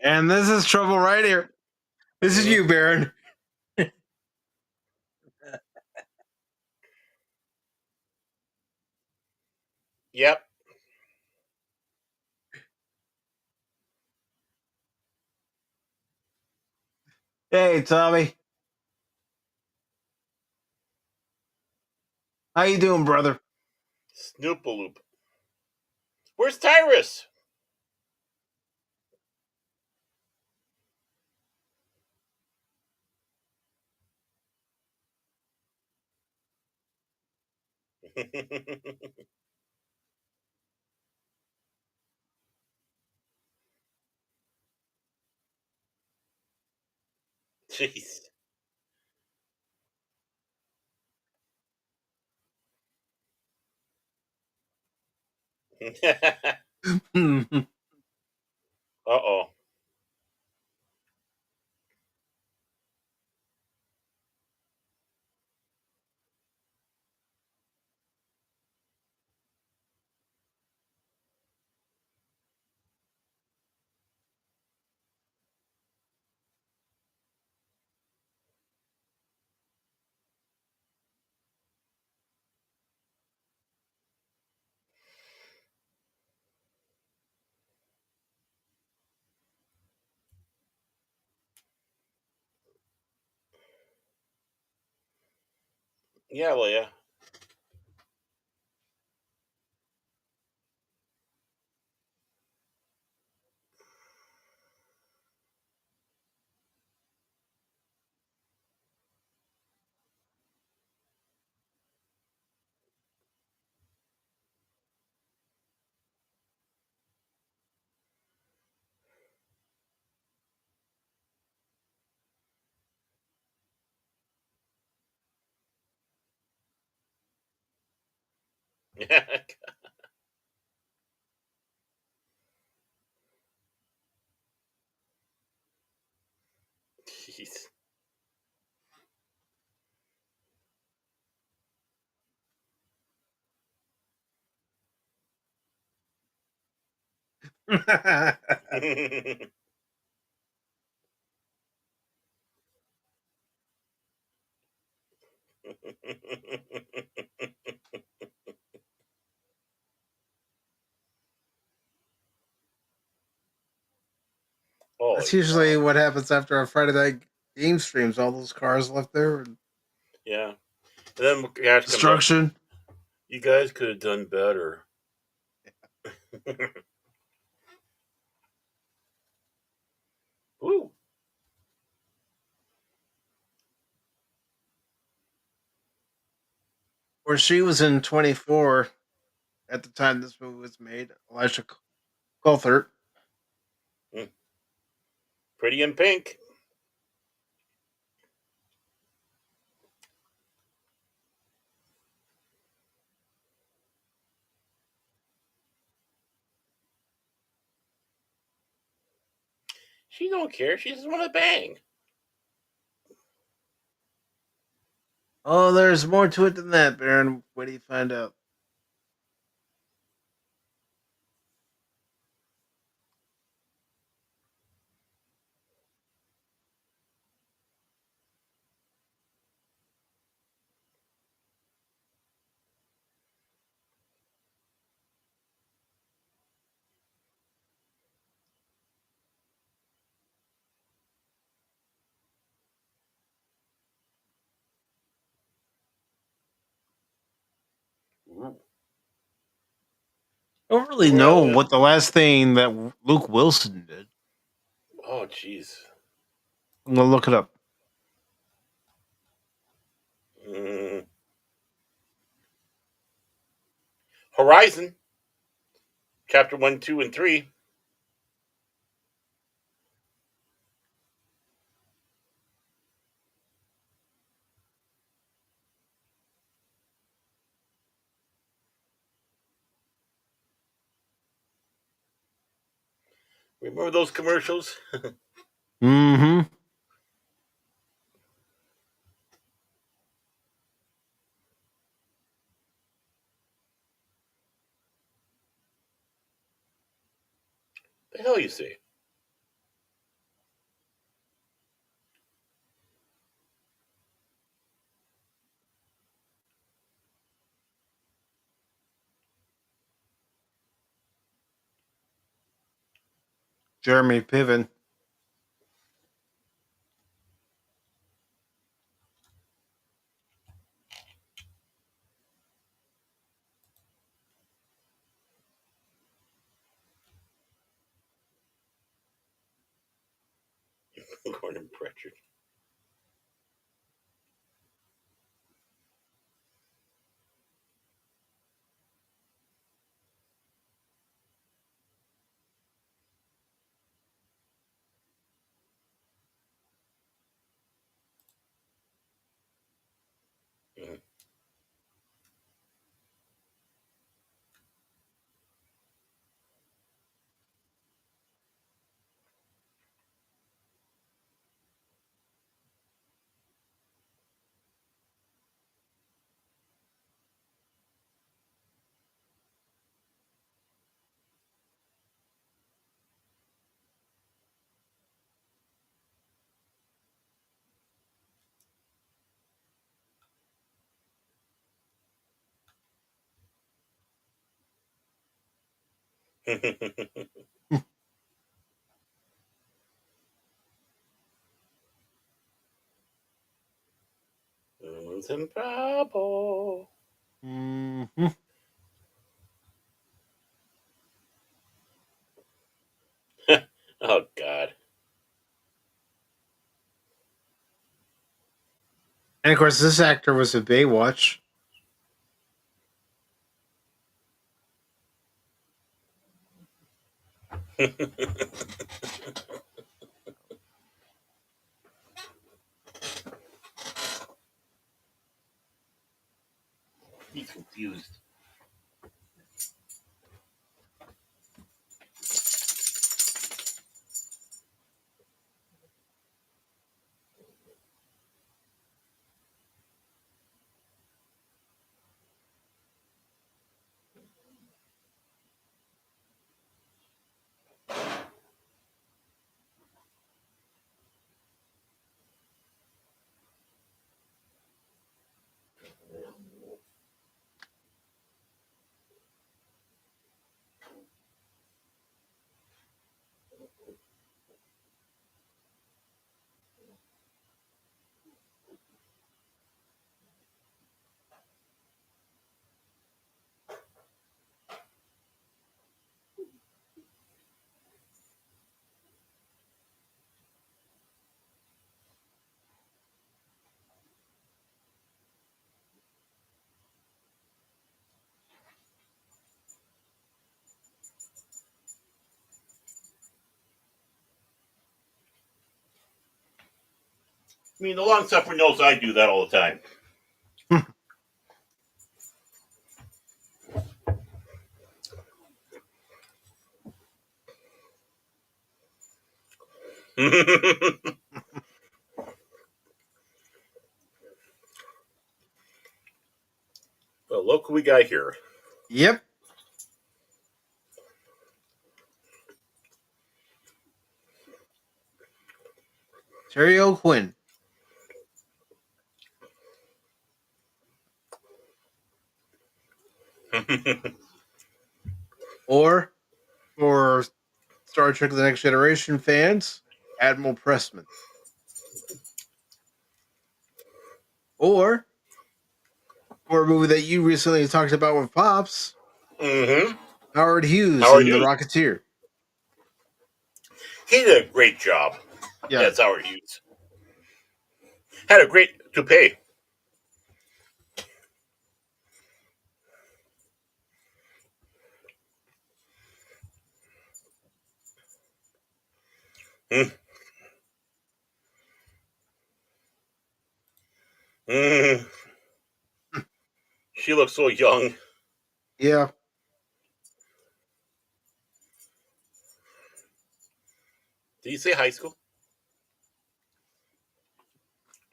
And this is trouble right here. This is you, Baron. Yep. Hey, Tommy. How you doing, brother? Snoopaloop. Where's Tyrus? Jeez. Uh-oh. Yeah, Leia. Jeez. That's Holy usually cow. what happens after a Friday night game streams. All those cars left there. And Yeah. And then Cash comes up. destruction. You guys could have done better. Woo. Where she was in 24 at the time this movie was made. Elisha Coulthard. Mm. Pretty in pink. She don't care. She just want to bang. Oh, there's more to it than that, Baron. Wait till you find out. Ooh. I don't really know Well, what the last thing that Luke Wilson did. oh, jeez. I'm gonna look it up. Mm. Horizon, chapter 1, 2, and 3. Remember those commercials? Mm-hmm. The hell you say? Jeremy Piven. Gordon Pritchard. It's improbable. Mm-hmm. Oh, God. And of course, this actor was in Baywatch. He's confused. I mean, the long suffering knows I do that all the time. Well, look who we got here. Yep. Terry O'Quinn. Or for Star Trek The Next Generation fans, Admiral Pressman. Or for a movie that you recently talked about with Pops, Mm-hmm. Howard Hughes Howard in The Hughes. Rocketeer. He did a great job. Yeah. That's Howard Hughes. Had a great toupee. Mm. Mm. She looks so young. Yeah. Did you say high school?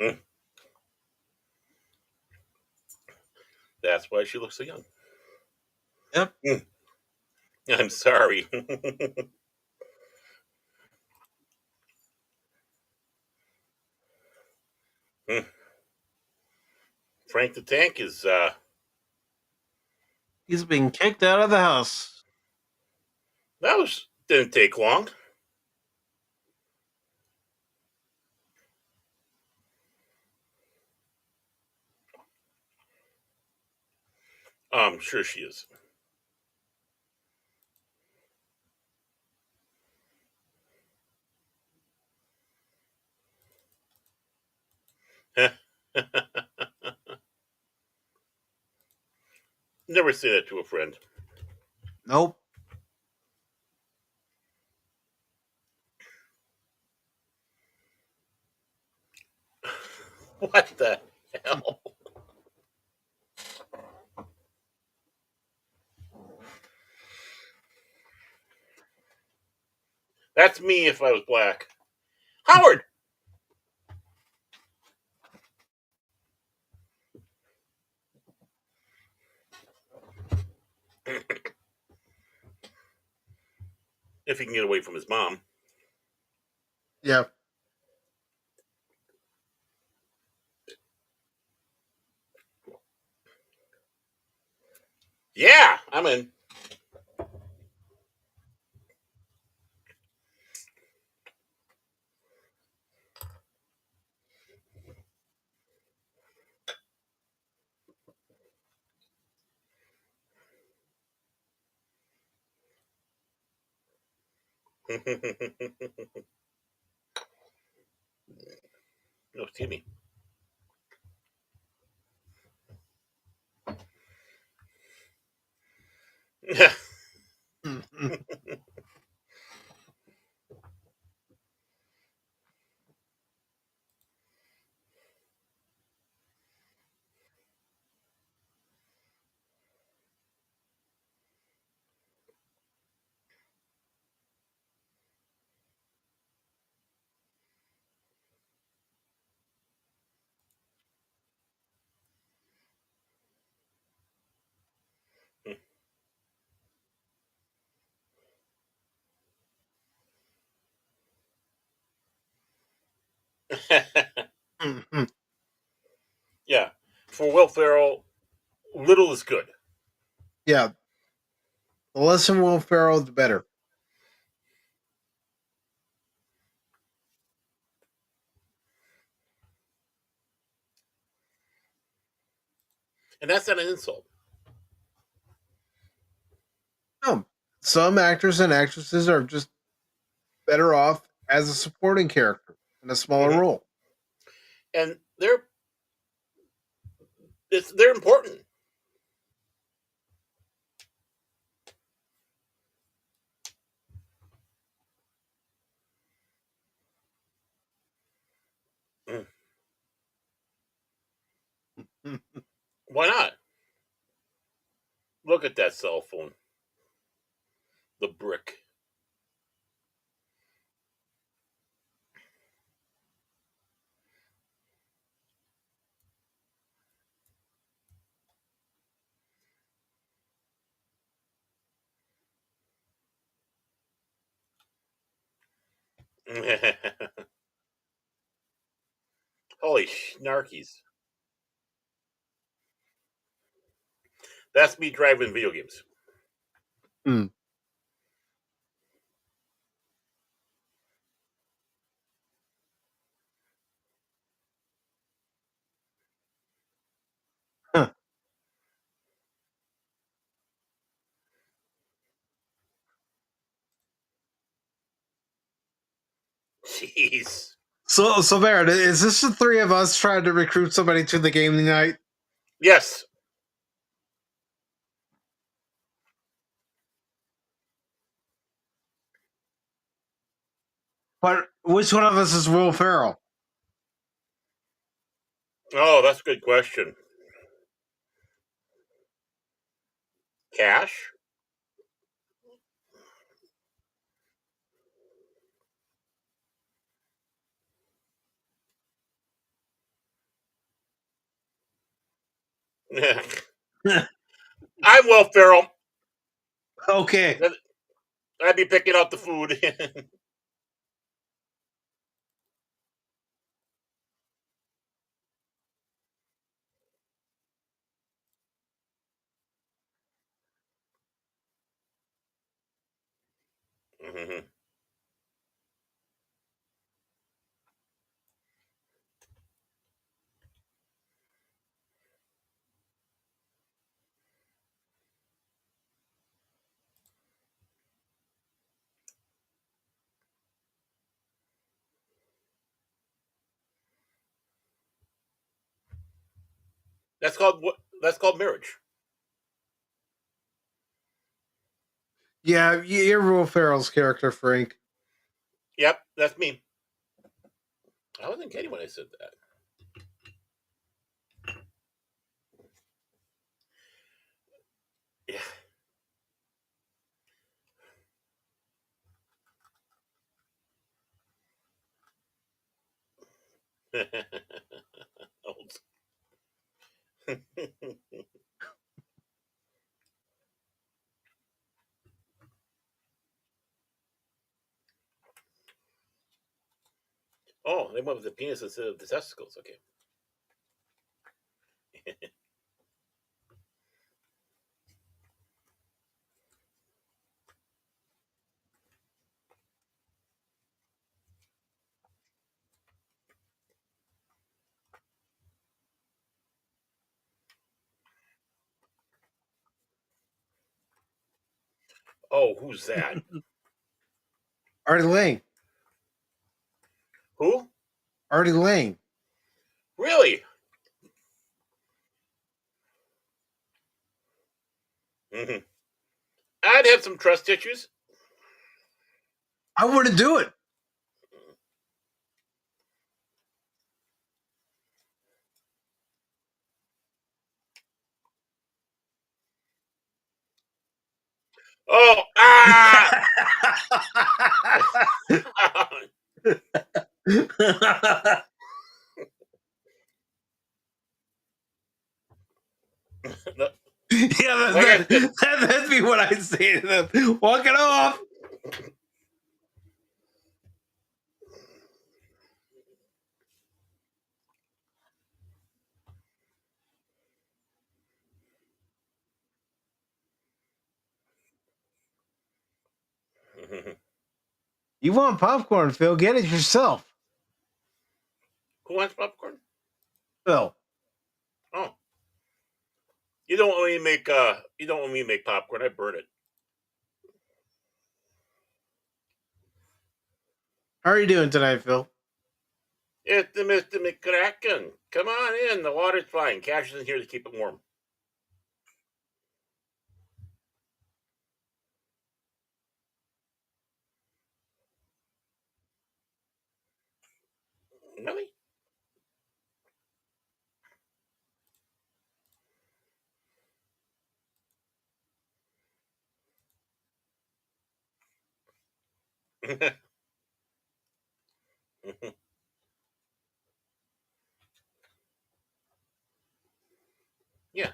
Mm. That's why she looks so young. Yep. Mm. I'm sorry. Mm. Frank the Tank is He's being kicked out of the house. that was didn't take long. I'm sure she is. Never say that to a friend. Nope. What the hell? That's me if I was black. Howard! If he can get away from his mom. Yeah. Yeah, I'm in. No, Timmy. Yeah. For Will Ferrell, little is good. Yeah. The less than Will Ferrell, the better. And that's not an insult. No. Some actors and actresses are just better off as a supporting character in a smaller Mhm. role. And they're important. Mm. Why not? Look at that cell phone. The brick. Holy snarkies. That's me driving video games. Hmm. Huh. Jeez. So Barrett, is this the three of us trying to recruit somebody to the game tonight? Yes. But which one of us is Will Ferrell? Oh, that's a good question. Cash? I'm Will Ferrell. Okay. I'd be picking out the food. Mhm. That's called what? That's called marriage. Yeah, you're Will Ferrell's character, Frank. Yep, that's me. I wasn't kidding when I said that. Yeah. Oh, they went with the penis instead of the testicles. Okay. Oh, who's that? Artie Lang. Who? Artie Lang. Really? Mm-hmm. I'd have some trust issues. I wouldn't do it. Oh, ah! Yeah, that'd be what I'd say to them. Walk it off. You want popcorn, Phil? Get it yourself. Who wants popcorn? Phil. Oh, you don't want me to make. You don't want me to make popcorn. I burn it. How are you doing tonight, Phil? It's the Mr. McCracken. Come on in. The water's fine. Cash is in here to keep it warm. Really? Yeah.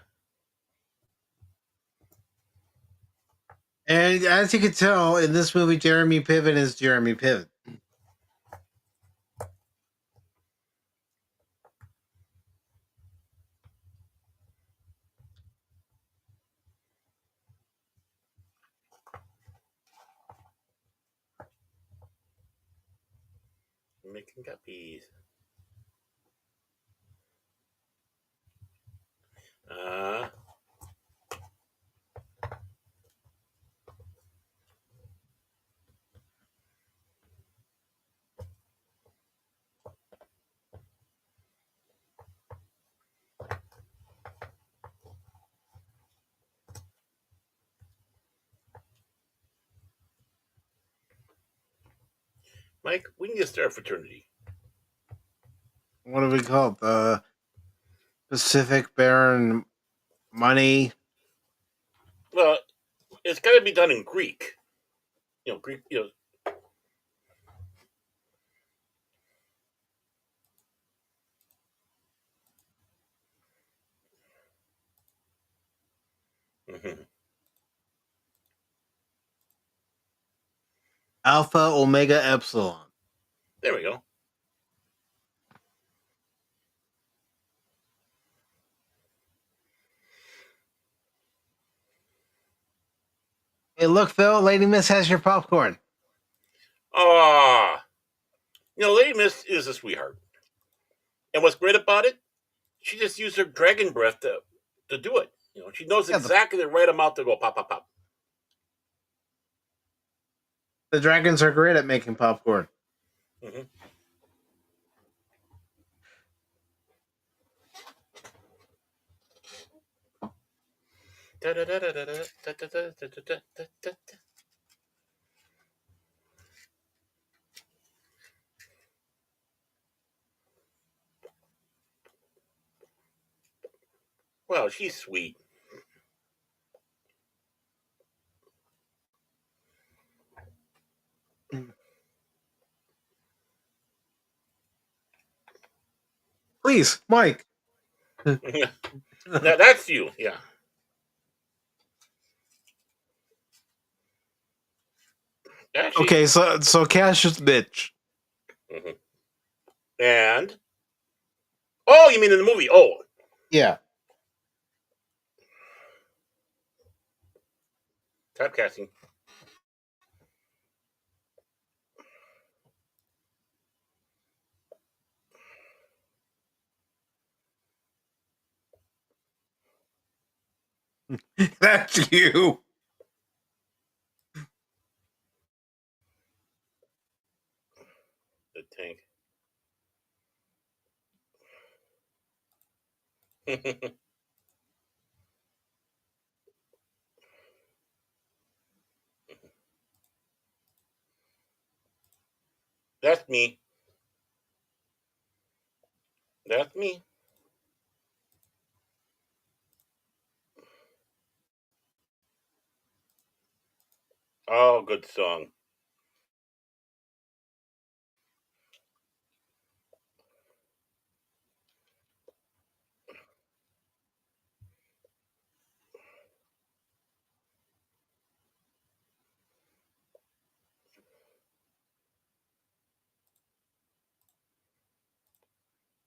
And as you can tell, in this movie, Jeremy Piven is Jeremy Piven. Making guppies. Mike, we need to start a fraternity. What do we call it? The Pacific Baron Money. Well, it's got to be done in Greek. You know, Greek. You know. Mm-hmm. Alpha Omega Epsilon. There we go. Hey, look, Phil, Lady Miss has your popcorn. Ah, Lady Miss is a sweetheart. And what's great about it, she just used her dragon breath to do it. She knows exactly the right amount to go pop, pop, pop. The dragons are great at making popcorn. Mm-hmm. Well, she's sweet. Please, Mike. That's you, yeah. Actually, Okay, so Cash is Mitch. mhm. And oh, you mean in the movie? Oh, Yeah. typecasting. That's you. The tank. That's me. That's me. Oh, good song.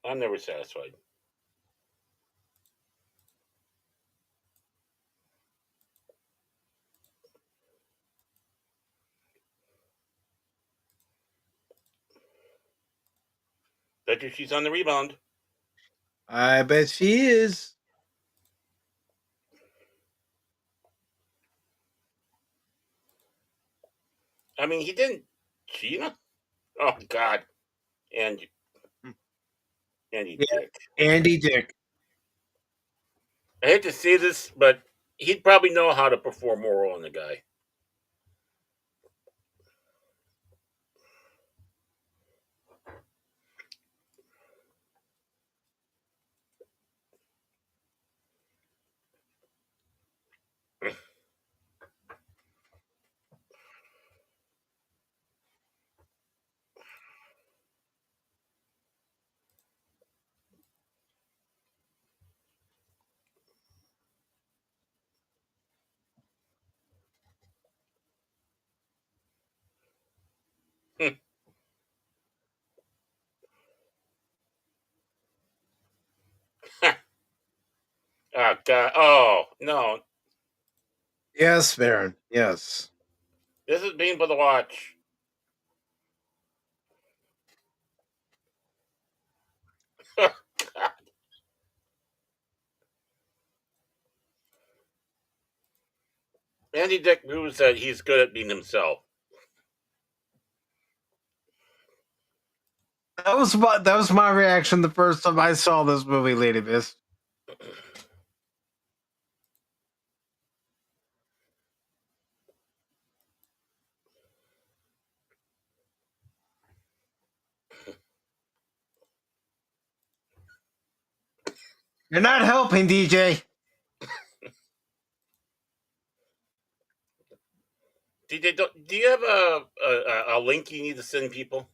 I'm never satisfied. Bet you she's on the rebound. I bet she is. I mean, he didn't cheat. Oh God, and Andy Yeah, Dick. Andy Dick. I hate to say this, but he'd probably know how to perform moral on the guy. Oh God. Oh no. Yes, Baron. Yes. This is painful to watch. Andy Dick proves that he's good at being himself. That was my reaction the first time I saw this movie, Lady Miss. You're not helping, DJ. Do you have a link you need to send people?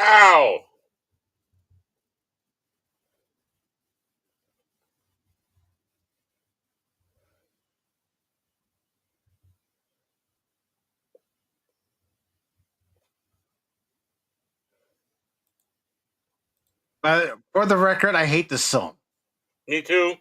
Ow! For the record, I hate this song. Me too.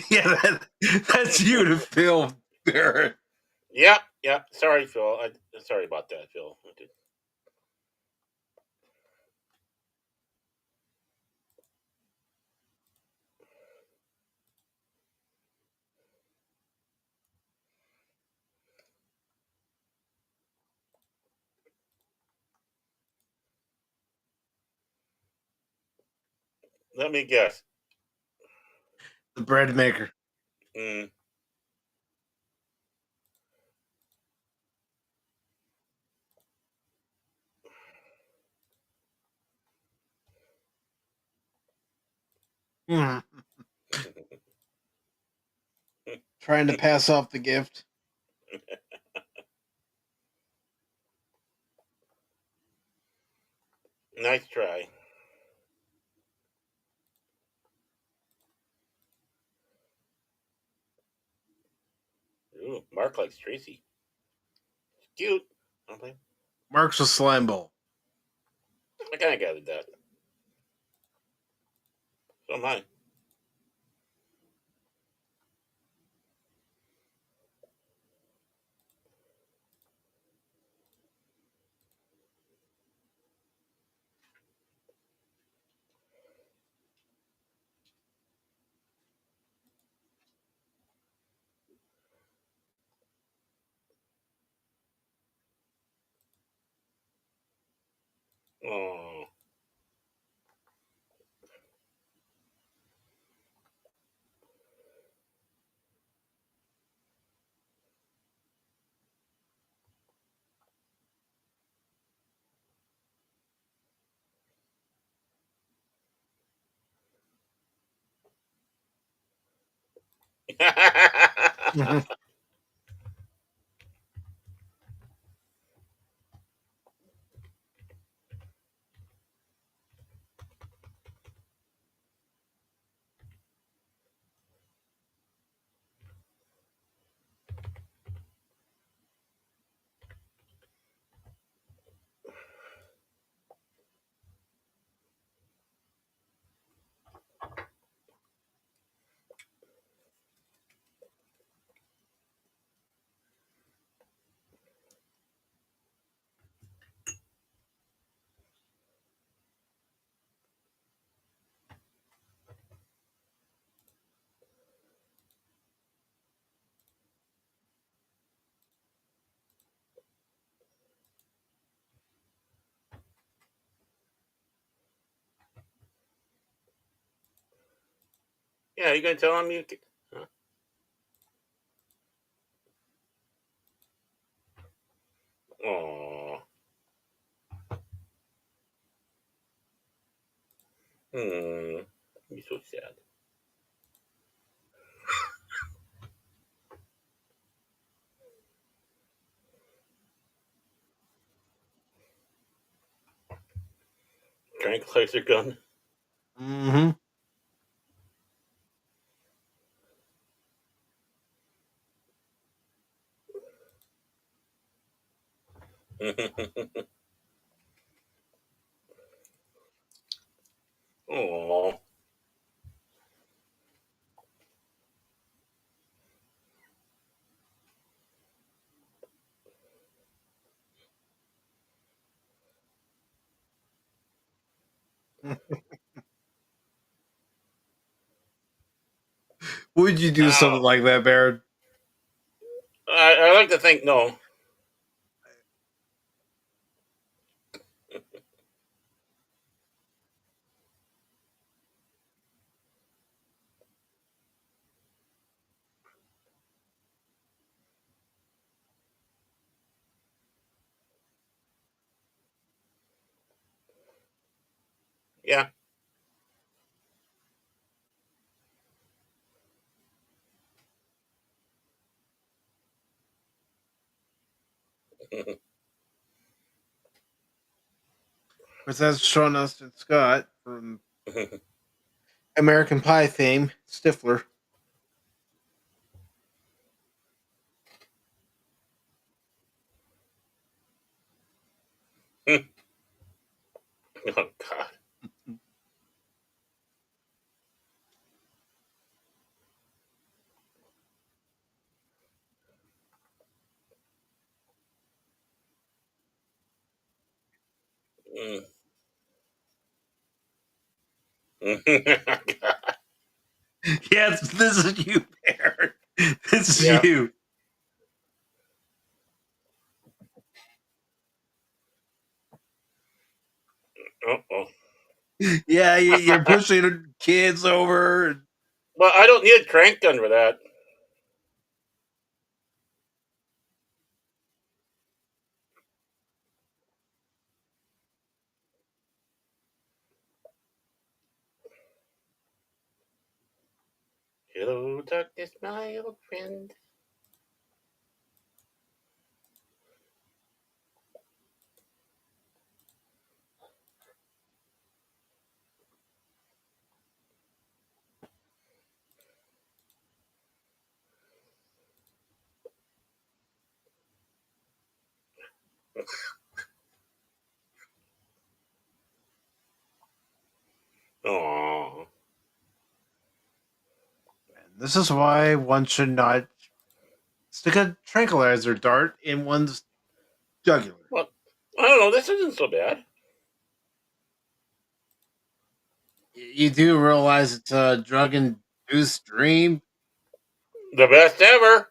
Yeah, that's you to Phil Barrett. Yep. Sorry, Phil. Sorry about that, Phil. Let me guess. The bread maker. Mm. Mm. Trying to pass off the gift. Nice try. Ooh, Mark likes Tracy. Cute. Okay. Mark's a slime ball. I kind of gathered that. So am I. Oh. Yeah, you gonna tell him you? Huh? Oh. He's so sad. Tranquilizer gun. Mm-hmm. Oh. Would you do something like that, Baron? I like to think no. Yeah. Because that's Sean Astin Scott from American Pie fame, Stifler. Oh God. Mm. Yes, this is you, Baron. This is Yeah. you. Uh-oh. Yeah, you're pushing kids over. Well, I don't need a crank gun for that. Hello, darkness, my old friend. Oh. This is why one should not stick a tranquilizer dart in one's jugular. Well, I don't know. This isn't so bad. You do realize it's a drug induced dream. The best ever.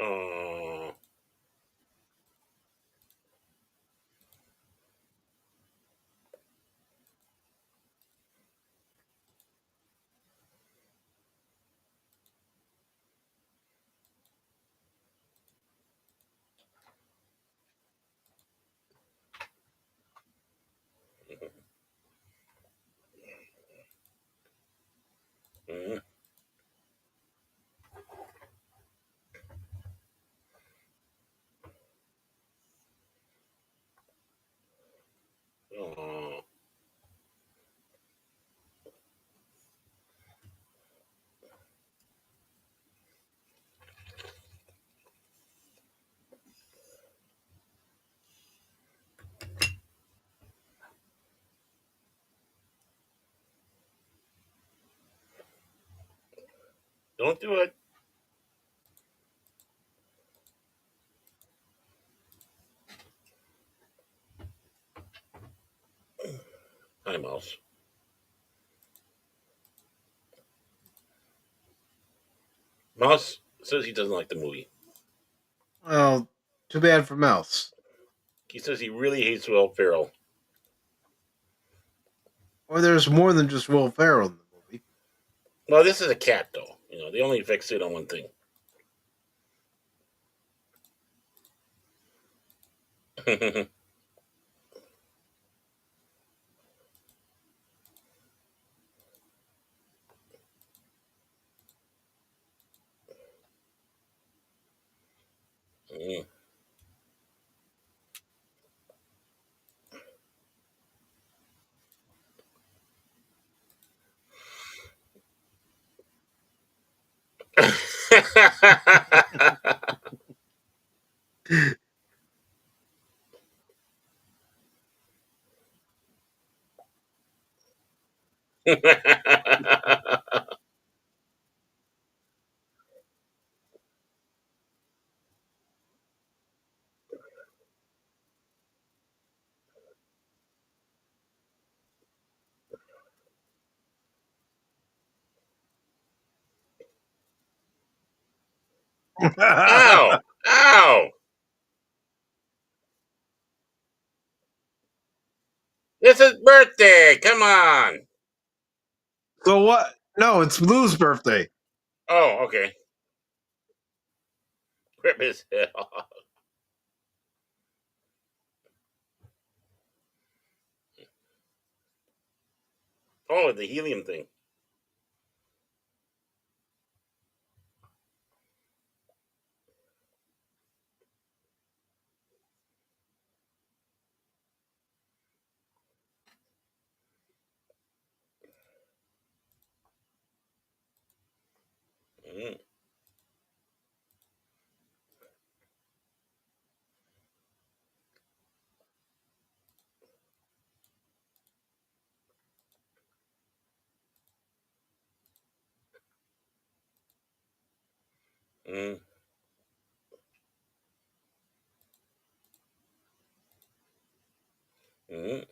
Oh. Don't do it. Hi, Mouse. Mouse says he doesn't like the movie. Well, too bad for Mouse. He says he really hates Will Ferrell. Or there's more than just Will Ferrell in the movie. Well, this is a cat, though. They only fixate on one thing. Mm. Ow! Ow! It's his birthday! Come on! So what? No, it's Blue's birthday. Oh, okay. Rip his head off. Oh, the helium thing. Mm. Mm. Mm.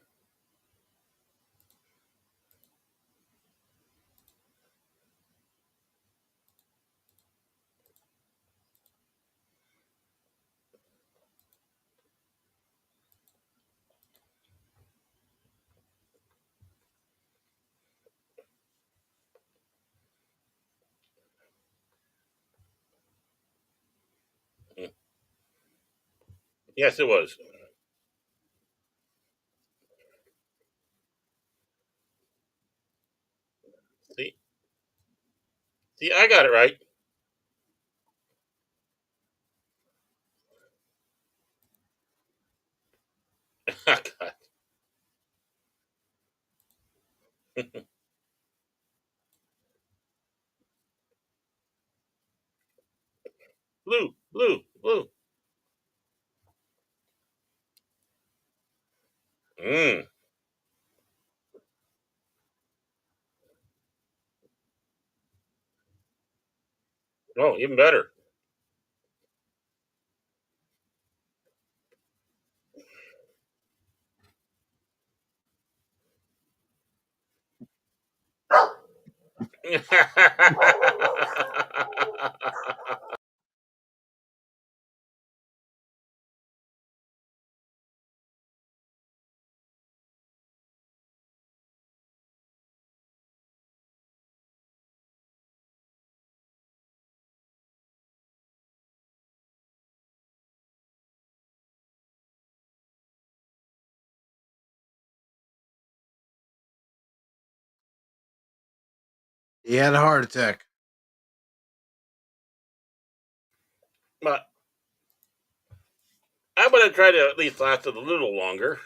Mm. Yes, it was. See? See, I got it right. God. Blue, blue, blue. Mm. Oh, even better. He had a heart attack. But I would have tried to at least last it a little longer.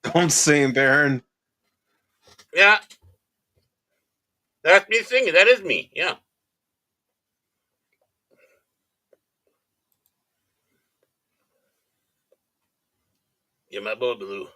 Don't sing, Baron. Yeah, that's me singing. That is me. Yeah. Yeah, my boy blue.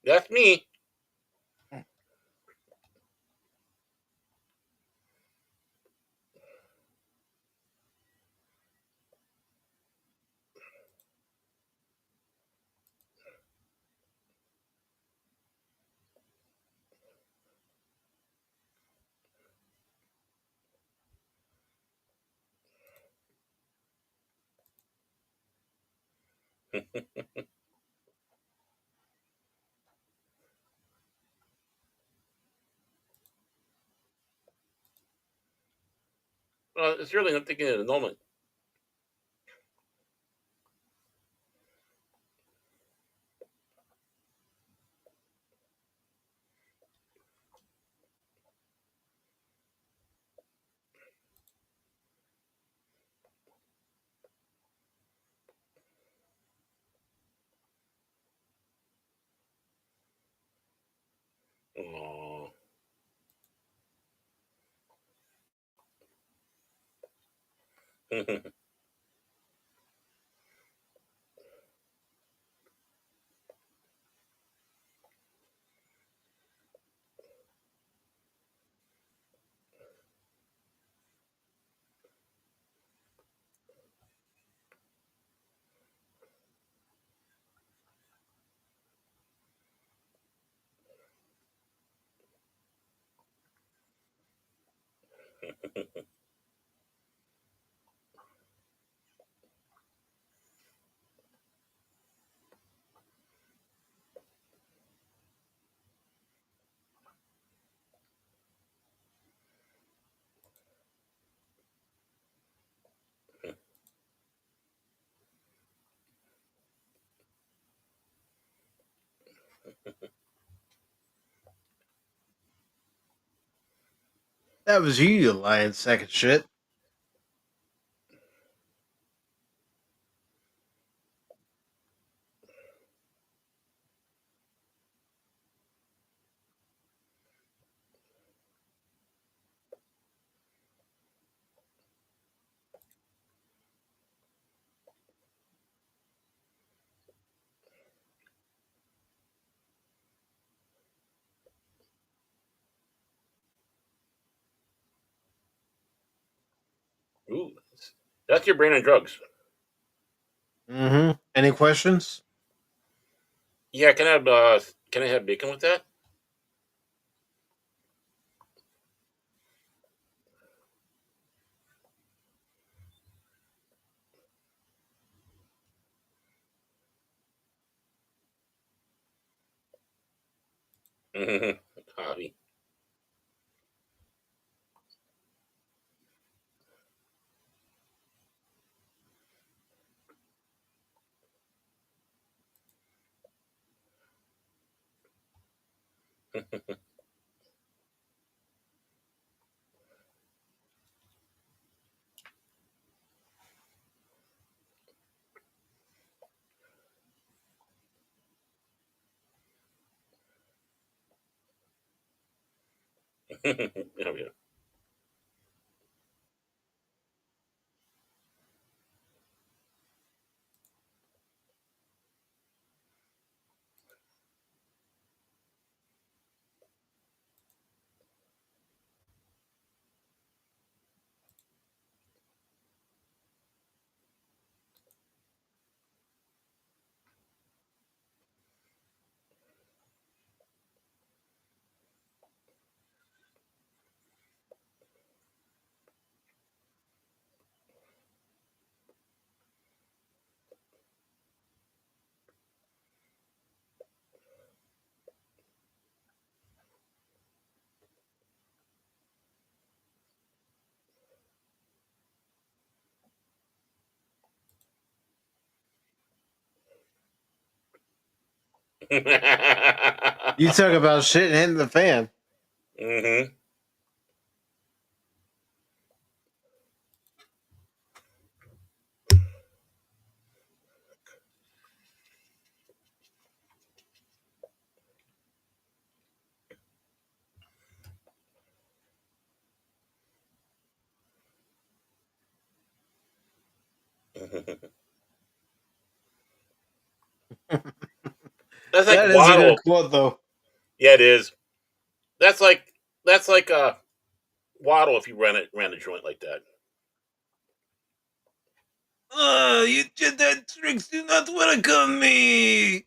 That's me. It's really I'm thinking at the moment. Oh. That was you lying sack of shit. Ooh, that's your brain on drugs. Mm-hmm. Any questions? Yeah, can I have bacon with that? Hobby. Oh yeah. You talk about shit and hitting the fan. Mm-hmm. That's like That is a good Waddle. quote, though. Yeah, it is. That's like Waddle if you ran a joint like that. You did that tricks do not welcome me.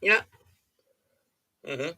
Yeah. Mm-hmm.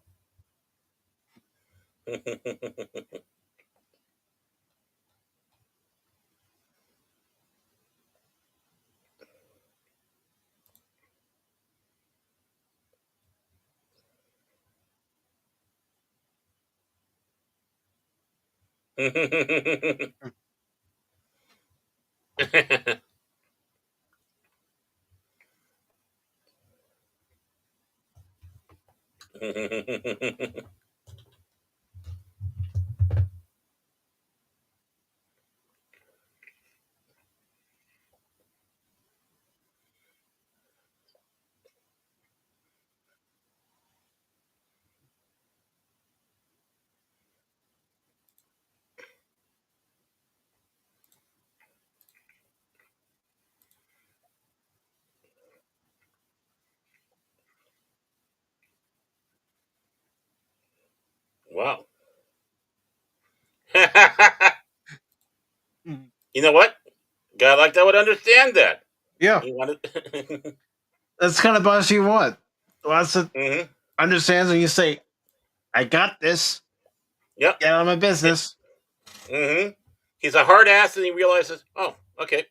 Wow. You know what? Guy like that would understand that. Yeah, He wanted. that's kind of boss you want. Lots of Hmm. understands when you say, "I got this. Yep. Get out of my business." Hmm. He's a hard ass, and he realizes, oh, okay.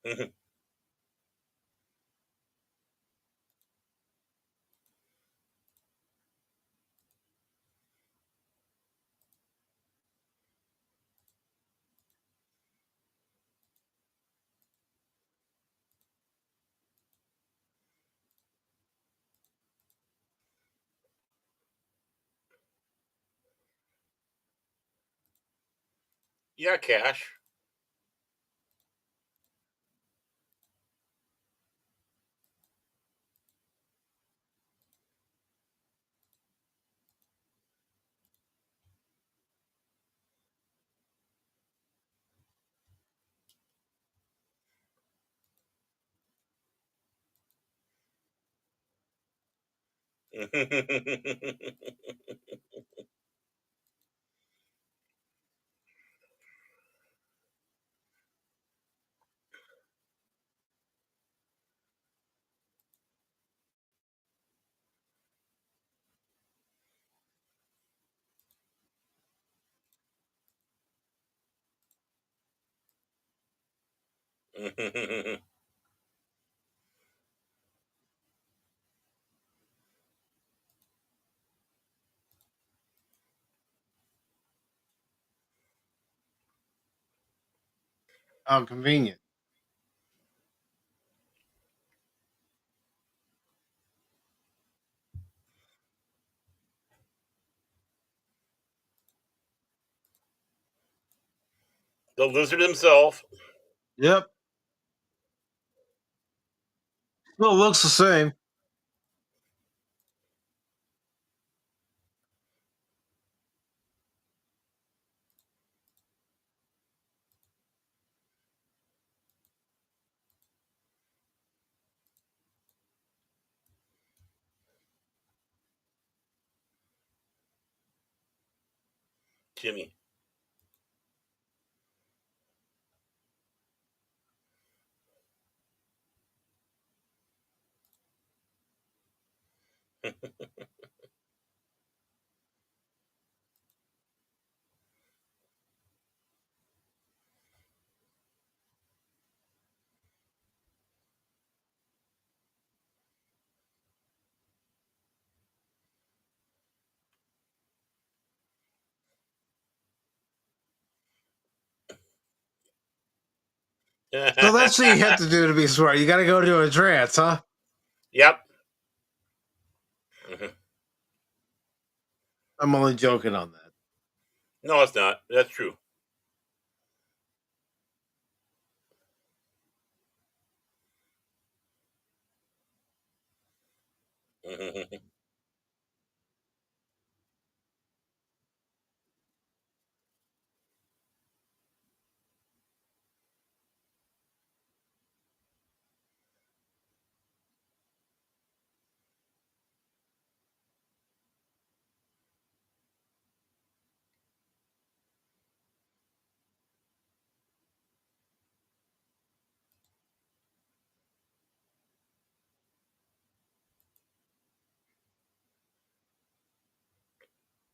Hmm. Yeah, cash. How convenient. The lizard himself. Yep. Well, it looks the same. Jimmy. So that's what you have to do to be smart. You got to go to a trance, huh? Yep. I'm only joking on that. No, it's not. That's true.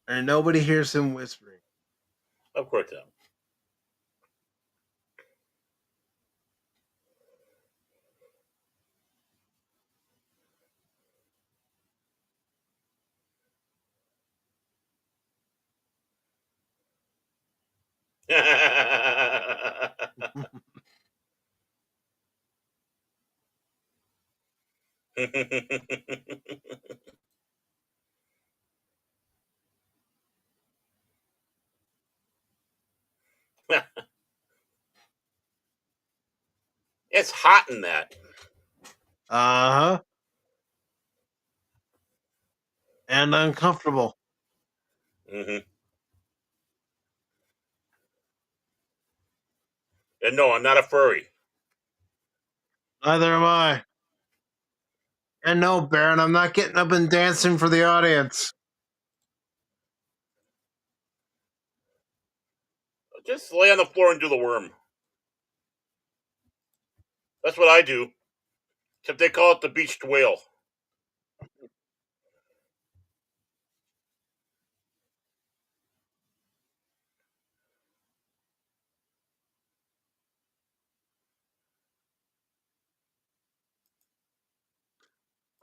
And nobody hears him whispering. Of course not. It's hot in that. Uh huh. And uncomfortable. And no, I'm not a furry. Neither am I. And no, Baron, I'm not getting up and dancing for the audience. Just lay on the floor and do the worm. That's what I do. Except they call it the beached whale.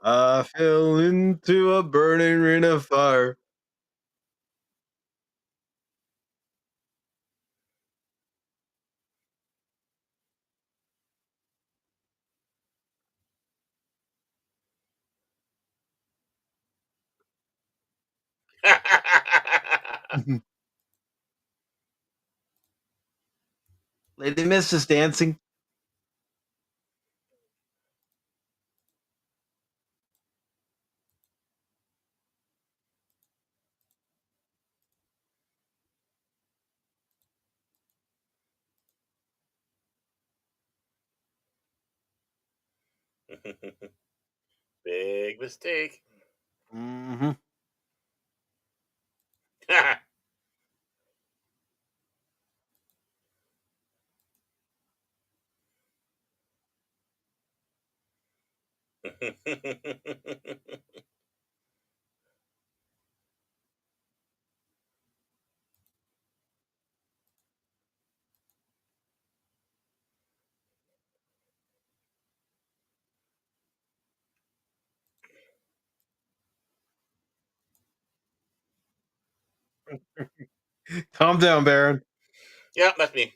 I fell into a burning ring of fire. Lady Miss is dancing. Big mistake. Mm-hmm. Calm down, Baron. Yeah, that's me.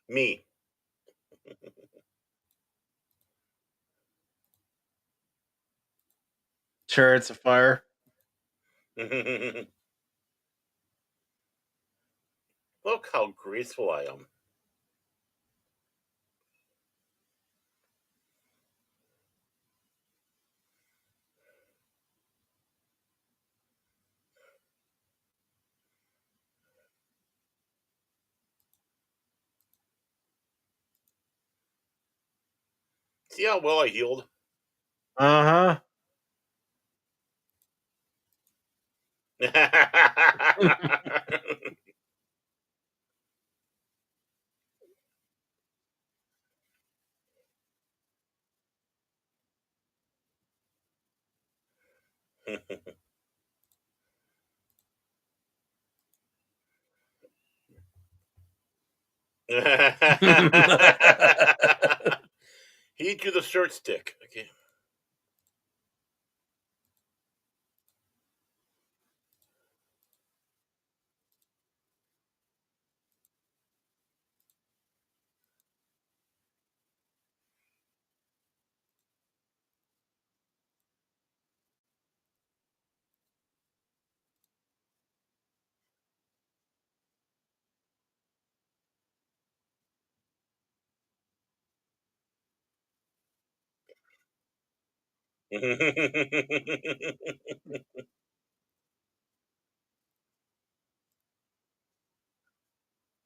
Me. Chariots of Fire. Look how graceful I am. See how well I healed? Uh huh. He drew the short stick. Okay.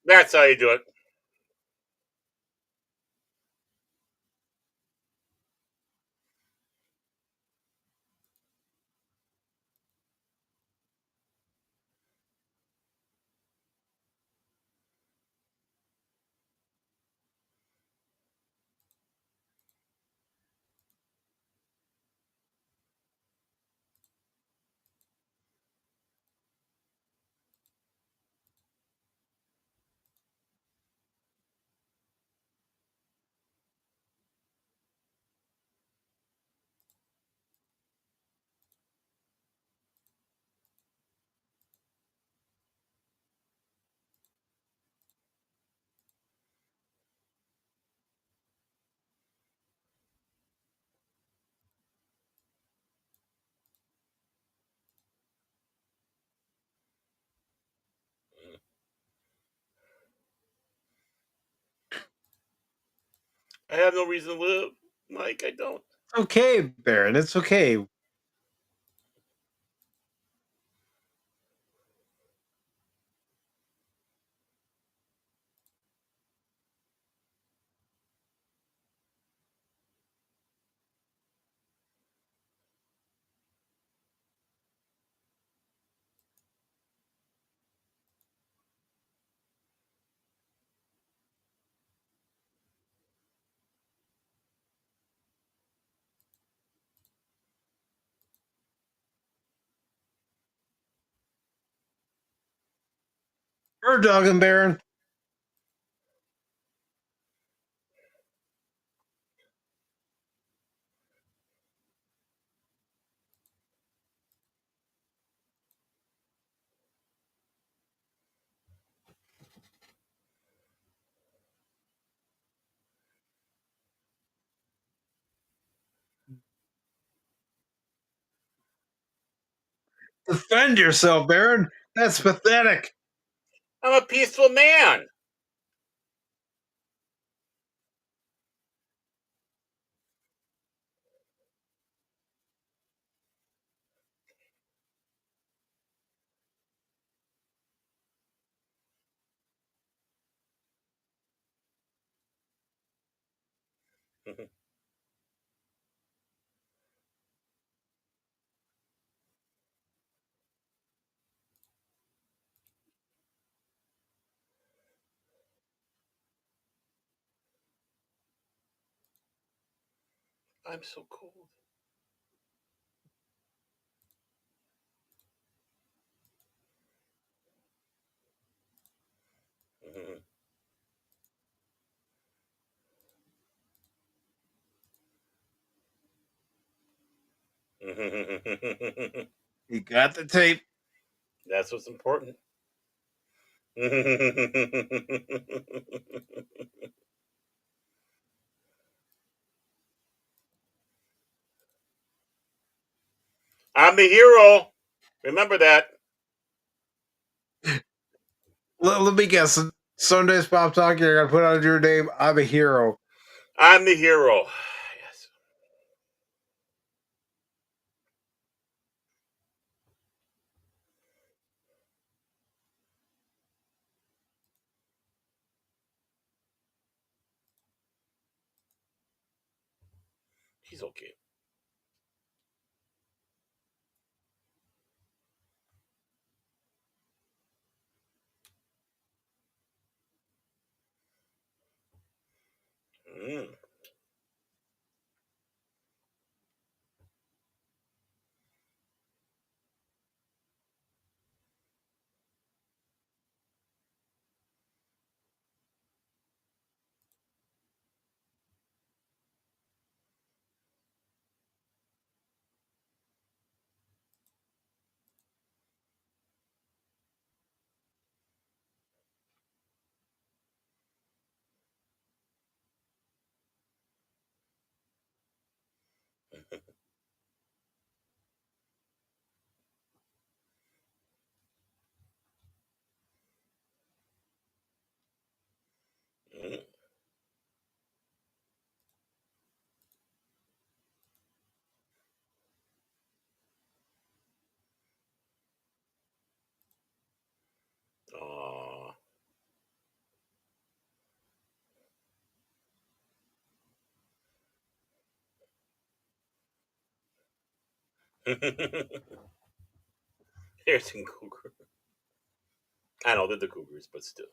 That's how you do it. I have no reason to live, Mike. I don't. It's okay, Baron. It's okay. Bird dogging, Baron. Defend yourself, Baron. That's pathetic. I'm a peaceful man. I'm so cold. You got the tape. That's what's important. I'm the hero. Remember that. Let me guess. Sunday's Pop Talk, you're going to put on your name, I'm a hero. I'm the hero. Yes. He's okay. Mm. Mm. Aw. Harrison Cougar. I know they're the Cougars, but still.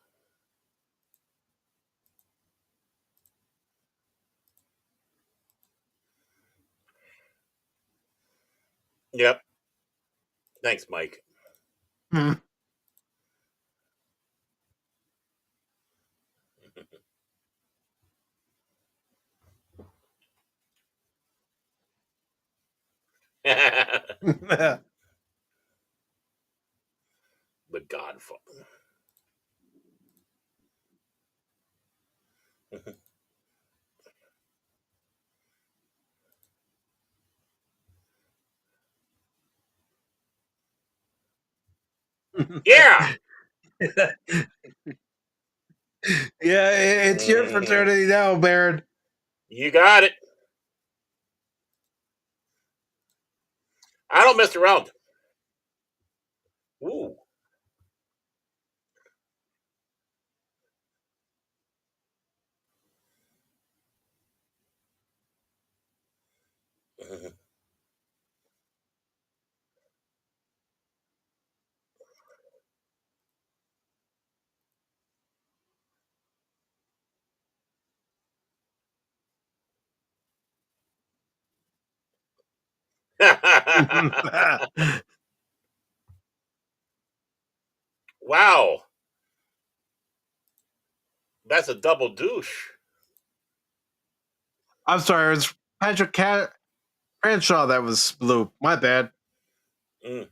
Yep. Thanks, Mike. Hmm. The Godfather. Yeah. Yeah, it's your Mhm. fraternity now, Baron. You got it. I don't mess around. Ooh. Wow. That's a double douche. I'm sorry, it's Patrick Cranshaw that was blue. My bad. Mm.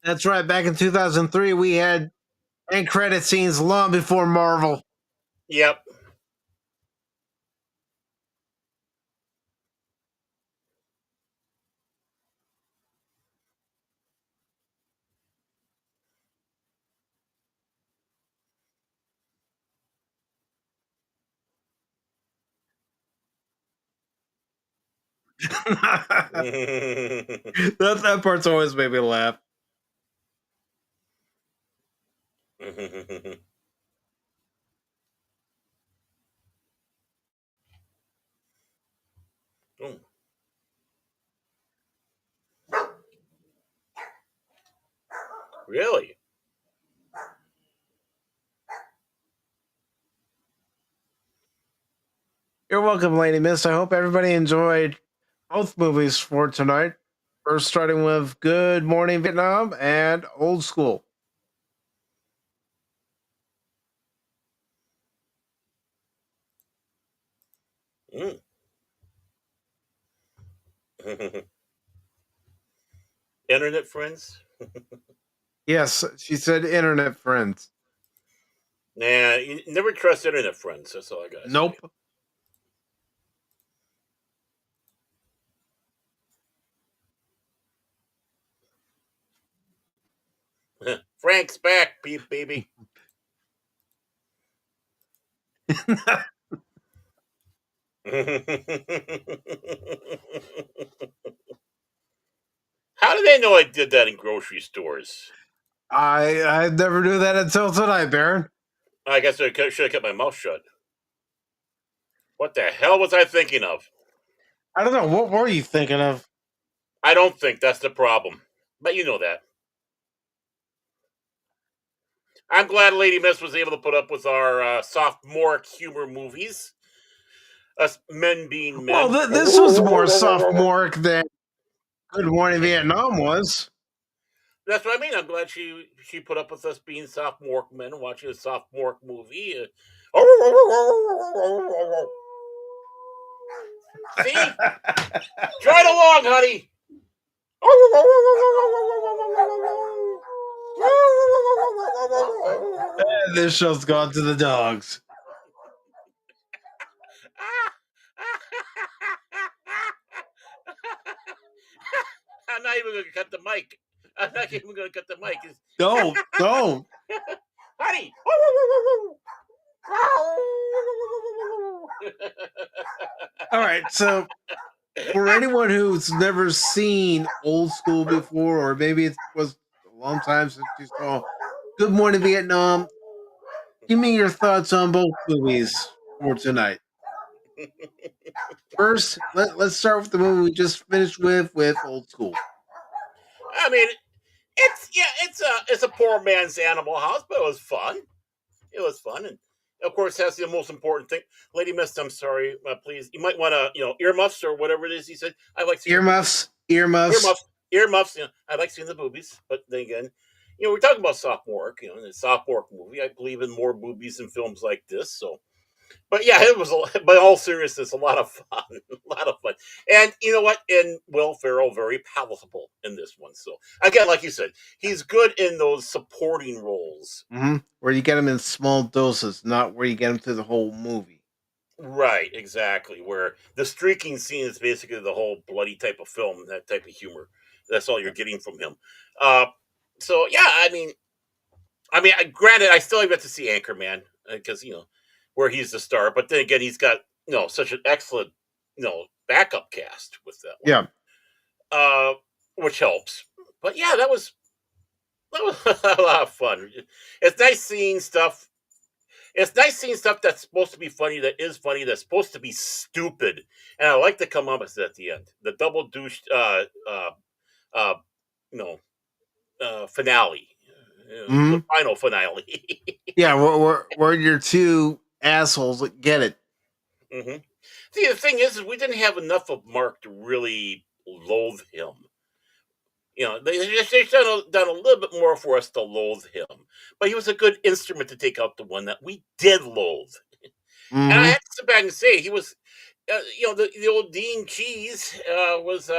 That's right. Back in 2003, we had end credit scenes long before Marvel. Yep. that part's always made me laugh. Mm. Really? You're welcome, Lady Miss. I hope everybody enjoyed both movies for tonight. First, starting with Good Morning Vietnam and Old School. Mm. Internet friends? Yes, she said internet friends. Nah, you never trust internet friends. That's all I gotta say. Nope. Frank's back, baby. How do they know I did that in grocery stores? I never knew that until tonight, Baron. I guess I should have kept my mouth shut. What the hell was I thinking of? I don't know. What were you thinking of? I don't think that's the problem. But you know that. I'm glad Lady Miss was able to put up with our sophomoric humor movies. Us men being Well, men. this was more sophomoric than Good Morning Vietnam was. That's what I mean. I'm glad she put up with us being sophomoric men and watching a sophomoric movie. See? Try it along, honey. This show's gone to the dogs. I'm not even going to cut the mic. I'm not even going to cut the mic. Don't. Honey. All right, so for anyone who's never seen Old School before, or maybe it was a long time since you saw Good Morning Vietnam, give me your thoughts on both movies for tonight. First, let's start with the movie we just finished with Old School. I mean, it's a poor man's Animal House, but it was fun. It was fun, and of course, that's the most important thing. Lady Mist, I'm sorry, please. You might want to, earmuffs or whatever it is. He said, I like seeing Earmuffs. earmuffs. I like seeing the boobies, but then again, we're talking about sophomore. In a sophomore movie, I believe in more boobies in films like this. So, but yeah, it was. But in all seriousness, a lot of fun, a lot of fun. And you know what? And Will Ferrell very palatable in this one. So again, like you said, he's good in those supporting roles. Mm-hmm. Where you get him in small doses, not where you get him through the whole movie. Right, exactly. Where the streaking scene is basically the whole bloody type of film, that type of humor. That's all you're getting from him. Uh, so yeah, granted, I still have yet to see Anchorman because where he's the star, but then again, he's got such an excellent backup cast with that one. Yeah, which helps. But yeah, that was a lot of fun. It's nice seeing stuff. It's nice seeing stuff that's supposed to be funny, that is funny, that's supposed to be stupid, and I like to come up with it at the end. The double douche, uh, you know, finale, the final finale. yeah. Where your two assholes that get it. hmm See, the thing is we didn't have enough of Mark to really loathe him. They've done a little bit more for us to loathe him, but he was a good instrument to take out the one that we did loathe. And I have to sit back and say he was, the old Dean Cheese was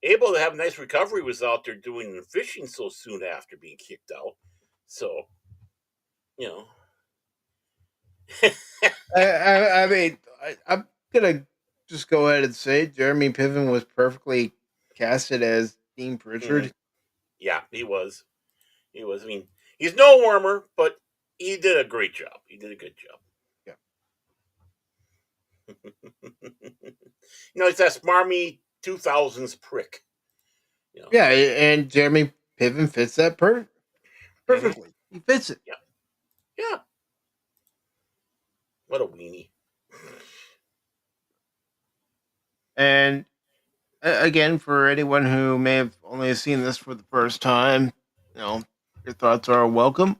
able to have a nice recovery, was out there doing the fishing so soon after being kicked out. So, you know, I mean, I'm gonna just go ahead and say Jeremy Piven was perfectly casted as Dean mhm. Pritchard. Yeah, he was. He was. I mean, he's no warmer, but he did a great job. He did a good job. Yeah, It's that smarmy 2000s prick. You know. yeah, and Jeremy Piven fits that Hmm. perfectly. He fits it. Yeah. Yeah. What a weenie. And again, for anyone who may have only seen this for the first time, you know, your thoughts are welcome.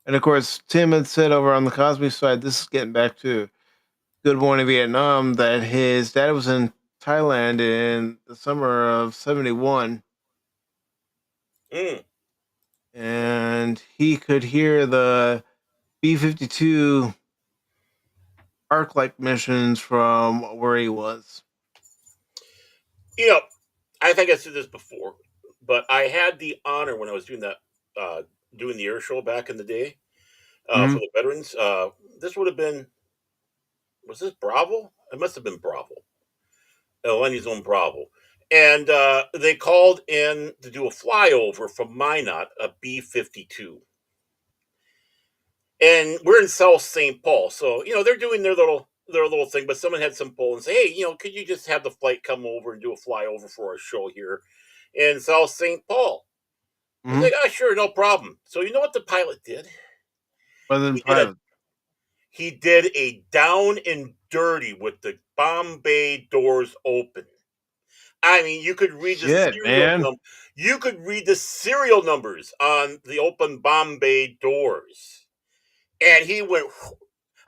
And of course, Tim had said over on the Kosmi side, this is getting back to Good Morning Vietnam, that his dad was in Thailand in the summer of '71, Mm. and he could hear the B-52 arc-like missions from where he was. You know, I think I said this before, but I had the honor when I was doing the air show back in the day for Mhm. the veterans. This would have been, was this Bravo? It must have been Bravo. Lenny's own Bravo. And they called in to do a flyover from Minot, a B 52. And we're in South St. Paul. So, they're doing their little thing, but someone had some pull and say, hey, could you just have the flight come over and do a flyover for our show here in South St. Paul? I was Mhm. like, oh, sure, no problem. So you know what the pilot did? Other than He did a pilot. he did a down and dirty with the Bombay doors open. I mean, you could read the Shit, serial man. num you could read the serial numbers on the open Bombay doors. And he went,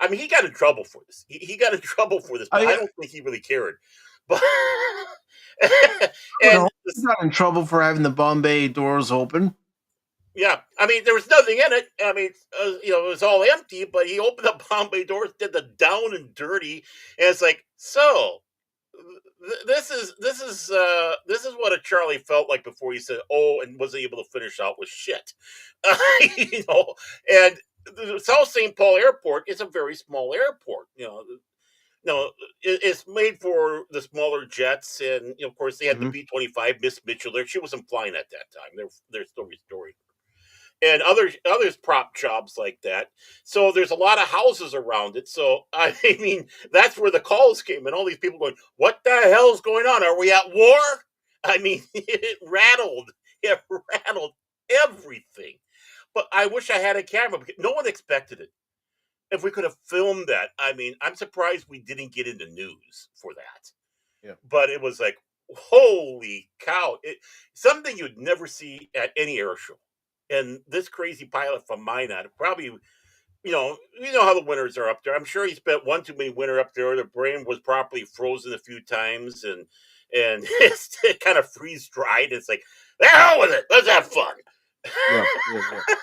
I mean, he got in trouble for this. He got in trouble for this, but I I don't think he really cared. But would and hope he got in trouble for having the Bombay doors open. yeah, I mean, there was nothing in it. I mean, it was all empty. But he opened the Bombay doors, did the down and dirty, and it's like, so this is what a Charlie felt like before he said, "Oh," and wasn't able to finish out with shit. you know, and the South St. Paul Airport is a very small airport. No, it's made for the smaller jets, and of course they had the Mhm. B-25 Miss Mitchell there. She wasn't flying at that time. They're still restoring, and others prop jobs like that. So there's a lot of houses around it. So I mean, that's where the calls came, and all these people going, "What the hell's going on? Are we at war?" I mean, it rattled everything. But I wish I had a camera because no one expected it. If we could have filmed that, I mean, I'm surprised we didn't get into news for that. Yeah. But it was like, holy cow! Something you'd never see at any air show. And this crazy pilot from Minot probably, how the winters are up there. I'm sure he spent one too many winter up there. The brain was properly frozen a few times, and it's kind of freeze dried. It's like, the hell with it. Let's have fun. Yeah. Yeah. Yeah.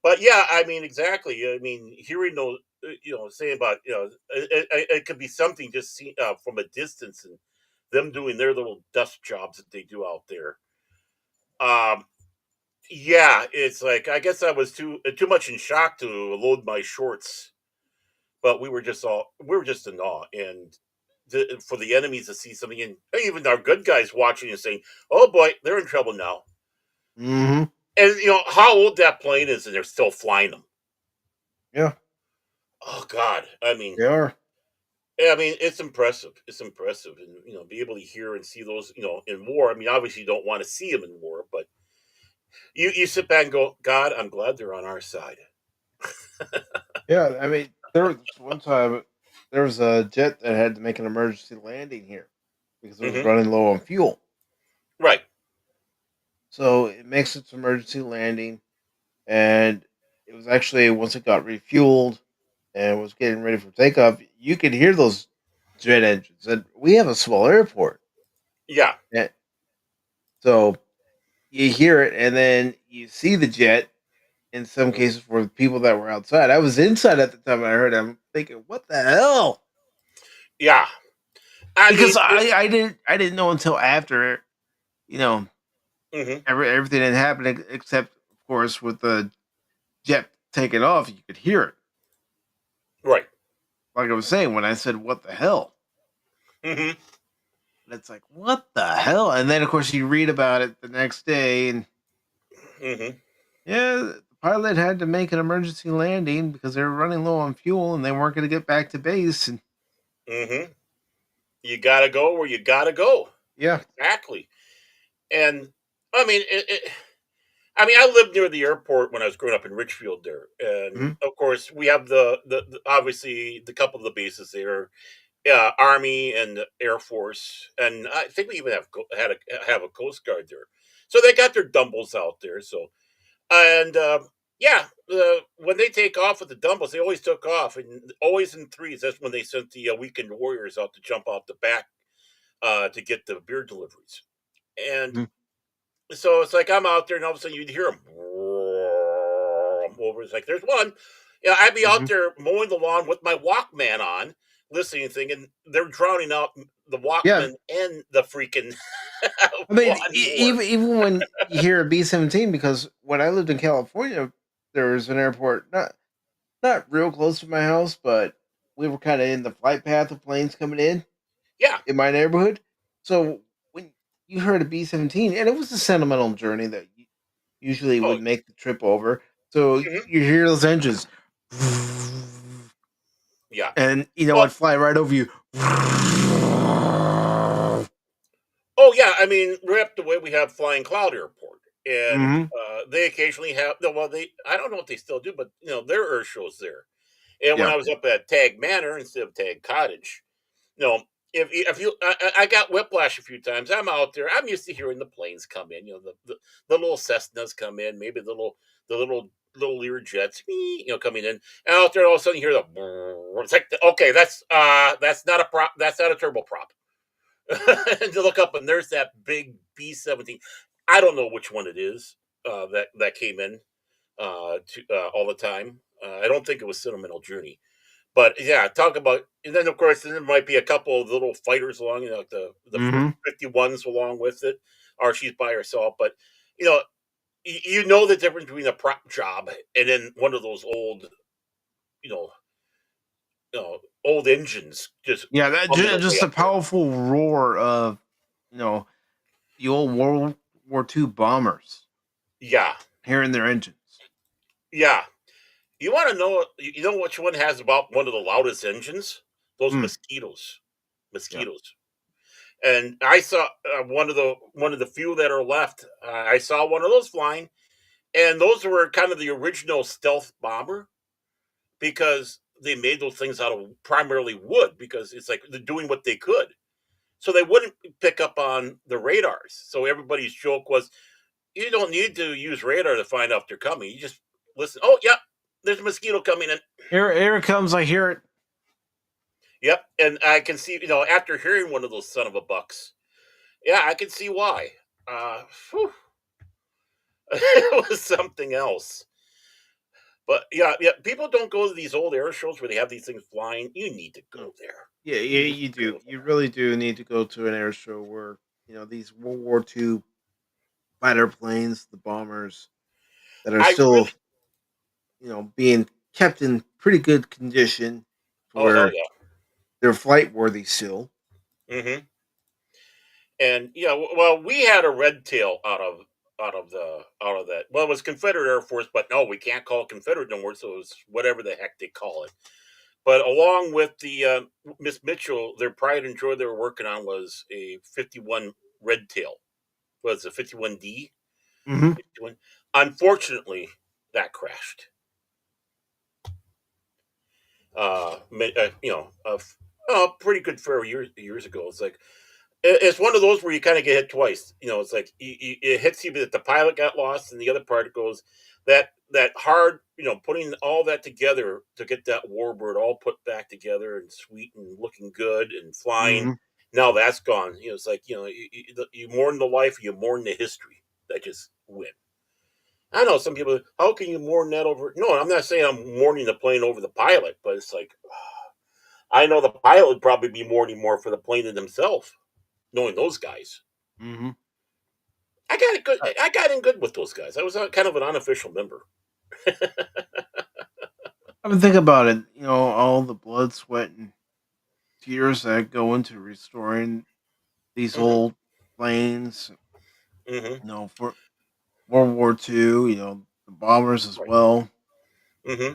But yeah, I mean, exactly. I mean, hearing those, saying about, it could be something just seen from a distance and them doing their little dust jobs that they do out there. Um, yeah, it's like I guess I was too much in shock to load my shorts, but we were just in awe, and for the enemies to see something, and even our good guys watching and saying, "Oh boy, they're in trouble now," Mhm. and how old that plane is, and they're still flying them. Yeah. Oh God, I mean, They are. yeah, I mean, it's impressive. It's impressive, and be able to hear and see those, in war. I mean, obviously, you don't want to see them in war, but you sit back and go, God, I'm glad they're on our side. Yeah. I mean, there was one time there was a jet that had to make an emergency landing here because it was Hmm. running low on fuel. Right? So it makes its emergency landing, and it was actually once it got refueled and was getting ready for takeoff, you could hear those jet engines. And we have a small airport, Yeah, and so you hear it, and then you see the jet. In some mhm, cases, for the people that were outside, I was inside at the time. I heard. I'm thinking, what the hell? yeah. I mean, because I didn't know until after, you know, mhm, everything had happened except of course with the jet taking off, you could hear it. right. Like I was saying when I said, "What the hell?" Hmm. And it's like, "What the hell?" And then of course you read about it the next day, and Hmm. yeah, the pilot had to make an emergency landing because they were running low on fuel and they weren't going to get back to base. And Hmm. You got to go where you got to go. yeah, Exactly. And I mean, I mean, I lived near the airport when I was growing up in Richfield there, and hmm of course we have the obviously the couple of the bases there, Army and the Air Force, and I think we even have a Coast Guard there. So they got their dumbbells out there. So and yeah, when they take off with the dumbbells, they always took off, and always in threes. That's when they sent the weekend warriors out to jump out the back to get the beer deliveries. And hmm so it's like I'm out there, and all of a sudden you'd hear them over. It's like there's one. Yeah, I'd be out hmm there mowing the lawn with my Walkman on, listening to thing, and they're drowning out the yeah. Walkman and the freaking I mean, lawn mower. even when you hear a B-17, because when I lived in California, there was an airport not real close to my house, but we were kind of in the flight path of planes coming Yeah. in my neighborhood. So when you heard a B-17, and it was a sentimental journey that usually Oh. would make the trip over. So Mhm. you hear those engines, Yeah. and Well. it'd fly right over you. Oh yeah. I mean, right up the way we have Flying Cloud Airport, and hmm they occasionally have. No, well, they. I don't know what they still do, but their air shows there. And when Yeah. I was up at Tag Manor instead of Tag Cottage, No, if you, I got whiplash a few times. I'm out there. I'm used to hearing the planes come in. The little Cessnas come in. Maybe the little Lear jets, coming in. And out there, all of a sudden, you hear the. Brrr. It's like, okay, that's not a prop. That's not a turboprop. And to look up, and there's that big B-17. I don't know which one it is that came in all the time. I don't think it was Sentimental Journey, but yeah, talk about, and then of course then there might be a couple of little fighters along, like the hmm 51s along with it, or she's by herself. But you know, you know the difference between a prop job and then one of those you know, old engines just Yeah, that bumming away just a up there. powerful roar of you know the old World War II bombers Yeah, hearing their engines. yeah. You want to know? You know which one has about one of the loudest engines? Those Mm, mosquitoes. yeah. Mosquitoes. And I saw one of the few that are left. I saw one of those flying, and those were kind of the original stealth bomber because they made those things out of primarily wood because it's like they're doing what they could. So they wouldn't pick up on the radars. So everybody's joke was, you don't need to use radar to find out they're coming. You just listen. Oh, yeah, there's a mosquito coming in. Here it comes. I hear it. Yep, and I can see, after hearing one of those son of a bucks, yeah, I can see why. Whew, it was something else. But yeah, yeah, people don't go to these old air shows where they have these things flying. You need to Mm. go there. Yeah, You yeah, need you to go do. You there. really do need to go to an air show where these World War II fighter planes, the bombers that are I still really. being kept in pretty good condition Oh hell where yeah. they're flight worthy still. Hmm. And yeah, well, we had a red tail out of that. Well, it was Confederate Air Force, but no, we can't call it Confederate no more. So it was whatever the heck they call it. But along with the Miss Mitchell, their pride and joy they were working on was a 51 red tail. Was a 51D? hmm 51. Unfortunately, that crashed. A pretty good fair years ago. It's like it's one of those where you kind of get hit twice. It's like it hits you that the pilot got lost, and the other part goes that hard. Putting all that together to get that warbird all put back together and sweet and looking good and flying. hmm Now that's gone. It's like you mourn the life, you mourn the history that just went. I know some people. How can you mourn that over? No, I'm not saying I'm mourning the plane over the pilot, but it's like I know the pilot would probably be more anymore for the plane than himself, knowing those guys. Mm-hmm. I got in good with those guys. I was kind of an unofficial member. I mean, think about it. All the blood, sweat, and tears that go into restoring these Hmm. old planes. Hmm. For World War II. The bombers as Right. well. Hmm.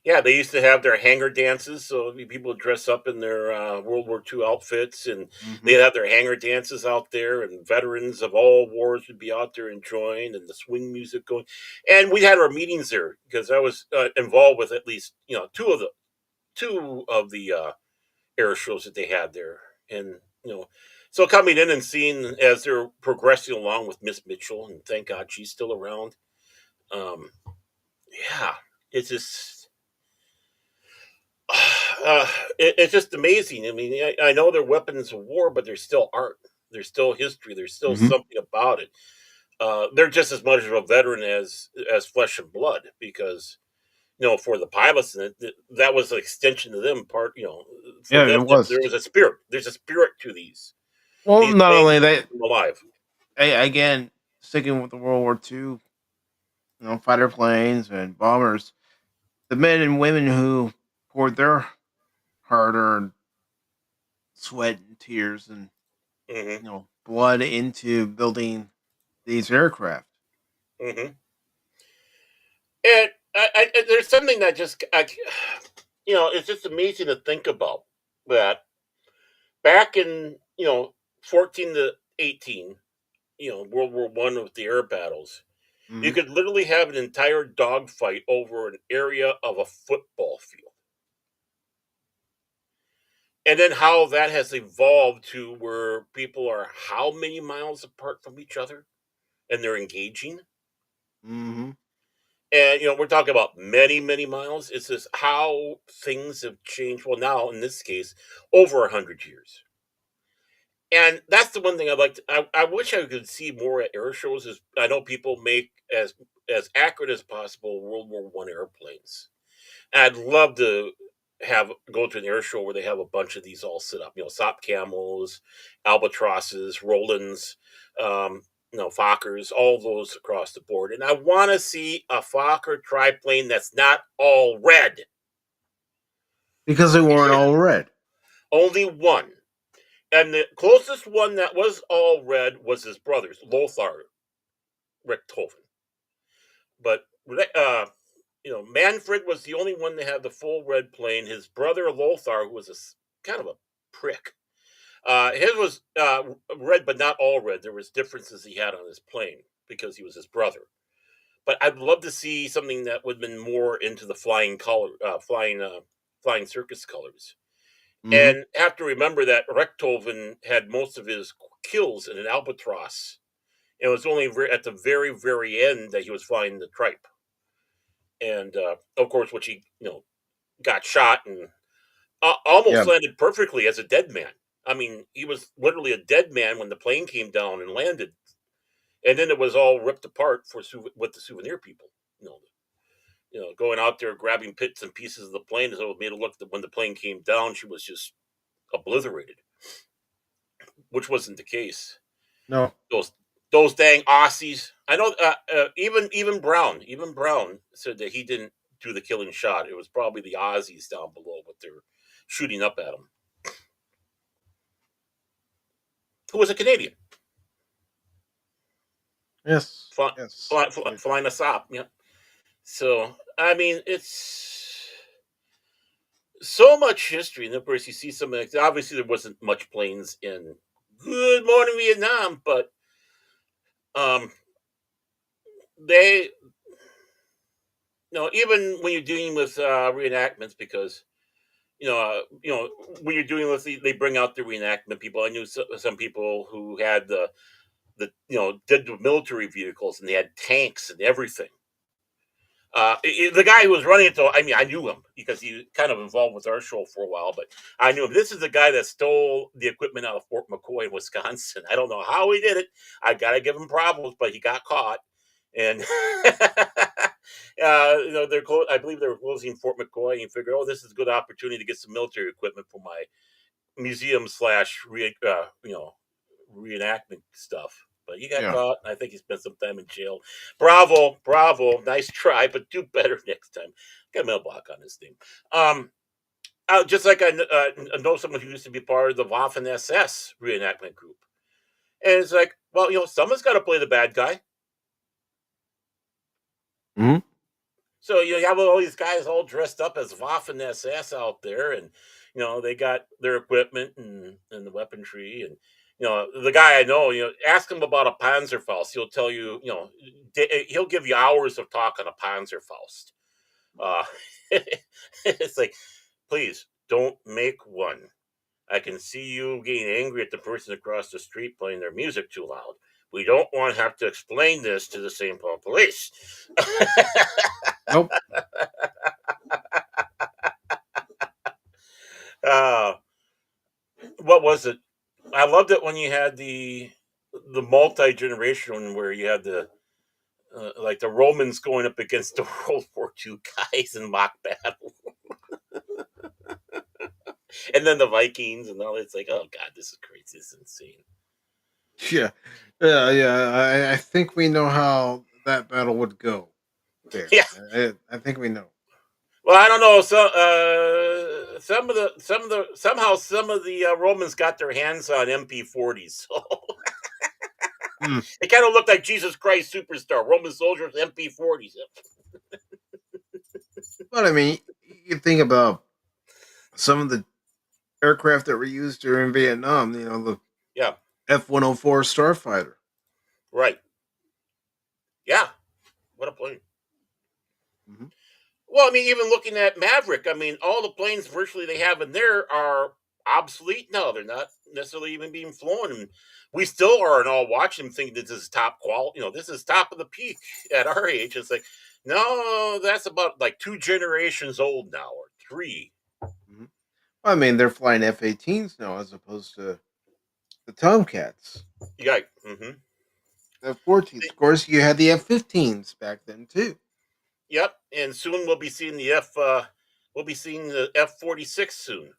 Yeah, they used to have their hangar dances, so people would dress up in their World War II outfits, and Mm-hmm. they'd have their hangar dances out there, and veterans of all wars would be out there enjoying, and the swing music going. And we had our meetings there because I was involved with at least two of the air shows that they had there, and so coming in and seeing as they're progressing along with Miss Mitchell, and thank God she's still around. Um, yeah, it's just uh, it's just amazing. I mean, I know they're weapons of war, but they're still art. There's still history. There's still Mm-hmm. something about it. They're just as much of a veteran as flesh and blood because for the pilots, and that was an extension to them. For Yeah, them, it was. there was a spirit. There's a spirit to Well, these not planes only that that, keep them alive. again, sticking with the World War II, fighter planes and bombers, the men and women who poured their hard-earned sweat and tears and Hmm. blood into building these aircraft. Hmm. And there's something that it's just amazing to think about that back in 14 to 18, World War One with the air battles, you Hmm. could literally have an entire dogfight over an area of a football field. And then how that has evolved to where people are how many miles apart from each other and they're engaging. Hmm. And we're talking about many, many miles. It's just how things have changed. Well, now in this case, over 100 years. And that's the one thing I'd like to. I wish I could see more at air shows. Is I know people make as accurate as possible World War One airplanes. And I'd love to have go to an air show where they have a bunch of these all set up. Sop Camos, Albatrosses, Rolands, um, Fokkers, all those across the board. And I want to see a Fokker triplane that's not all red. Because they weren't all red. Only one. And the closest one that was all red was his brothers, Lothar Richthofen. But Manfred was the only one that had the full red plane. His brother Lothar, who was kind of a prick, his was red, but not all red. There was differences he had on his plane because he was his brother. But I'd love to see something that would have been more into the flying circus colors. Hmm. And have to remember that Richthofen had most of his kills in an albatross. It was only at the very, very end that he was flying the tripe. And of course, which he got shot and Yeah. almost landed perfectly as a dead man. I mean, he was literally a dead man when the plane came down and landed, and then it was all ripped apart with the souvenir people. You know, going out there grabbing bits and pieces of the plane, so it made it look that when the plane came down, she was just obliterated, which wasn't the case. No. Those those dang Aussies. I know. Even Brown said that he didn't do the killing shot. It was probably the Aussies down below, but they're shooting up at him. Who was a Canadian Yes. fly, Yes. Absolutely. flying a SOP. Yeah. So I mean, it's so much history, and of course you see some. Obviously, there wasn't much planes in Good Morning Vietnam, but um, they even when you're dealing with reenactments, because when you're doing with they bring out the reenactment people. I knew some people who had the did the military vehicles and they had tanks and everything. The guy who was running it, though, I mean, I knew him because he kind of involved with our show for a while. But I knew him. This is the guy that stole the equipment out of Fort McCoy, Wisconsin. I don't know how he did it. I gotta give him problems, but he got caught, and I believe they were closing Fort McCoy, and figured, oh, this is a good opportunity to get some military equipment for my museum slash reenactment stuff. But he got Yeah. caught. I think he spent some time in jail. Bravo, bravo, nice try, but do better next time. Got a mail block on this thing. Just like I know someone who used to be part of the Waffen SS reenactment group, and it's like, well, someone's got to play the bad guy. Hmm. So you have all these guys all dressed up as Waffen SS out there, and they got their equipment and the weaponry, and the guy I know, ask him about a Panzerfaust, he'll tell you, he'll give you hours of talk on a Panzerfaust. It's like, please don't make one. I can see you getting angry at the person across the street playing their music too loud. We don't want to have to explain this to the St. Paul police. Nope. What was it? I loved it when you had the multi-generation where you had the like the Romans going up against the World War II guys in mock battle. And then the Vikings and all. It's like, oh god, this is crazy. This is insane. Yeah. Yeah. I think we know how that battle would go. There. Yeah. I think we know. Well, I don't know. So, somehow some of the Romans got their hands on MP40s. So it kind of looked like Jesus Christ Superstar, Roman soldiers, MP40s. But I mean, you think about some of the aircraft that were used during Vietnam. The Yeah. F-104 Starfighter. Right. Yeah. What a plane. Mm-hmm. Well, I mean, even looking at Maverick, I mean, all the planes virtually they have in there are obsolete now. They're not necessarily even being flown. And we still are all watching them thinking this is top quality. This is top of the peak at our age. It's like, no, that's about like 2 generations old now, or 3. Mm-hmm. I mean, they're flying F-18s now as opposed to the Tomcats. Yeah. Mm-hmm. The F-14s. Of course, you had the F-15s back then too. Yep, and soon we'll be seeing the F-46 soon,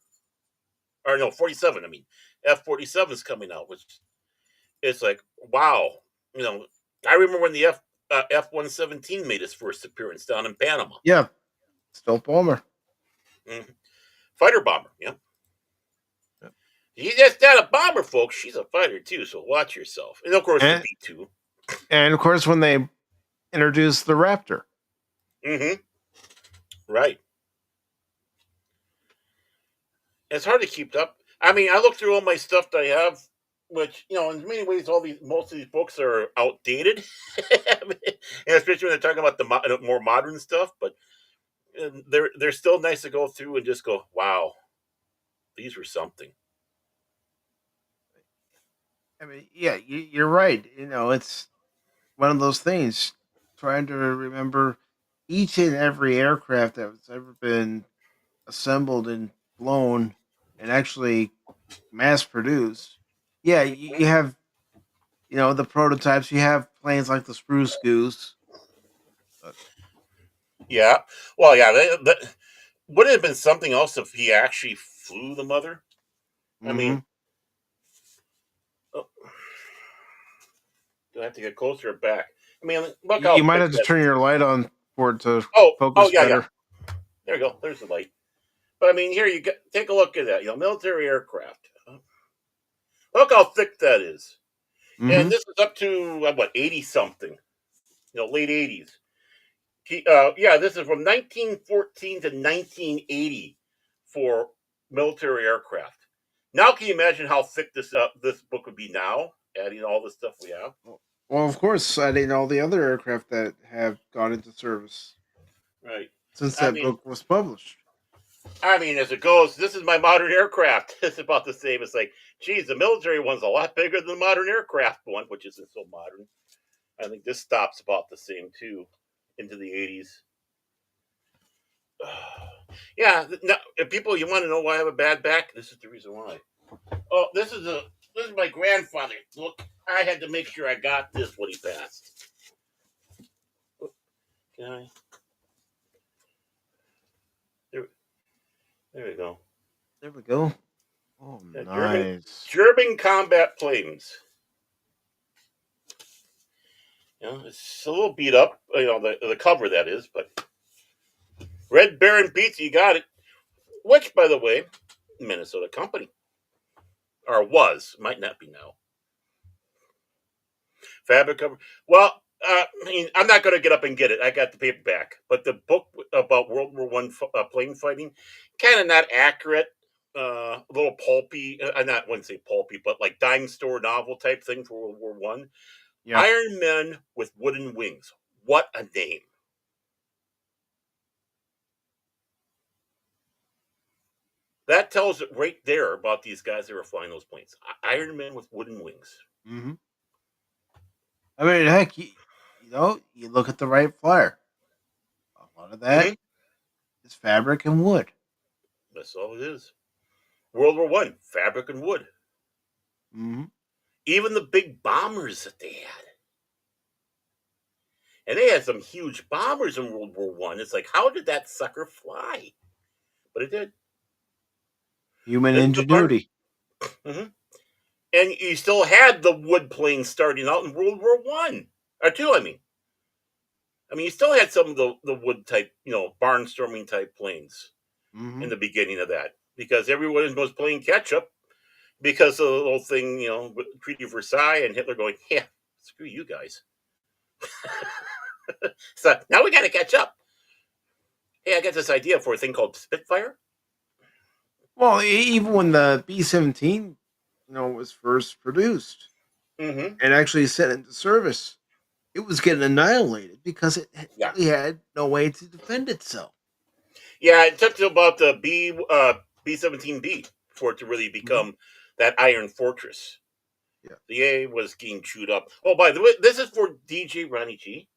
or no, 47. I mean, F-47 is coming out, which it's like, wow. I remember when the F-117 made its first appearance down in Panama. Yeah, stealth bomber, fighter bomber. Yeah, she's just not a bomber, folks. She's a fighter too. So watch yourself. And of course, the B-2. And of course, when they introduced the Raptor. Mm-hmm. Right. It's hard to keep up. I mean, I look through all my stuff that I have, which in many ways, most of these books are outdated, and especially when they're talking about the more modern stuff. But they're still nice to go through and just go, wow, these were something. I mean, yeah, you're right. It's one of those things. Trying to remember each and every aircraft that's ever been assembled and flown and actually mass produced. Yeah, you have the prototypes. You have planes like the Spruce Goose. Yeah. Well, yeah. Would it have been something else if he actually flew the mother? I mean, do I have to get closer or back? I mean, look, you might have to turn your light on for it to focus yeah, better. Yeah. There you go. There's the light. But I mean, here you take a look at that. Military aircraft. Look how thick that is. Mm-hmm. And this is up to what 80 something. Late 80s. This is from 1914 to 1980 for military aircraft. Now, can you imagine how thick this book would be now, adding all the stuff we have? Well, of course, adding all the other aircraft that have gone into service. Right. Since that book was published. I mean, as it goes, this is my modern aircraft. It's about the same. It's like, geez, the military one's a lot bigger than the modern aircraft one, which isn't so modern. I think this stops about the same, too, into the 80s. Yeah, now, if people, you want to know why I have a bad back? This is the reason why. Oh, this is my grandfather. Look, I had to make sure I got this when he passed. guy. There we go. There we go. Oh, Yeah, nice. German combat planes. It's a little beat up, the cover that is, but Red Baron Pizza, you got it. Which, by the way, Minnesota company. Or was, might not be now. Fabric cover. Well, I'm not going to get up and get it. I got the paperback, but the book about World War One plane fighting, kind of not accurate. A little pulpy. I wouldn't say pulpy, but like dime store novel type thing for World War One. Yeah. Iron Men with Wooden Wings. What a name! That tells it right there about these guys that were flying those planes. Iron Men with Wooden Wings. Mm-hmm. I mean, heck, you look at the Wright Flyer. A lot of that is fabric and wood. That's all it is. World War One, fabric and wood. Mm-hmm. Even the big bombers that they had. And they had some huge bombers in World War One. It's like, how did that sucker fly? But it did. Human ingenuity. Mm-hmm. And you still had the wood planes starting out in World War One or two. I mean, you still had some of the wood type, barnstorming type planes in the beginning of that, because everyone was playing catch up because of the little thing, with Treaty of Versailles and Hitler going, yeah, screw you guys. So now we got to catch up. Hey, I got this idea for a thing called Spitfire. Well, even when the B-17, was first produced and actually sent into service, it was getting annihilated because it really had no way to defend itself. Yeah, it took to about the B-17B for it to really become that iron fortress. Yeah. The A was getting chewed up. Oh, by the way, this is for DJ Ronnie G.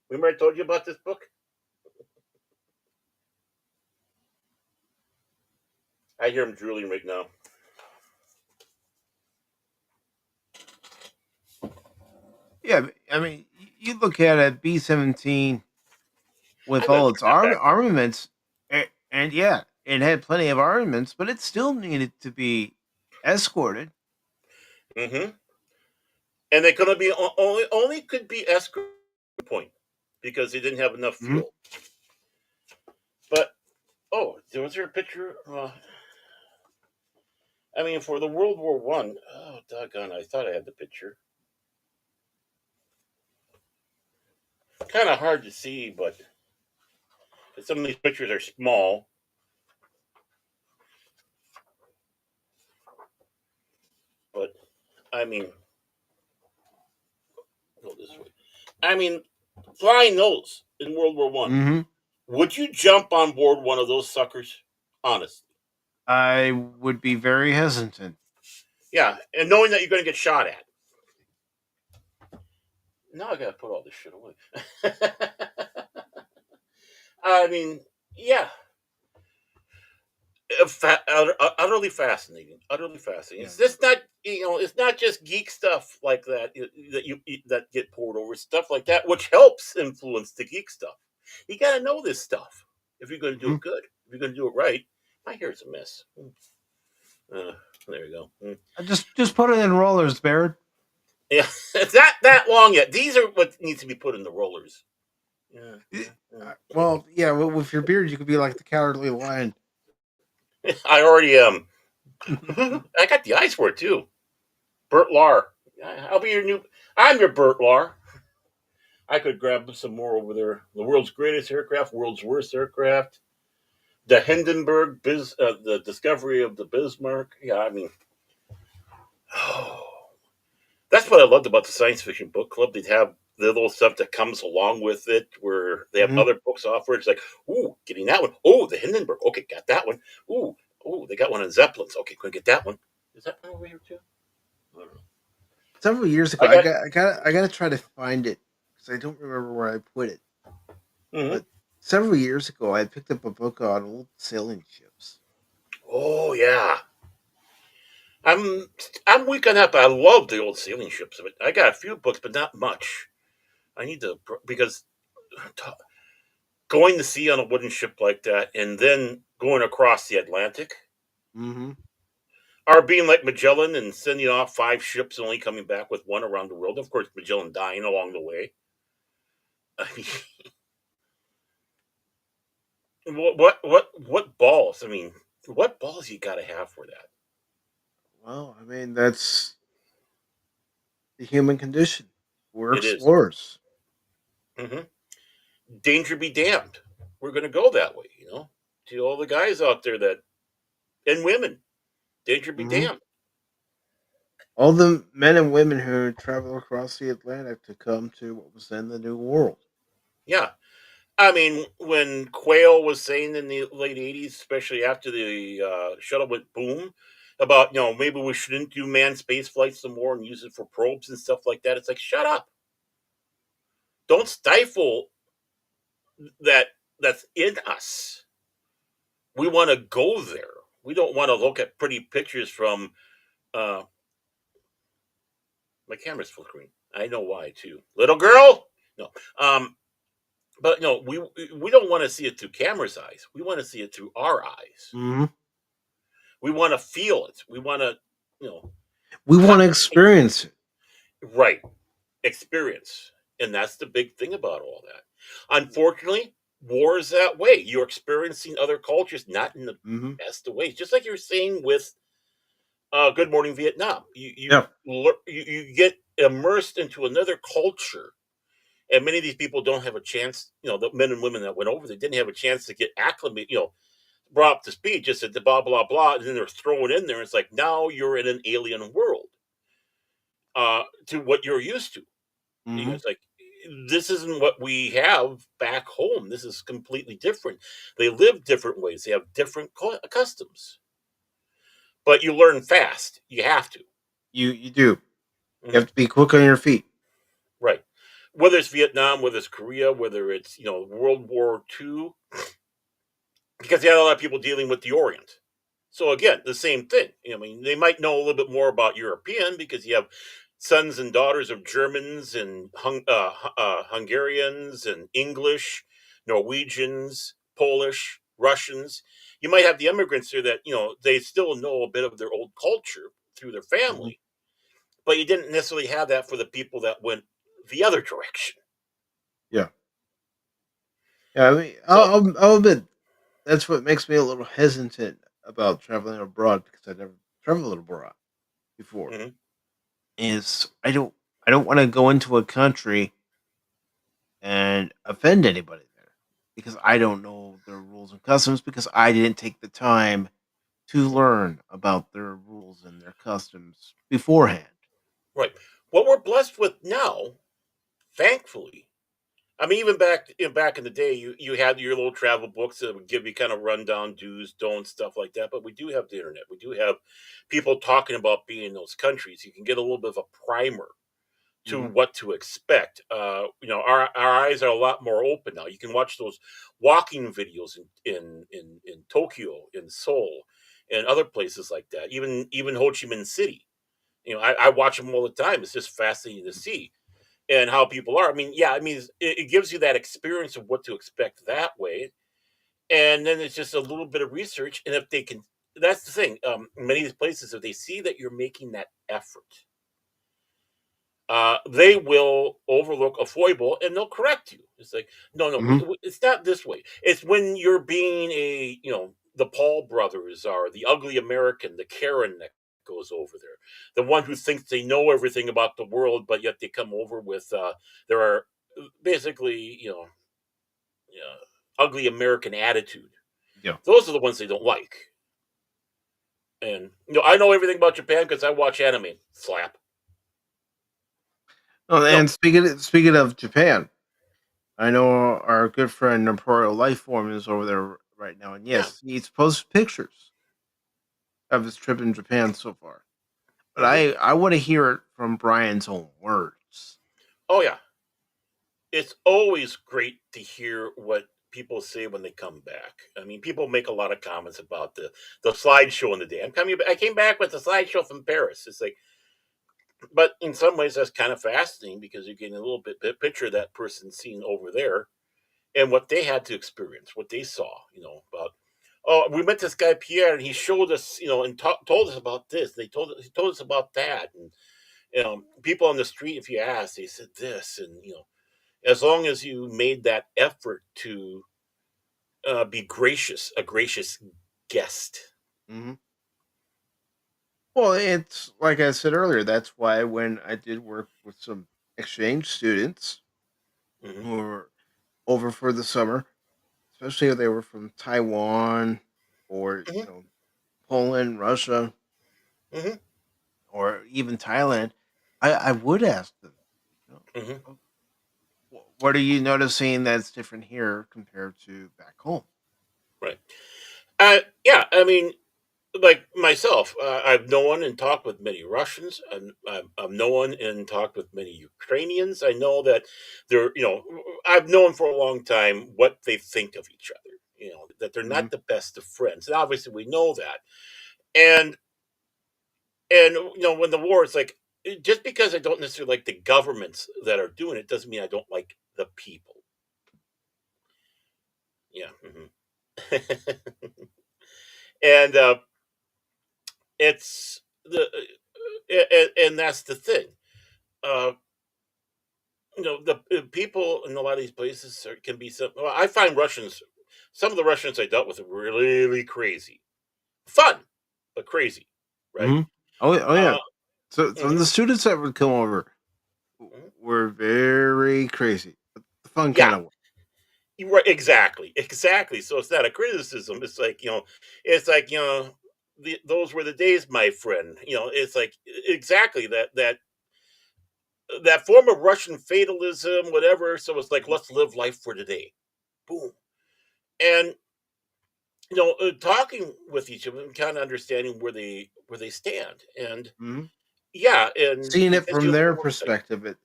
Remember I told you about this book? I hear him drooling right now. Yeah, I mean, you look at a B-17 with all its armaments, and yeah, it had plenty of armaments, but it still needed to be escorted. Mm-hmm. And they couldn't be only could be escorted point because they didn't have enough fuel. But was there a picture? For the World War One. Oh, doggone! I thought I had the picture. Kind of hard to see, but some of these pictures are small. But go this way. Flying those in World War One. Would you jump on board one of those suckers? Honestly, I would be very hesitant. Yeah, and knowing that you're going to get shot at. Now I got to put all this shit away. Yeah. Utterly fascinating. Utterly fascinating. Yeah. It's just not, it's not just geek stuff like that that get poured over, stuff like that, which helps influence the geek stuff. You got to know this stuff if you're going to do it good. If you're going to do it right. My hair's a mess. There you go. Just put it in rollers, Baird. Yeah, it's not that long yet. These are what needs to be put in the rollers. Yeah. Well, yeah, with your beard, you could be like the Cowardly Lion. I already am. I got the eyes for it too. Bert Lahr. I'll be your new. I'm your Bert Lahr. I could grab some more over there. The world's greatest aircraft, world's worst aircraft. The Hindenburg, the discovery of the Bismarck. Yeah, that's what I loved about the science fiction book club. They'd have the little stuff that comes along with it, where they have other books offered. It's like, ooh, getting that one. Oh, the Hindenburg. Okay, got that one. Ooh, they got one on Zeppelins. Okay, could I get that one? Is that one over here too? I don't know. Several years ago, I got to try to find it because I don't remember where I put it. But several years ago, I picked up a book on old sailing ships. Oh yeah. I'm weak on that, but I love the old sailing ships. I got a few books, but not much. I need to, because going to sea on a wooden ship like that, and then going across the Atlantic, Mm-hmm. or being like Magellan and sending off 5 ships and only coming back with one around the world. Of course, Magellan dying along the way. I mean, what balls? I mean, what balls you got to have for that? Well, I mean, that's the human condition. We're It is. explorers. Hmm. Danger be damned. We're going to go that way, To all the guys out there and women, danger be Mm-hmm. damned. All the men and women who travel across the Atlantic to come to what was then the New World. Yeah. I mean, when Quayle was saying in the late 80s, especially after the shuttle went boom, about, maybe we shouldn't do manned space flights some more and use it for probes and stuff like that. It's like, shut up. Don't stifle that's in us. We want to go there. We don't want to look at pretty pictures from uh, my camera's full screen. I know why too. Little girl? No. But no, we don't want to see it through camera's eyes. We want to see it through our eyes. Mm-hmm. We want to feel it. We want to, We want to experience it. right, experience, and that's the big thing about all that. Unfortunately, war is that way. You're experiencing other cultures, not in the Mm-hmm. best of ways. Just like you're saying with Good Morning Vietnam, Yeah. you get immersed into another culture. And many of these people don't have a chance, the men and women that went over, they didn't have a chance to get acclimated, brought up to speed, just said the blah, blah, blah. And then they're thrown in there. It's like, now you're in an alien world to what you're used to. Mm-hmm. It's like, this isn't what we have back home. This is completely different. They live different ways. They have different customs. But you learn fast. You have to. You do. You Mhm. have to be quick on your feet. Right. Whether it's Vietnam, whether it's Korea, whether it's, World War II, because you had a lot of people dealing with the Orient. So again, the same thing. I mean, they might know a little bit more about European because you have sons and daughters of Germans and Hungarians and English, Norwegians, Polish, Russians. You might have the immigrants here that they still know a bit of their old culture through their Mm-hmm. family, but you didn't necessarily have that for the people that went the other direction. Yeah. Yeah. I mean, So, I'll admit that's what makes me a little hesitant about traveling abroad because I never traveled abroad before. mhm. Is I don't want to go into a country and offend anybody there because I don't know their rules and customs because I didn't take the time to learn about their rules and their customs beforehand. Right. What we're blessed with now, thankfully, I mean, even back in the day, you had your little travel books that would give you kind of rundown, do's, don'ts, stuff like that. But we do have the internet. We do have people talking about being in those countries. You can get a little bit of a primer to Hmm. what to expect. Our eyes are a lot more open now. You can watch those walking videos in Tokyo, in Seoul, and other places like that. Even Ho Chi Minh City. I watch them all the time. It's just fascinating to see and how people are. I mean, yeah, I mean, it gives you that experience of what to expect that way, and then it's just a little bit of research. And if they can, that's the thing. Many of these places, if they see that you're making that effort, they will overlook a foible and they'll correct you. It's like, no, no, Hmm. it's not this way. It's when you're being the Paul brothers are the ugly American, the Karen that goes over there, the one who thinks they know everything about the world, but yet they come over with there are basically ugly American attitude. Yeah. Those are the ones they don't like. And I know everything about Japan because I watch anime. Slap. Oh, No. and speaking of Japan, I know our good friend Emporio Lifeform is over there right now, and Yeah. yes, he's posted pictures of his trip in Japan so far. But Hmm. I want to hear it from Brian's own words. Oh yeah. It's always great to hear what people say when they come back. I mean, people make a lot of comments about the slideshow in the day. I came back with the slideshow from Paris. It's like, but in some ways that's kind of fascinating because you're getting a little bit picture of that person seen over there. and what they had to experience, what they saw, about. Oh, we met this guy Pierre, and he showed us, and told us about this. He told us about that, and people on the street, if you ask, they said this, and as long as you made that effort to be gracious, a gracious guest. Hmm. Well, it's like I said earlier. That's why when I did work with some exchange students Hmm. who were over for the summer, especially if they were from Taiwan or Hmm. Poland, Russia, Hmm. or even Thailand, I would ask them, you know, Hmm. "Oh, what are you noticing that's different here compared to back home?" Right. Yeah. I mean, like myself, I've known and talked with many Russians, and I've known and talked with many Ukrainians. I know that I've known for a long time what they think of each other. That they're Hmm. not the best of friends, and obviously we know that. And when the war is like, just because I don't necessarily like the governments that are doing it, doesn't mean I don't like the people. Yeah. And it's and that's the thing. Uh, the people in a lot of these places can be some. Well, I find Russians. Some of the Russians I dealt with are really crazy, fun, but crazy, right? Hmm. Oh yeah. Uh, So some of mhm, the students that would come over mhm. were very crazy, but the fun Yeah, kind of way. you're right. Exactly, exactly. So it's not a criticism. It's like it's like those were the days, my friend. It's like exactly that form of Russian fatalism, whatever. So it's like, let's live life for today. Boom. And talking with each of them, kind of understanding where they stand, and Hmm. yeah, and Seeing it it gives you from a little their more insight. perspective,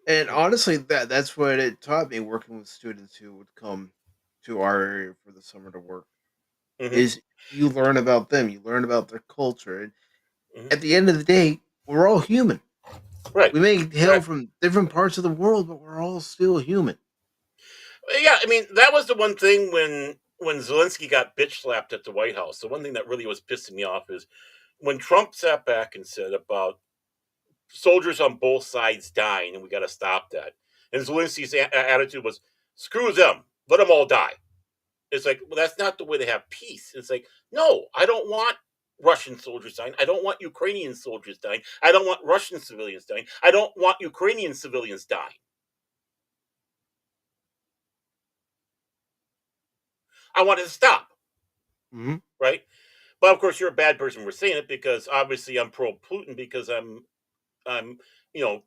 and honestly, that's what it taught me working with students who would come to our area for the summer to work. Hmm. Is you learn about them, you learn about their culture, and Hmm. at the end of the day, we're all human. Right. We may hail Exactly. from different parts of the world, but we're all still human. Yeah, I mean that was the one thing when Zelensky got bitch slapped at the White House. The one thing that really was pissing me off is when Trump sat back and said about soldiers on both sides dying, and we got to stop that. And Zelensky's attitude was, "Screw them, let them all die." It's like, well, that's not the way to have peace. It's like, no, I don't want Russian soldiers dying. I don't want Ukrainian soldiers dying. I don't want Russian civilians dying. I don't want Ukrainian civilians dying. I want it to stop, Hmm. right? But of course, you're a bad person for saying it because obviously I'm pro Putin because I'm you know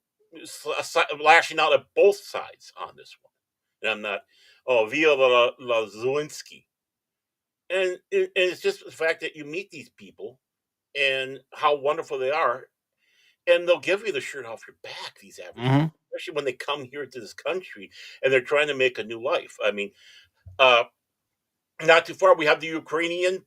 lashing out at both sides on this one, and I'm not via la Zelensky, and it's just the fact that you meet these people and how wonderful they are, and they'll give you the shirt off your back. These average Hmm. people, especially when they come here to this country and they're trying to make a new life. I mean, uh, not too far, we have the Ukrainian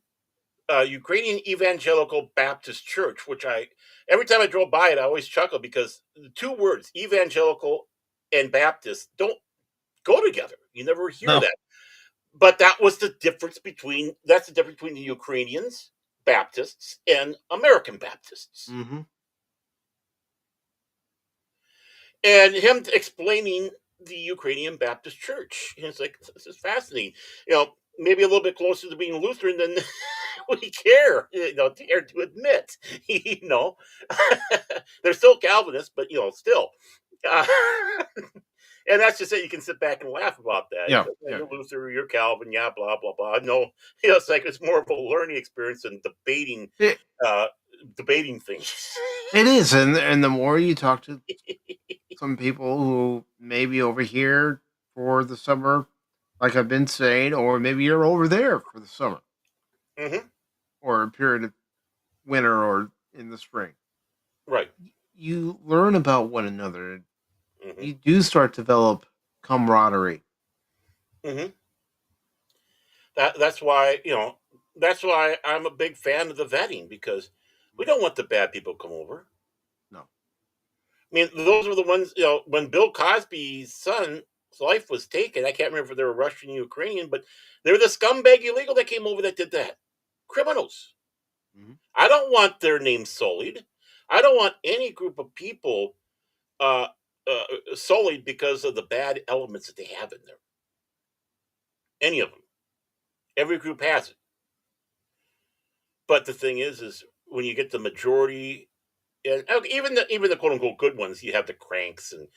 Evangelical Baptist Church, which I every time I drove by it, I always chuckle because the two words evangelical and Baptist don't go together. You never hear No. that. But that was the difference between that's the difference between the Ukrainians Baptists and American Baptists. Hmm. And him explaining the Ukrainian Baptist Church. And it's like, this is fascinating. Maybe a little bit closer to being Lutheran than we care to admit. you know, they're still Calvinists, but still. Uh, and that's just it. You can sit back and laugh about that. It's Yeah. like, Yeah. you're Luther, you're Calvin, yeah, blah blah blah. No, it's like it's more of a learning experience than It, uh, debating things. it is, and the more you talk to some people who may be over here for the summer, like I've been saying, or maybe you're over there for the summer Hmm. or a period of winter or in the spring. Right. You learn about one another. Hmm. You do start to develop camaraderie. Hmm. That's why I'm a big fan of the vetting because we don't want the bad people to come over. No. I mean, those are the ones, when Bill Cosby's son, life was taken. I can't remember if they were Russian or Ukrainian, but they were the scumbag illegal that came over that did that. Criminals. Mhm. I don't want their names sullied. I don't want any group of people uh, sullied because of the bad elements that they have in there. Any of them. Every group has it. But the thing is when you get the majority, and even the quote unquote good ones, you have the cranks and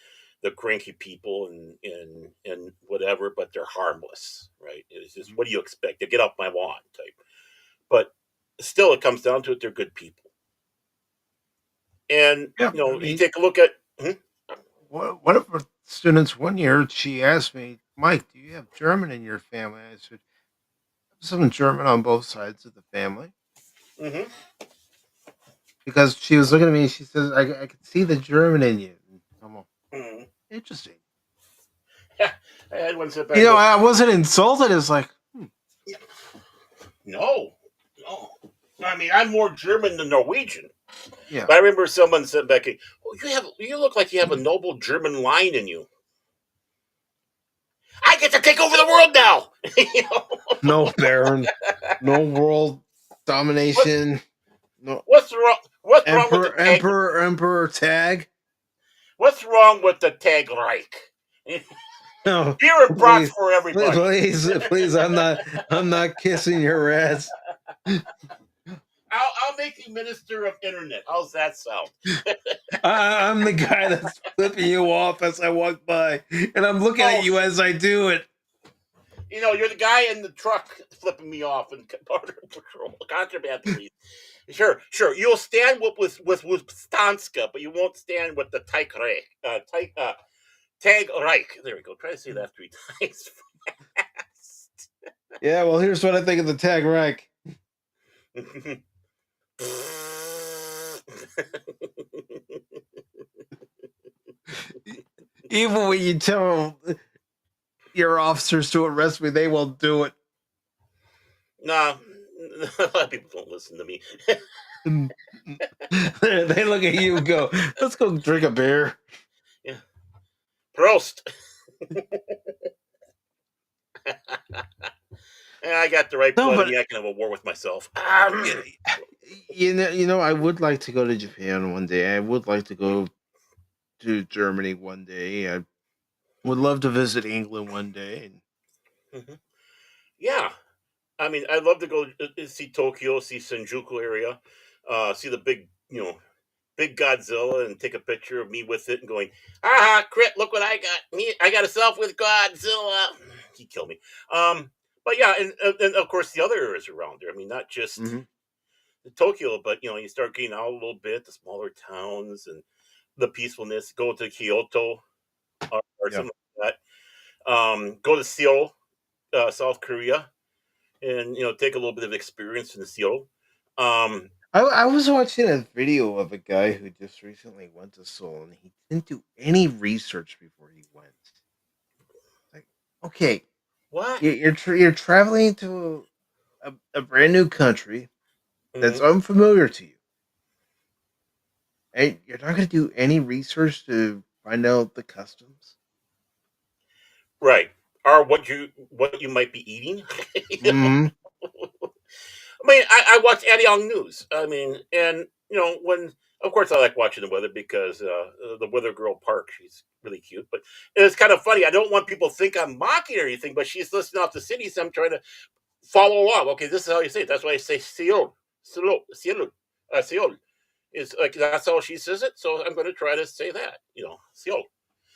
the cranky people and whatever, but they're harmless, right? It's just Mhm. what do you expect? They get off my lawn type. But still, it comes down to it. They're good people, and Yeah, I you mean, take a look at. one of our students one year, she asked me, Mike, do you have German in your family? I said, some German on both sides of the family. Mm-hmm. Because she was looking at me and she says, I could see the German in you. I'm all, Mm-hmm. interesting. Yeah, I had one sit back and go, I wasn't insulted. It's like, no, no. I mean, I'm more German than Norwegian. yeah. But I remember someone said back, "Oh, you look like you have a noble German line in you. I get to take over the world now." You know? No Baron, no world What's domination, no what's wrong? What's wrong with the tag? Emperor tag. What's wrong with the tag Reich? No, Beer and brats please, for everybody. please, I'm not kissing your ass. I'll make you minister of internet. How's that sound? I'm the guy that's flipping you off as I walk by, and I'm looking at Oh, you as I do it. you're the guy in the truck flipping me off and border patrol, contraband police. Sure. You'll stand with Stanska, but you won't stand with the Tag Reich. Tag Reich. There we go. Try to say that 3 times fast. Yeah, well, here's what I think of the tag rank. Even when you tell your officers to arrest me, they won't do it. Nah, a lot of people don't listen to me. They look at you and go, let's go drink a beer. Yeah. Prost. I got the right No, blood in but me. I can have a war with myself. I would like to go to Japan one day. I would like to go to Germany one day. I would love to visit England one day. Mhm. Yeah. I mean, I'd love to go see Tokyo, see Shinjuku area, see the big Godzilla, and take a picture of me with it, and going, crit! Look what I got! I got a self with Godzilla. He killed me. But yeah, and of course the other areas around there. I mean, not just Mm-hmm. Tokyo, but you start getting out a little bit, the smaller towns and the peacefulness. Go to Kyoto or Yeah. something like that. Go to Seoul, South Korea, and take a little bit of experience in Seoul. Um, I was watching a video of a guy who just recently went to Seoul and he didn't do any research before he went. Like, okay, what? you're traveling to a brand new country that's Mhm. unfamiliar to you, and you're not going to do any research to find out the customs. Right. Or what you might be eating. You know? Mm-hmm. I mean, I watch Arirang News. I mean, and when of course I like watching the weather because the weather girl Park, she's really cute. But it's kind of funny. I don't want people to think I'm mocking or anything, but she's listing off the cities. I'm trying to follow along. Okay, this is how you say it. That's why I say Seoul. It's like that's how she says it. So I'm going to try to say that. Seoul.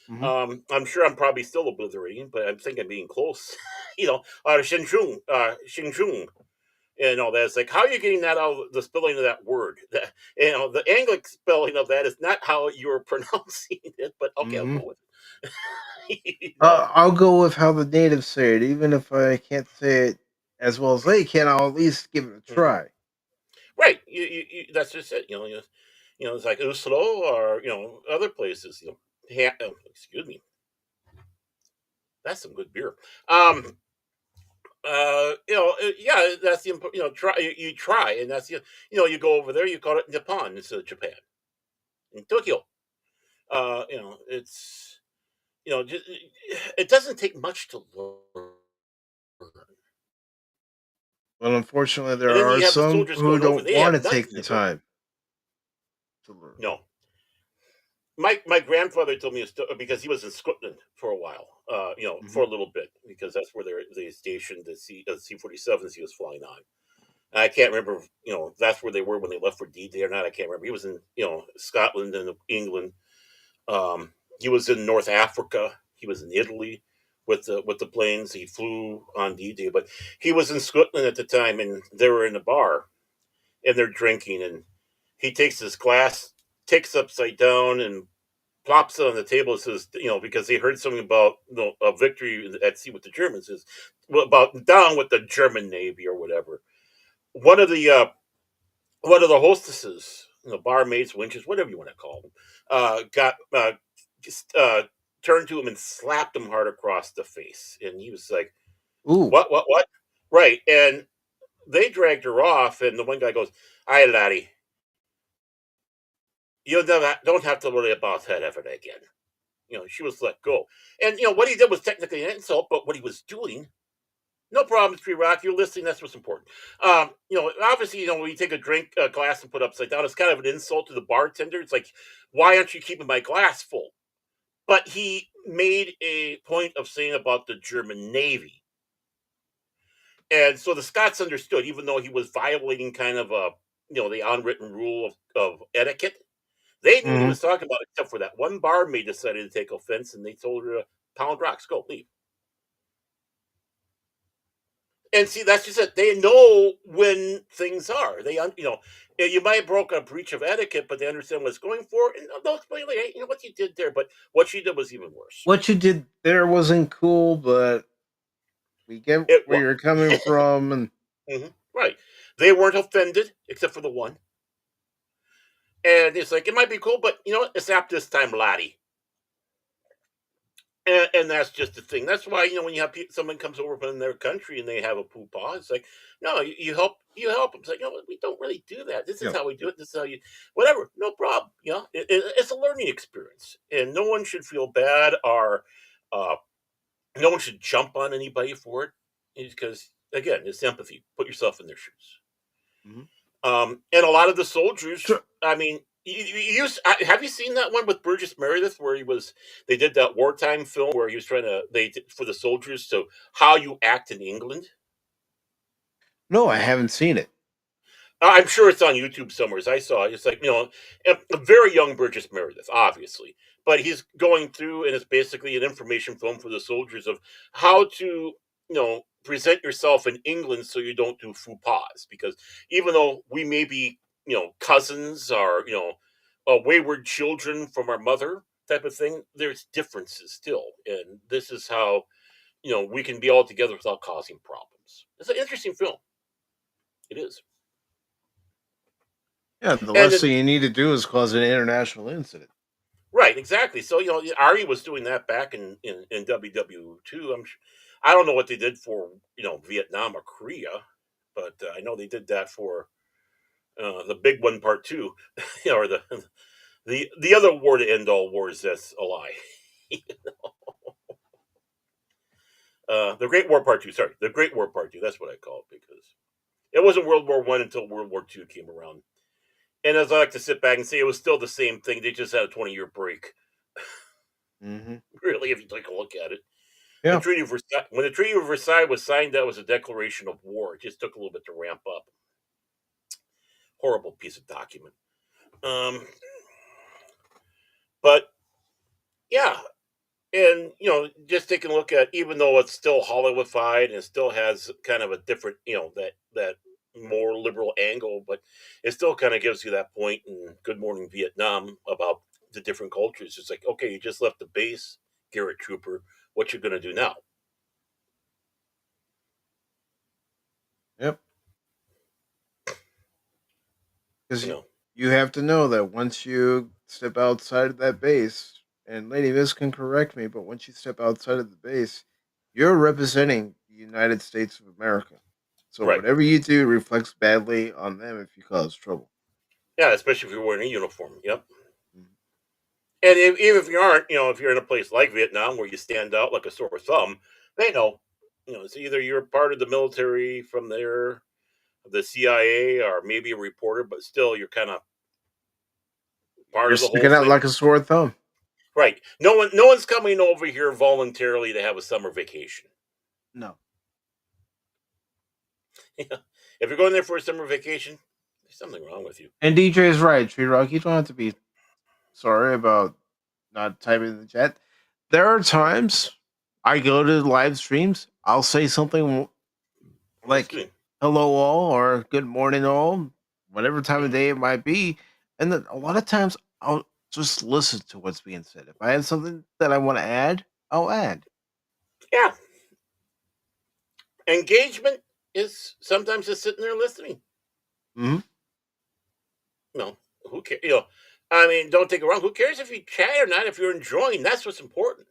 Mm-hmm. I'm sure I'm probably still obliterating, but I'm thinking being close. Xinzhong. That's like, how are you getting that out of the spelling of that word? The Anglic spelling of that is not how you're pronouncing it, but okay, I'll Mm-hmm. go with it. I'll go with how the natives say it, even if I can't say it as well as they can. I'll at least give it a Mhm. try. Right. That's just it. It's like Oslo or other places. Excuse me, that's some good beer. Yeah, that's try you try, and that's you go over there, you call it Japan instead of Japan in Tokyo. It's it doesn't take much to learn. Well, unfortunately, And there then are you have the some soldiers who going over; don't they want have to take nothing the to learn. time to learn. No, my grandfather told me a story because he was in Scotland for a while, Hmm. for a little bit because that's where they stationed the C-47s he was flying on. I can't remember, that's where they were when they left for D-Day or not. I can't remember. He was in, Scotland and England. He was in North Africa. He was in Italy with the planes. He flew on D-Day, but he was in Scotland at the time, and they were in a bar and they're drinking, and he takes his glass, takes upside down, and plops it on the table and says, because he heard something about a victory at sea with the Germans, is well, about down with the German Navy or whatever. One of the hostesses, barmaids, wenches, whatever you want to call them, got just, turned to him and slapped him hard across the face, and he was like, Ooh, what?" Right, and they dragged her off, and the one guy goes, "Aye, laddie, you don't have to worry about that ever again." She was let go, and what he did was technically an insult, but what he was doing. No problem, Tree Rock. You're listening. That's what's important. Obviously, when you take a drink glass and put it upside down, it's kind of an insult to the bartender. It's like, why aren't you keeping my glass full? But he made a point of saying about the German Navy. And so the Scots understood, even though he was violating kind of the unwritten rule of etiquette, they knew what he hmm was talking about, except for that one barmaid decided to take offense and they told her to pound rocks, go, leave. And see, that's just it. They know when things are. You might have broke a breach of etiquette, but they understand what it's going for, and they'll explain like, hey, what you did there, but what she did was even worse. what you did there wasn't cool, but we get It where was you're coming from, and right. They weren't offended, except for the one, and it's like it might be cool, but you know what? It's apt this time, laddie. And that's just the thing. That's why when you have someone comes over from their country and they have a poopah, it's like, no, you help, you help them. It's like, we don't really do that. This is yeah, how we do it. This is how you, whatever, no problem. It's a learning experience, and no one should feel bad or uh, no one should jump on anybody for it, because again, it's empathy. Put yourself in their shoes. hmm And a lot of the soldiers, sure. I mean, have you seen that one with Burgess Meredith where they did that wartime film where he was trying to, they did for the soldiers, so how you act in England? No, I haven't seen it. I'm sure it's on YouTube somewhere. As I saw it, it's like a very young Burgess Meredith, obviously, but he's going through, and it's basically an information film for the soldiers of how to present yourself in England so you don't do faux pas. Because even though we may be cousins or wayward children from our mother type of thing, there's differences still, and this is how we can be all together without causing problems. It's an interesting film. It is, Yeah, the and last then thing you need to do is cause an international incident. right, exactly. So Ari was doing that back in WW2. I don't know what they did for Vietnam or Korea, but I know they did that for the big one, part two, or the other war to end all wars. That's a lie. The Great War Part Two. Sorry, the Great War Part Two. That's what I call it because it wasn't World War One until World War Two came around. And as I like to sit back and say, it was still the same thing. They just had a 20-year break. Hmm. Really, if you take a look at it. Yeah, When the Treaty of Versailles was signed, that was a declaration of war. It just took a little bit to ramp up. Horrible piece of document. Um, but yeah, and just taking a look at, even though it's still Hollywoodified and it still has kind of a different, that more liberal angle, but it still kind of gives you that point in Good Morning Vietnam about the different cultures. It's like, okay, you just left the base, Garrett Trooper. What you gonna do now? yep. You Because know, you have to know that once you step outside of that base, and Lady Miss can correct me, but once you step outside of the base, you're representing the United States of America. So right? whatever you do reflects badly on them if you cause trouble. Yeah, especially if you're wearing a uniform. Yep. Mhm. And even if you aren't, if you're in a place like Vietnam where you stand out like a sore thumb, they know. It's either you're part of the military from there, the CIA, or maybe a reporter, but still you're kind of part You're of the whole sticking out thing. like a sore thumb. Right. No one's coming over here voluntarily to have a summer vacation. No. If you're going there for a summer vacation, there's something wrong with you. And DJ is right, Tree Rock. You don't have to be sorry about not typing in the chat. There are times I go to live streams, I'll say something like hello all or good morning all, whatever time of day it might be. And then a lot of times I'll just listen to what's being said. If I have something that I want to add, I'll add. Yeah. Engagement is sometimes just sitting there listening. Mm-hmm. Who cares? I mean, don't take it wrong. Who cares if you chat or not? If you're enjoying, that's what's important.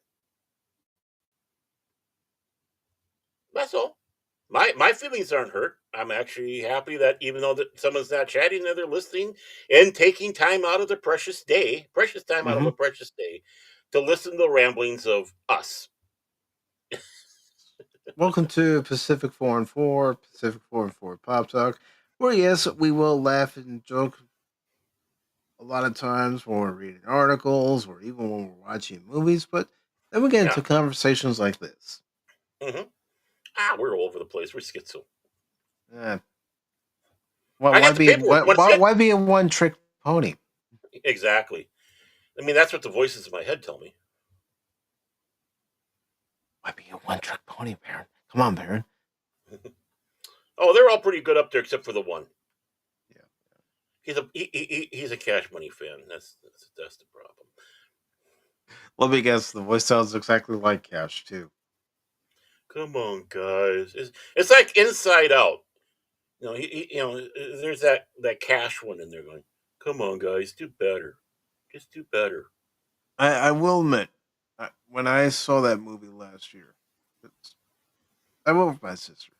That's all. My feelings aren't hurt. I'm actually happy that even though that someone's not chatting, they're listening and taking time out of their precious time out of a precious day, to listen to the ramblings of us. Welcome to Pacific414 Pop Talk, where yes, we will laugh and joke a lot of times when we're reading articles or even when we're watching movies, but then we get into conversations like this. We're all over the place. We're schizo. Well, why be a one-trick pony? Exactly. I mean, that's what the voices in my head tell me. Why be a one-trick pony, Baron? Come on, Baron. Oh, they're all pretty good up there except for the one. Yeah. He's a Cash Money fan. That's the problem. Let me guess, the voice sounds exactly like Cash too. Come on, guys. It's like Inside Out. There's that Cash one in there going, come on, guys, do better. Just do better. I will admit, when I saw that movie last year, I went with my sister.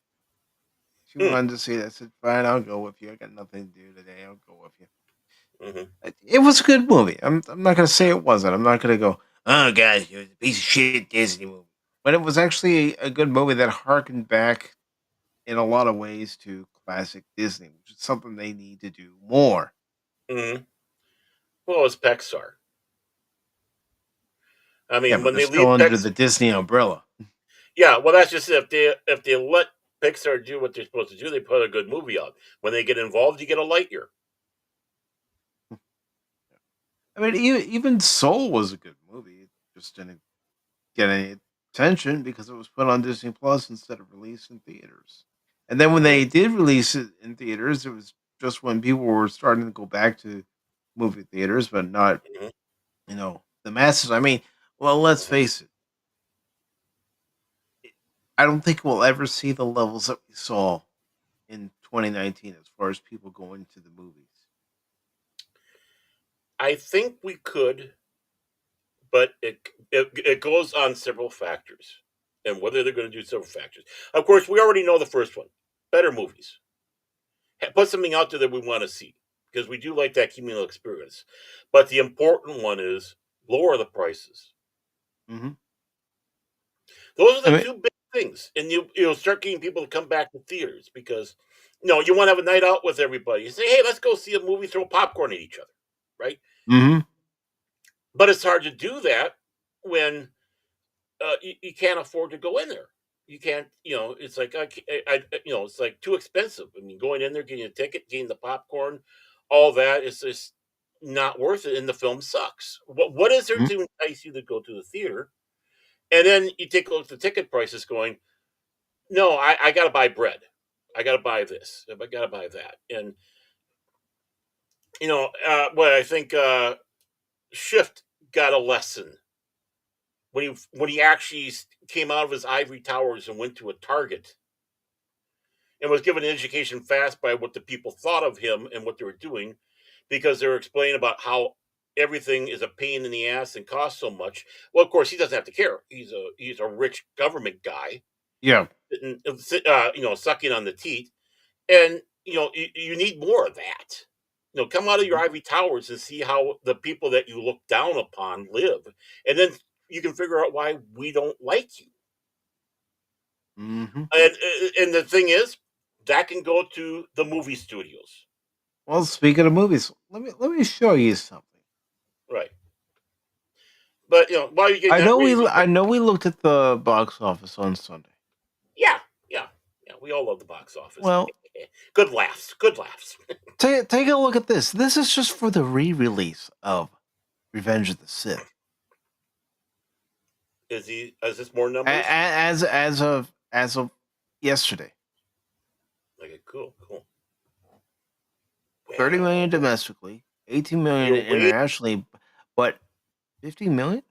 She wanted to see it. I said, fine, I'll go with you. I got nothing to do today. I'll go with you. It was a good movie. I'm not going to say it wasn't. I'm not going to go, oh, guys, you're a piece of shit Disney movie. But it was actually a good movie that harkened back in a lot of ways to classic Disney, which is something they need to do more. Well, it's Pixar. I mean, when they leave under the Disney umbrella. Yeah, well, that's just it. If they let Pixar do what they're supposed to do, they put a good movie out. When they get involved, you get a Lightyear. I mean, even Soul was a good movie. It just didn't get any attention because it was put on Disney Plus instead of released in theaters. And then when they did release it in theaters, it was just when people were starting to go back to movie theaters, but not, the masses. I mean, well, let's face it. I don't think we'll ever see the levels that we saw in 2019 as far as people going to the movies. I think we could, but it goes on several factors, and whether they're going to do several factors. Of course, we already know the first one: better movies. Put something out there that we want to see, because we do like that communal experience. But the important one is lower the prices. Those are the two big things, and you'll start getting people to come back to theaters because you want to have a night out with everybody. You say, hey, let's go see a movie, throw popcorn at each other, right? But it's hard to do that when you can't afford to go in there. You can't, it's like it's like too expensive. I mean, going in there, getting a ticket, getting the popcorn, all that is just not worth it, and the film sucks. What is there to entice you to go to the theater? And then you take a look at the ticket prices, going, no, I got to buy bread. I got to buy this. I got to buy that. And what I think Shift got a lesson when he actually came out of his ivory towers and went to a Target and was given an education fast by what the people thought of him and what they were doing, because they were explaining about how everything is a pain in the ass and costs so much. Well, of course, he doesn't have to care. He's a rich government guy. Yeah. Sucking on the teat. And, you need more of that. Come out of your ivory towers and see how the people that you look down upon live, and then you can figure out why we don't like you. Mm-hmm. And the thing is, that can go to the movie studios, Well, speaking of movies, let me show you something. right? But while you're getting that ready, I know we looked at the box office on Sunday. yeah, yeah, yeah, we all love the box office. Well, Good laughs, good laughs. take a look at this. This is just for the re-release of Revenge of the Sith. Is this more numbers? As of yesterday, Okay, cool. 30 million domestically, 18 million We're way internationally, but 50 million?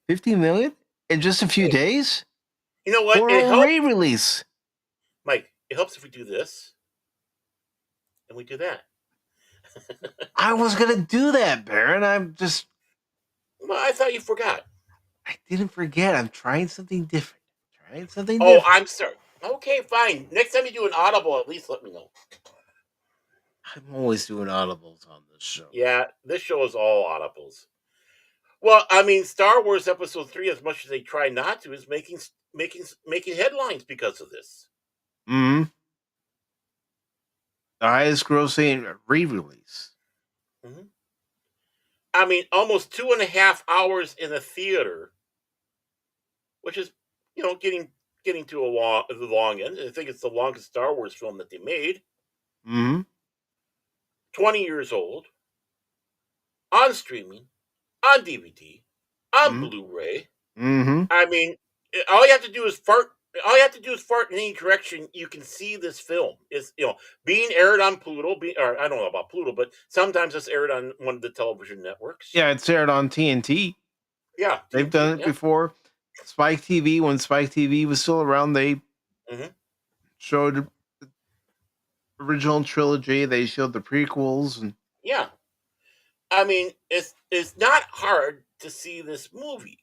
50 million in just a few days You know what? for It a helps, re-release. Mike. It helps if we do this and we do that. I was gonna do that, Baron. Well, I thought you forgot. I didn't forget. I'm trying something different. Oh, I'm sorry. Okay, fine. Next time you do an audible, at least let me know. I'm always doing audibles on this show. Yeah, this show is all audibles. Well, I mean, Star Wars Episode 3, as much as they try not to, is making headlines because of this. Mm-hmm. The highest grossing re-release. Mm-hmm. I mean, almost 2.5 hours in a theater, which is, getting to the long end. I think it's the longest Star Wars film that they made. Mm-hmm. 20 years old, on streaming, on DVD, on Mm-hmm. Blu-ray. Mm-hmm. I mean, all you have to do is fart. All you have to do is fart in any direction. You can see this film. It's being aired on Pluto. Or I don't know about Pluto, but sometimes it's aired on one of the television networks. Yeah, it's aired on TNT. Yeah, They've TNT, done it before. Spike TV, when Spike TV was still around, they showed the original trilogy. They showed the prequels, and Yeah. I mean, it's not hard to see this movie,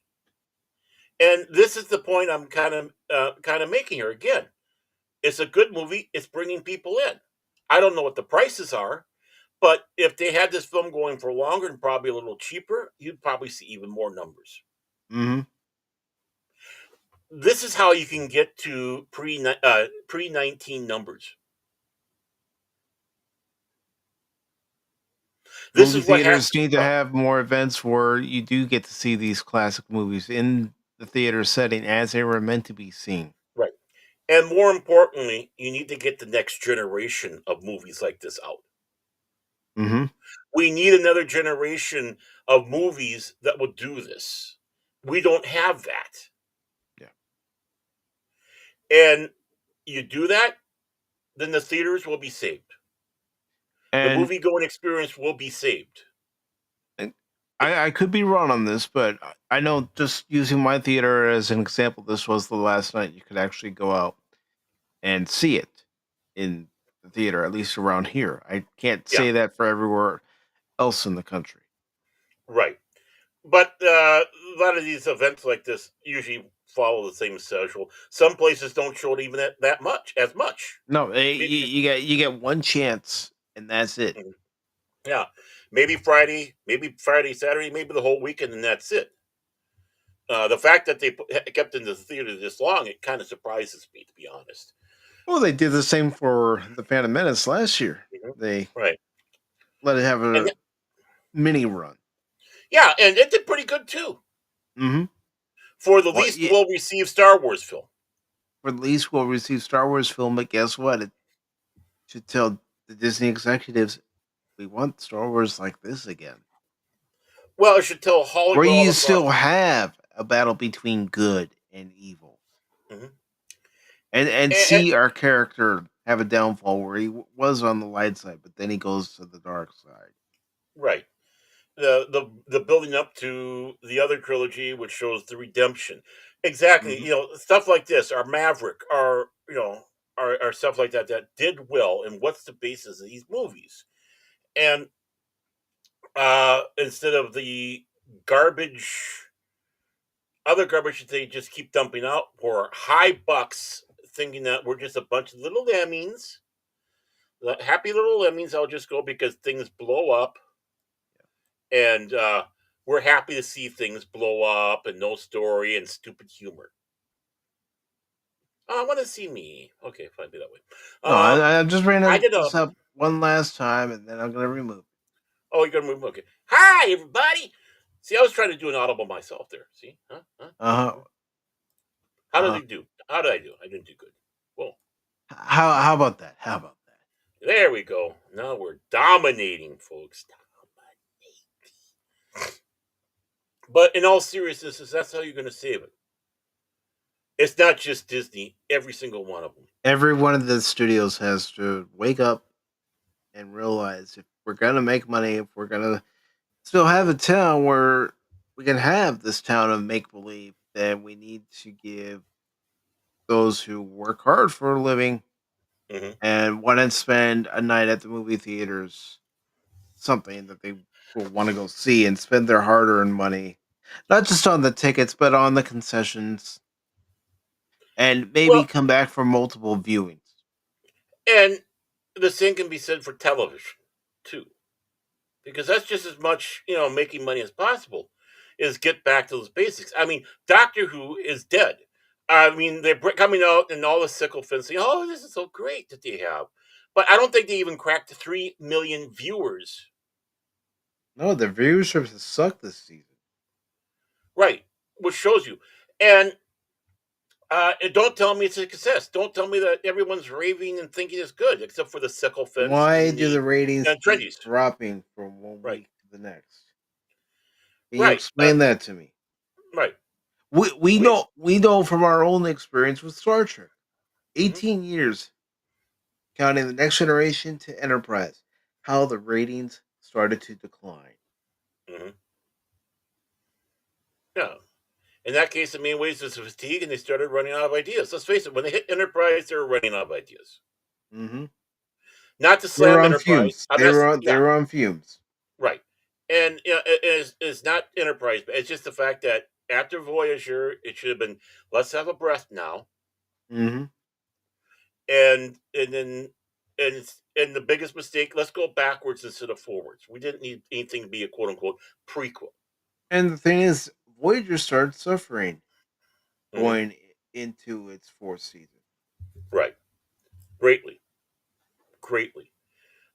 and this is the point I'm kind of making here. Again, it's a good movie. It's bringing people in. I don't know what the prices are, but if they had this film going for longer and probably a little cheaper, you'd probably see even more numbers. mm-hmm. This is how you can get to pre 19 numbers. This Movie is what has theaters to be need to done. have more events where you do get to see these classic movies in the theater setting as they were meant to be seen. Right. And more importantly, you need to get the next generation of movies like this out. Mm-hmm. We need another generation of movies that will do this. We don't have that. Yeah. And you do that, then the theaters will be saved. The And movie going experience will be saved. I could be wrong on this, but I know just using my theater as an example, this was the last night you could actually go out and see it in the theater, at least around here. I can't Yeah, say that for everywhere else in the country. right. But a lot of these events like this usually follow the same schedule. Some places don't show it even that much, as much. No, Maybe, you get one chance, and that's it. yeah, maybe Friday, Saturday, maybe the whole weekend, and that's it. The fact that they kept in the theater this long, it kind of surprises me, to be honest. Well, they did the same for the Phantom Menace last year. Mhm. They Right. let it have And a mini run. yeah, and it did pretty good too Mm-hmm. for the Well, least well received Star Wars film. for at least we'll receive Star Wars film, but guess what? It should tell the Disney executives we want Star Wars like this again. Well, it should tell Where Hollywood all you across. still have a battle between good and evil. Mhm. And And, see our character have a downfall where he was on the light side, but then he goes to the dark side. right. The building up to the other trilogy, which shows the redemption. Exactly. Mm-hmm. Stuff like this, our Maverick, our stuff like that that did well. And what's the basis of these movies? And instead of the garbage, other garbage that they just keep dumping out for high bucks, thinking that we're just a bunch of little lemmings, Happy Little Lemmings, I'll just go because things blow up, and we're happy to see things blow up and no story and stupid humor. I want to see me. Okay, fine, be that way. No, I'm just I bringing did a. this up one last time, and then I'm gonna remove it. Oh, you're gonna move. Okay. Hi, everybody. See, I was trying to do an audible myself there. See, huh? Huh? Uh Huh? huh. How did Uh I do? How did I do? I didn't do good. Well, how about that? How about that? there we go. Now we're dominating, folks. But in all seriousness, that's how you're going to save it. It's not just Disney. Every single one of them. Every one of the studios has to wake up and realize if we're gonna make money, if we're gonna still have a town where we can have this town of make believe, then we need to give those who work hard for a living Hmm. and want to spend a night at the movie theaters something that they will want to go see and spend their hard earned money, not just on the tickets, but on the concessions, and maybe Well, come back for multiple viewings. and the same can be said for television too, because that's just as much making money as possible. Is get back to those basics. I mean, Doctor Who is dead. I mean, they're coming out and all the sickle fans saying, "Oh, this is so great that they have," but I don't think they even cracked 3 million viewers. No, the viewership has sucked this season. Right, which shows you. And don't tell me it's a success. Don't tell me that everyone's raving and thinking it's good, except for the sickle fence Why and do the the ratings keep trendies. dropping from one Right, week to the next? Can you right, explain that to me? right. We We, know from our own experience with Star Trek. mhm, 18 years, counting the next generation to Enterprise, how the ratings started to decline. mhm, yeah. In that case, the main ways was fatigue, and they started running out of ideas. Let's face it, when they hit Enterprise, they were running out of ideas. Hmm. Not to They were slam on Enterprise. fumes. I'm not. They Yeah, were on fumes. right. And it's not Enterprise, but it's just the fact that after Voyager, it should have been let's have a breath now, Hmm. and then and the biggest mistake, let's go backwards instead of forwards. We didn't need anything to be a quote unquote prequel. And the thing is, Voyager started suffering Hmm. going into its fourth season. Right, greatly, greatly.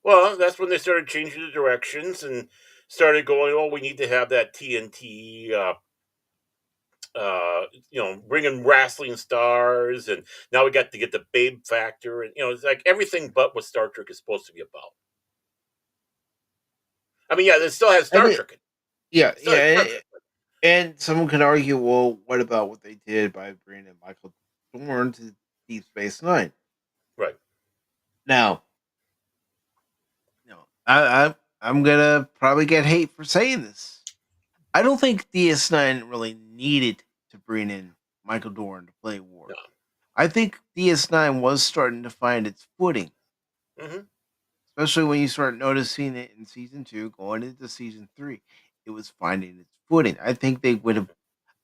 Well, that's when they started changing the directions and started going. Oh, we need to have that TNT. Bringing wrestling stars, and now we got to get the babe factor, and it's like everything but what Star Trek is supposed to be about. I mean, yeah, it still has I Star mean, Trek. yeah, It still has Star yeah. Trek. And someone could argue, well, what about what they did by bringing Michael Dorn to Deep Space Nine? Right. Now, I'm gonna probably get hate for saying this. I don't think DS9 really needed to bring in Michael Dorn to play No. Worf. I think DS9 was starting to find its footing, Hmm. especially when you start noticing it in season two, going into season three. It was finding its footing. I think they would have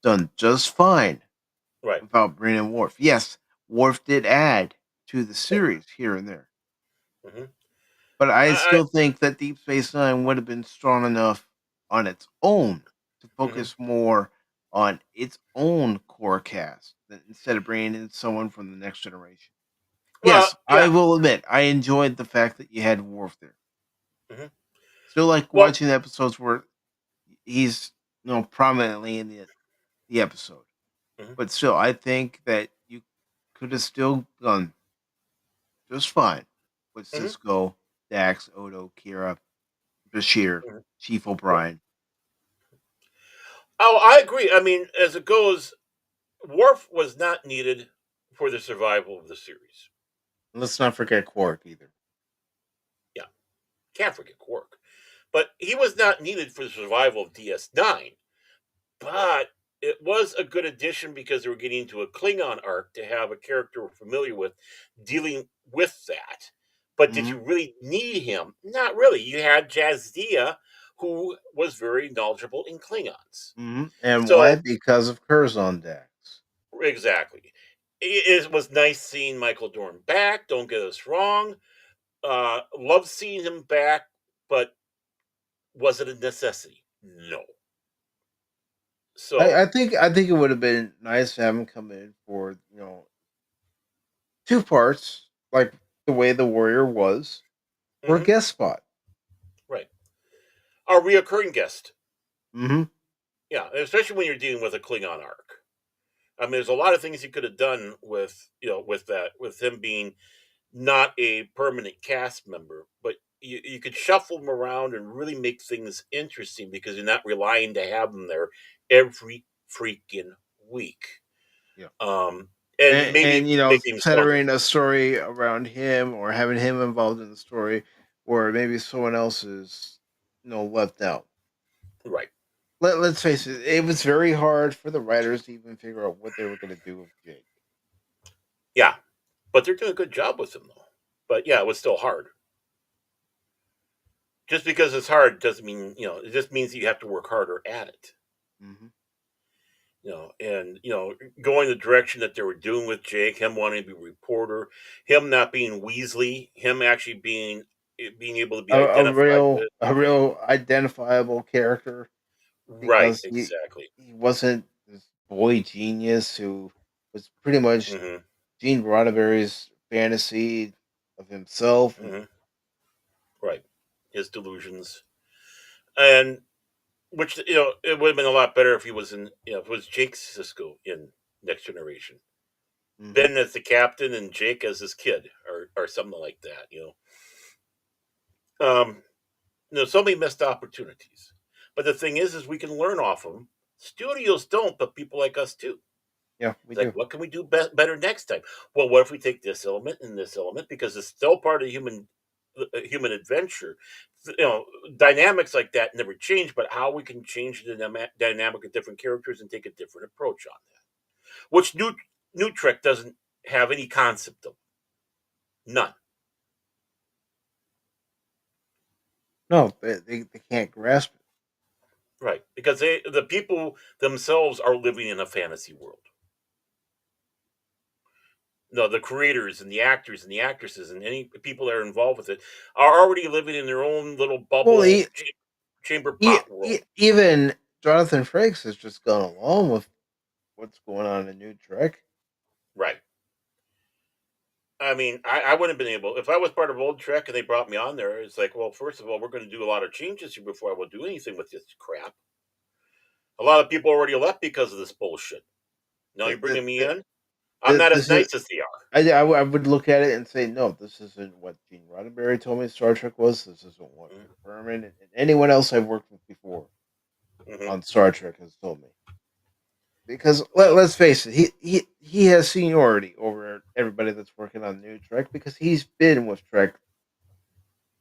done just fine Right. without bringing Worf. Yes, Worf did add to the series here and there, Hmm. but I I. still think that Deep Space Nine would have been strong enough on its own to Hmm. focus more on its own core cast instead of bringing in someone from the next generation. Well, Yes, I yeah. will admit I enjoyed the fact that you had Worf there. Hmm. Still like Well. watching the episodes where he's prominently in the episode, Hmm. but still, I think that you could have still done just fine with Hmm. Cisco, Dax, Odo, Kira, Bashir, Hmm. Chief Right. O'Brien. Oh, I agree. I mean, as it goes, Worf was not needed for the survival of the series. And let's not forget Quark either. Yeah, can't forget Quark, but he was not needed for the survival of DS9. But it was a good addition because they were getting into a Klingon arc to have a character we're familiar with dealing with that. But did Hmm. you really need him? Not really. You had Jazdia, who was very knowledgeable in Klingons. Hmm. And why? So, Because of Curzon Dax. exactly. It was nice seeing Michael Dorn back. Don't get us wrong. Love seeing him back, but was it a necessity? No. So, I think it would have been nice to have him come in for two parts, like the way the Warrior was, for a mhm, guest spot. right. A reoccurring guest. Hmm. Yeah, especially when you're dealing with a Klingon arc. I mean, there's a lot of things you could have done with with that, with him being not a permanent cast member, but you could shuffle them around and really make things interesting because you're not relying to have them there every freaking week. Yeah. Um, and maybe And make him stronger. centering a story around him or having him involved in the story, or maybe someone else is left out. Right. Let's face it, it was very hard for the writers to even figure out what they were going to do with Jake. Yeah. But they're doing a good job with him, though. But yeah, it was still hard. Just because it's hard doesn't mean, it just means that you have to work harder at it. Hmm. And going the direction that they were doing with Jake, him wanting to be a reporter, him not being Weasley, him actually being able to be identified with. A real identifiable character, Right, because exactly. he wasn't this boy genius who was pretty much Hmm. Gene Roddenberry's fantasy of himself. And Hmm. Right, his delusions, and which it would have been a lot better if he was in if it was Jake Sisko in Next Generation, Mhm. Ben as the captain and Jake as his kid, or something like that. Um, so many missed opportunities. But the thing is we can learn off them. Studios don't, but people like us do. Yeah, we It's like, do. what can we do better next time? Well, what if we take this element and this element because it's still part of human adventure. Dynamics like that never change, but how we can change the dynamic of different characters and take a different approach on that, which new Trek doesn't have any concept of, none. No, they can't grasp it. Right, because the people themselves are living in a fantasy world. No, the creators and the actors and the actresses and any people that are involved with it are already living in their own little Well, bubble chamber pot world. even Jonathan Frakes has just gone along with what's going on in New Trek. Right. I mean, I wouldn't have been able if I was part of Old Trek and they brought me on there. It's like, well, first of all, we're going to do a lot of changes here before I will do anything with this crap. A lot of people already left because of this bullshit. Now you're Th- th- bringing me th- in. I'm not as This is nice as they are. I would look at it and say, no, this isn't what Gene Roddenberry told me Star Trek was. This isn't what Rick Berman and anyone else I've worked with before Mm-hmm. on Star Trek has told me. Because let's face it, he has seniority over everybody that's working on New Trek because he's been with Trek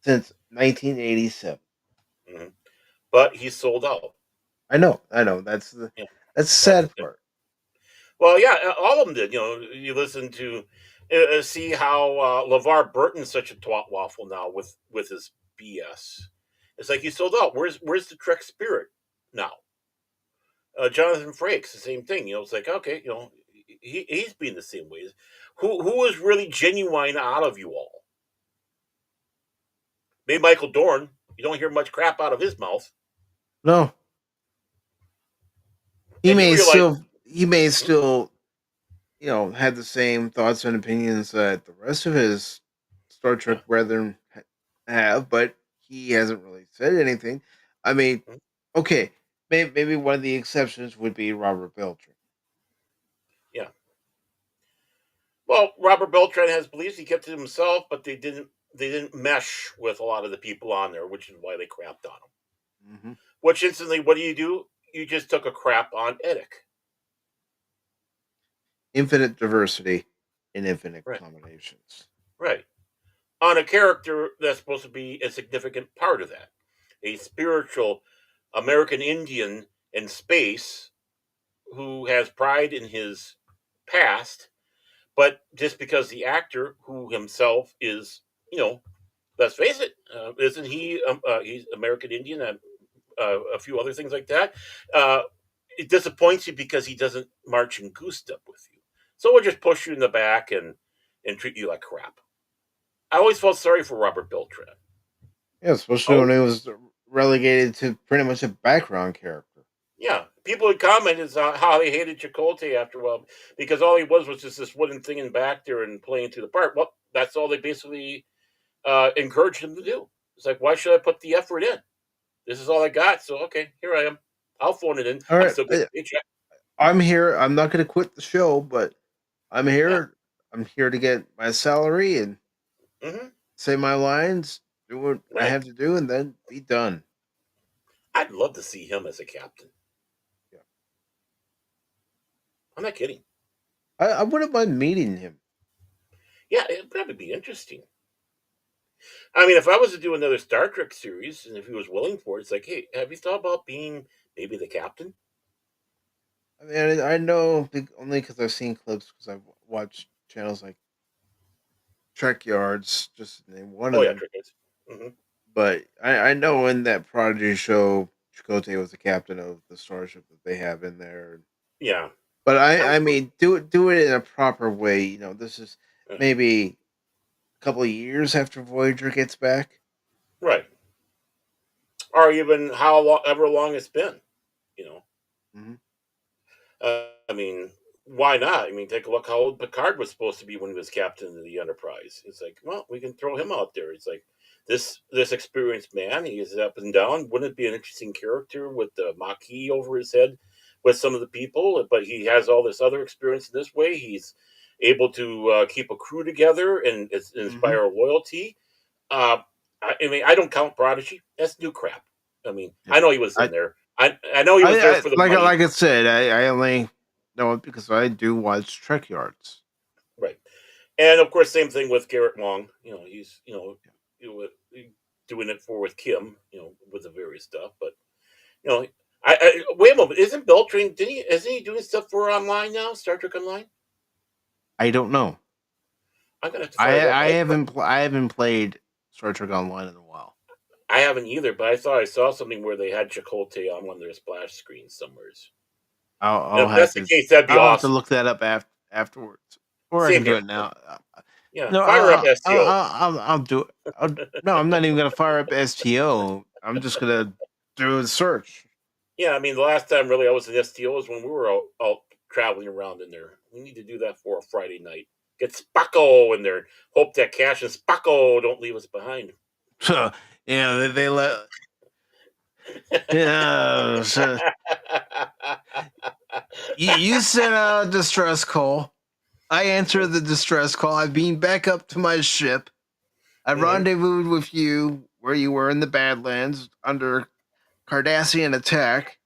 since 1987. Mm-hmm. But he sold out. I know. That's the Yeah, that's the that's the sad thing. part. Well, yeah, all of them did. You listen to see how LeVar Burton's such a twat waffle now with his BS. It's like he sold out. Where's the Trek spirit now? Jonathan Frakes, the same thing. It's like okay, he's being the same way. Who is really genuine out of you all? Maybe Michael Dorn. You don't hear much crap out of his mouth, No, and you realize, he may hmm, still had the same thoughts and opinions that the rest of his Star yeah, Trek brethren have, but he hasn't really said anything. I mean, mhm, okay, maybe one of the exceptions would be Robert Beltran. yeah. Well, Robert Beltran has beliefs. He kept it himself, but they didn't mesh with a lot of the people on there, which is why they crapped on him. Hmm. Which instantly, what do? You just took a crap on Edic. Infinite diversity in infinite Right. combinations. Right. On a character that's supposed to be a significant part of that. A spiritual American Indian in space who has pride in his past, but just because the actor who himself is, you know, let's face it, isn't he? He's American Indian and a few other things like that. Uh, it disappoints you because he doesn't march in goose step with you. So we'll just push you in the back and treat you like crap. I always felt sorry for Robert Beltran. Yeah, especially when he was relegated to pretty much a background character. Yeah, people had commented on how they hated Chakotay after a while because all he was just this wooden thing in back there and playing to the part. Well, that's all they basically encouraged him to do. It's like, why should I put the effort in? This is all I got. So, okay, here I am. I'll phone it in. All I'm right, still getting a paycheck. I'm here. I'm not going to quit the show, but I'm here. Yeah. I'm here to get my salary and Hmm. say my lines, do what I Right. have to do, and then be done. I'd love to see him as a captain. Yeah. I'm not kidding. I wouldn't mind meeting him. Yeah, it'd probably be interesting. I mean, if I was to do another Star Trek series and if he was willing for it, it's like, hey, have you thought about being maybe the captain? I mean, I know only because I've seen clips because I've watched channels like Trek Yards, just to name one Oh, of yeah, them. Trek is. Hmm. But I know in that Prodigy show, Chakotay was the captain of the starship that they have in there. Yeah. But I mean, do it in a proper way. You know, this is Uh, maybe a couple of years after Voyager gets back. right. Or even how long, ever long it's been, you know. Hmm. I mean, why not? I mean, take a look how old Picard was supposed to be when he was captain of the Enterprise. It's like, well, we can throw him out there. It's like this experienced man. He is up and down. Wouldn't it be an interesting character with the Maquis over his head with some of the people? But he has all this other experience in this way. He's able to keep a crew together and Hmm. inspire loyalty. Uh, I mean, I don't count Prodigy. That's new crap. I mean, Yeah. I know he was I, in there. I know he was there for the money. like I said, I only know it because I do watch Trek Yards. Right. And of course, same thing with Garrett Wong. You know, he's doing it for with Kim. You know, with the various stuff. But you know, I wait a moment. Isn't Beltran? Isn't he doing stuff for online now? Star Trek Online. I don't know. I'm gonna have to fire it up. I haven't played Star Trek Online in a while. I haven't either, but I thought I saw something where they had Chakotay on one of their splash screens somewheres. And I'll if that's the case, that'd be I'll have to awesome. look that up afterwards, or I Same can do here. it now. Yeah, No, fire up STO. I'll do it. No, I'm not even gonna fire up STO. I'm just gonna do a search. Yeah, I mean, the last time really I was in STO was when we were out traveling around in there. We need to do that for a Friday night. Get Spacco in there. Hope that Cash and Spacco don't leave us behind. Yeah, they let. Yeah, so you sent out a distress call. I answered the distress call. I've been back up to my ship. I rendezvoused with you where you were in the Badlands under Cardassian attack.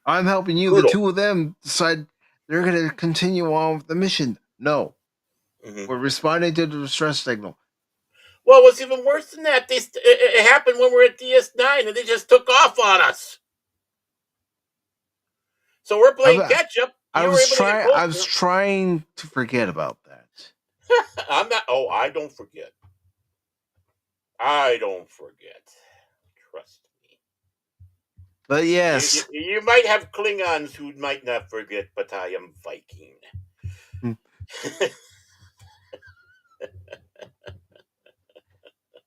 I'm helping you. The Brutal. two of them decide they're going to continue on with the mission. No, Hmm. we're responding to the distress signal. Well, what's even worse than that, it happened when we were at DS9 and they just took off on us. So we're playing catch up. You were able to get I was closer. trying to forget about that. I'm not. Oh, I don't forget. I don't forget. Trust me. But yes. You might have Klingons who might not forget, but I am Viking.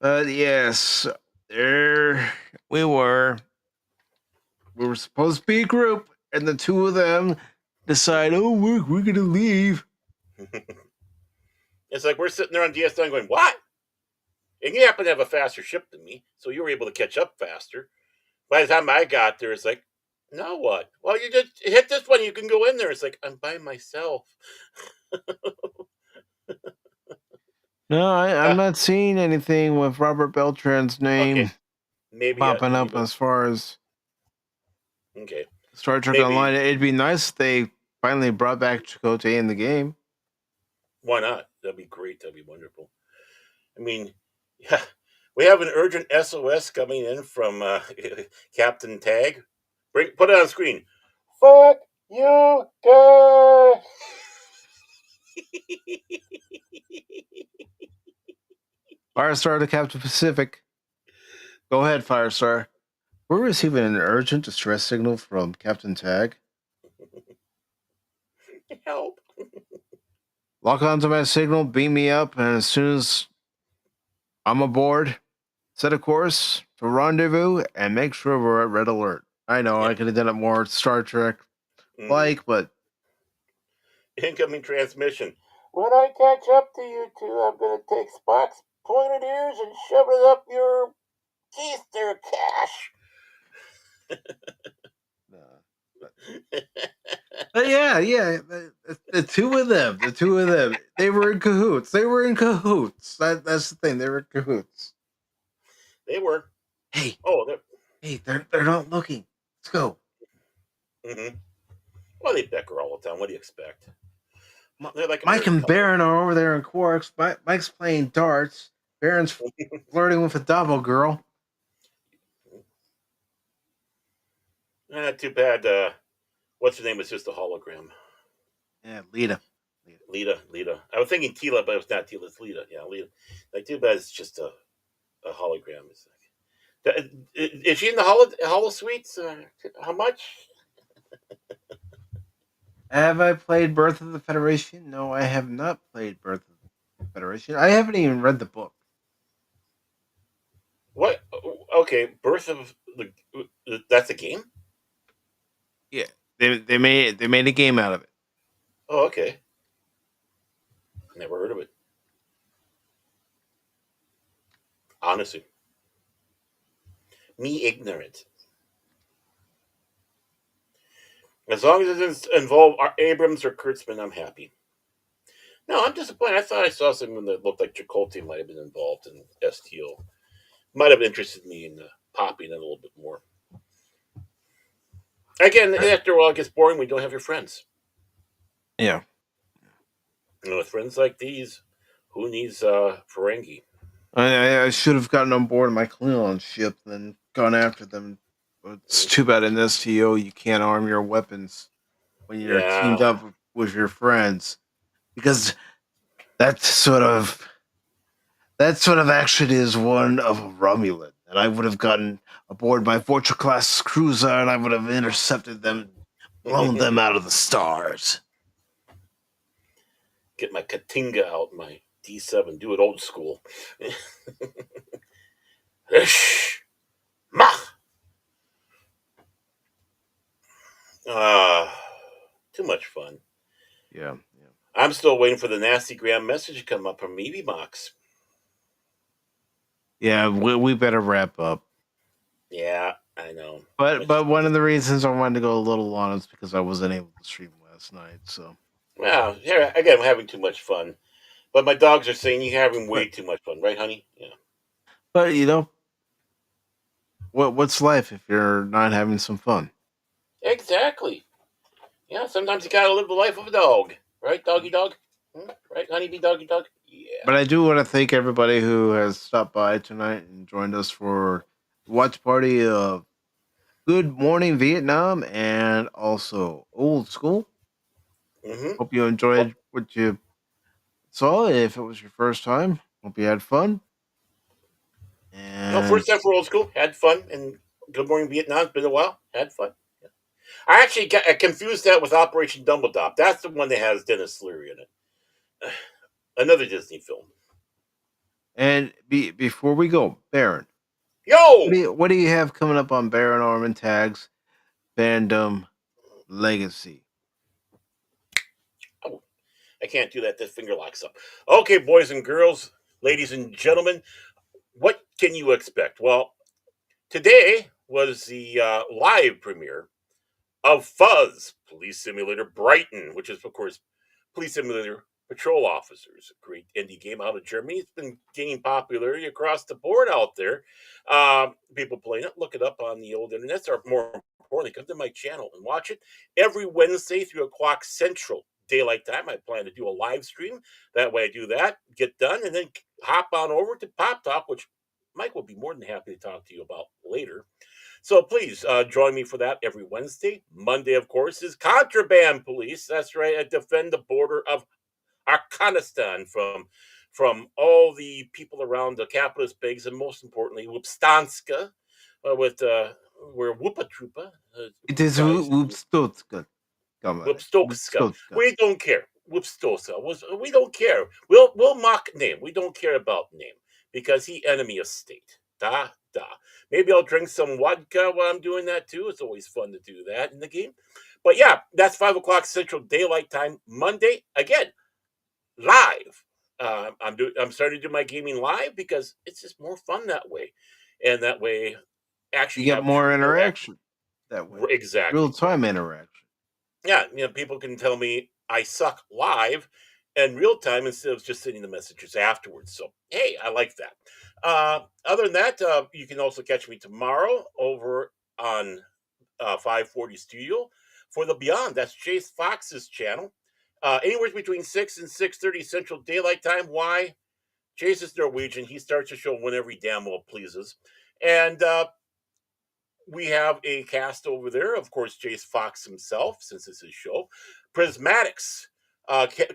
But yes, there we were. We were supposed to be a group, and the two of them decide, oh, we're gonna leave. It's like we're sitting there on DS9 going, what? And you happen to have a faster ship than me, so you were able to catch up faster. By the time I got there, it's like, now what? Well, you just hit this one, you can go in there. It's like, I'm by myself. No, I'm not seeing anything with Robert Beltran's name Okay. Maybe popping up as far as okay. Star Trek Maybe. Online. It'd be nice if they finally brought back Chakotay in the game. Why not? That'd be great. That'd be wonderful. I mean, yeah, we have an urgent SOS coming in from Captain Tag. Put it on screen. Fuck you, guys. Firestar to Captain Pacific. Go ahead, Firestar. We're receiving an urgent distress signal from Captain Tag. Help. Lock onto my signal, beam me up, and as soon as I'm aboard. Set a course for rendezvous and make sure we're at red alert. I know Yeah. I could have done it more Star Trek Mhm. but Incoming transmission. When I catch up to you two, I'm going to take Spock's pointed ears and shove it up your teeth there, Cash. yeah, the two of them, they were in cahoots. That's the thing. They were in cahoots. They were. Hey, Oh, they're not looking. Let's go. mm-hmm. Well, they bicker all the time. What do you expect? They're like a Mike married and couple. Baron are over there in Quarks. Mike's playing darts. Baron's flirting with a double girl. Not too bad. What's her name? Was just a hologram. Yeah, Lita. Lita. I was thinking Tila, but it was not Tila. It's Lita. Yeah, Lita. Like, too bad it's just a hologram. It's like, is she in the holo suites? How much? Have I played Birth of the Federation? No, I have not played Birth of the Federation. I haven't even read the book. What? Okay, Birth of the. That's a game. Yeah, they made a game out of it. Oh, okay. Never heard of it. Honestly, me ignorant. As long as it doesn't involve Abrams or Kurtzman, I'm happy. No, I'm disappointed. I thought I saw something that looked like Chakotay might have been involved in STO. Might have interested me in popping it a little bit more. Again, after a while, it gets boring when you don't have your friends. Yeah. With friends like these, who needs Ferengi? I should have gotten on board my Klingon ship and gone after them. But it's too bad in STO you can't arm your weapons when you're teamed Yeah. up with your friends. Because that sort of action is one of a Romulan. And I would have gotten aboard my Vorcha class cruiser and I would have intercepted them and blown them out of the stars. Get my Katinga out, my D7, do it old school. Mach! Too much fun. Yeah. I'm still waiting for the nasty gram message to come up from Meaty Box. Yeah, we better wrap up. Yeah, I know. But one of the reasons I wanted to go a little long is because I wasn't able to stream last night. So well, here again, I'm having too much fun. But my dogs are saying you're having way too much fun, right, honey? Yeah. But what's life if you're not having some fun? Exactly. Yeah, sometimes you gotta live the life of a dog. Right, doggy dog? Right, honeybee doggy dog? Yeah. But I do want to thank everybody who has stopped by tonight and joined us for the watch party of Good Morning Vietnam and also Old School. Mm-hmm. Hope you enjoyed what you saw. If it was your first time, hope you had fun. No, And first time for old school. Had fun. And Good Morning Vietnam. It's been a while. Had fun. Yeah. I actually I confused that with Operation Dumbledore. That's the one that has Dennis Leary in it. Another Disney film. before we go, Baron, Yo! what do you have coming up on Baron Armin Tags Fandom Legacy? Oh, I can't do that. The finger locks up. Okay, boys and girls, ladies and gentlemen, what can you expect? Well, today was the live premiere of Fuzz Police Simulator Brighton, which is, of course, Police Simulator Patrol Officers. A great indie game out of Germany. It's been gaining popularity across the board out there. People playing it. Look it up on the old internet. Or more importantly, come to my channel and watch it every Wednesday, 3 o'clock Central Daylight Time. I plan to do a live stream. That way I do that, get done, and then hop on over to Pop Talk, which Mike will be more than happy to talk to you about later. So please join me for that every Wednesday. Monday, of course, is Contraband Police. That's right. I defend the border of Afghanistan from all the people around the capitalist pigs, and most importantly, Wupstanska, with where Whoopa Troopa It is tries to Whoopstotska. Wupstokska. We don't care. Wupstosa. We don't care. We'll mock name. We don't care about name. because he enemy of state. Da da. Maybe I'll drink some vodka while I'm doing that too. It's always fun to do that in the game. But yeah, that's 5 o'clock Central Daylight Time, Monday. Again, live. I'm starting to do my gaming live because it's just more fun that way, and that way, You actually get have more true interaction. interaction that way. Exactly. Real time interaction. Yeah, people can tell me I suck live and real time instead of just sending the messages afterwards. So hey, I like that. Other than that, you can also catch me tomorrow over on 540 Studio for the Beyond. That's Chase Fox's channel. Anywhere between 6 and 6:30 Central Daylight Time. Why? Chase is Norwegian. He starts the show whenever he damn well pleases. And we have a cast over there. Of course, Jace Fox himself, since it's his show. Prismatics,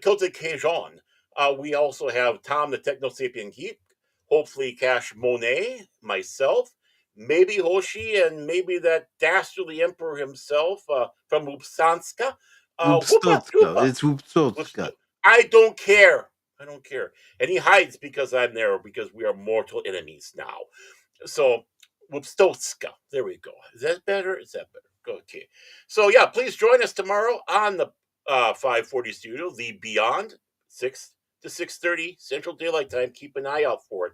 Kilted Cajun. We also have Tom the Techno Sapien Geek. Hopefully, Cash Monet, myself, maybe Hoshi, and maybe that dastardly emperor himself from Upsanska. Whoopa Upstotska. Troopa. It's Upstotska. I don't care. I don't care. And he hides because I'm there, because we are mortal enemies now. So, Wupstotska. There we go. Is that better? Is that better? Okay. So, yeah, please join us tomorrow on the 540 Studio, the Beyond, 6 to 6:30 Central Daylight Time. Keep an eye out for it.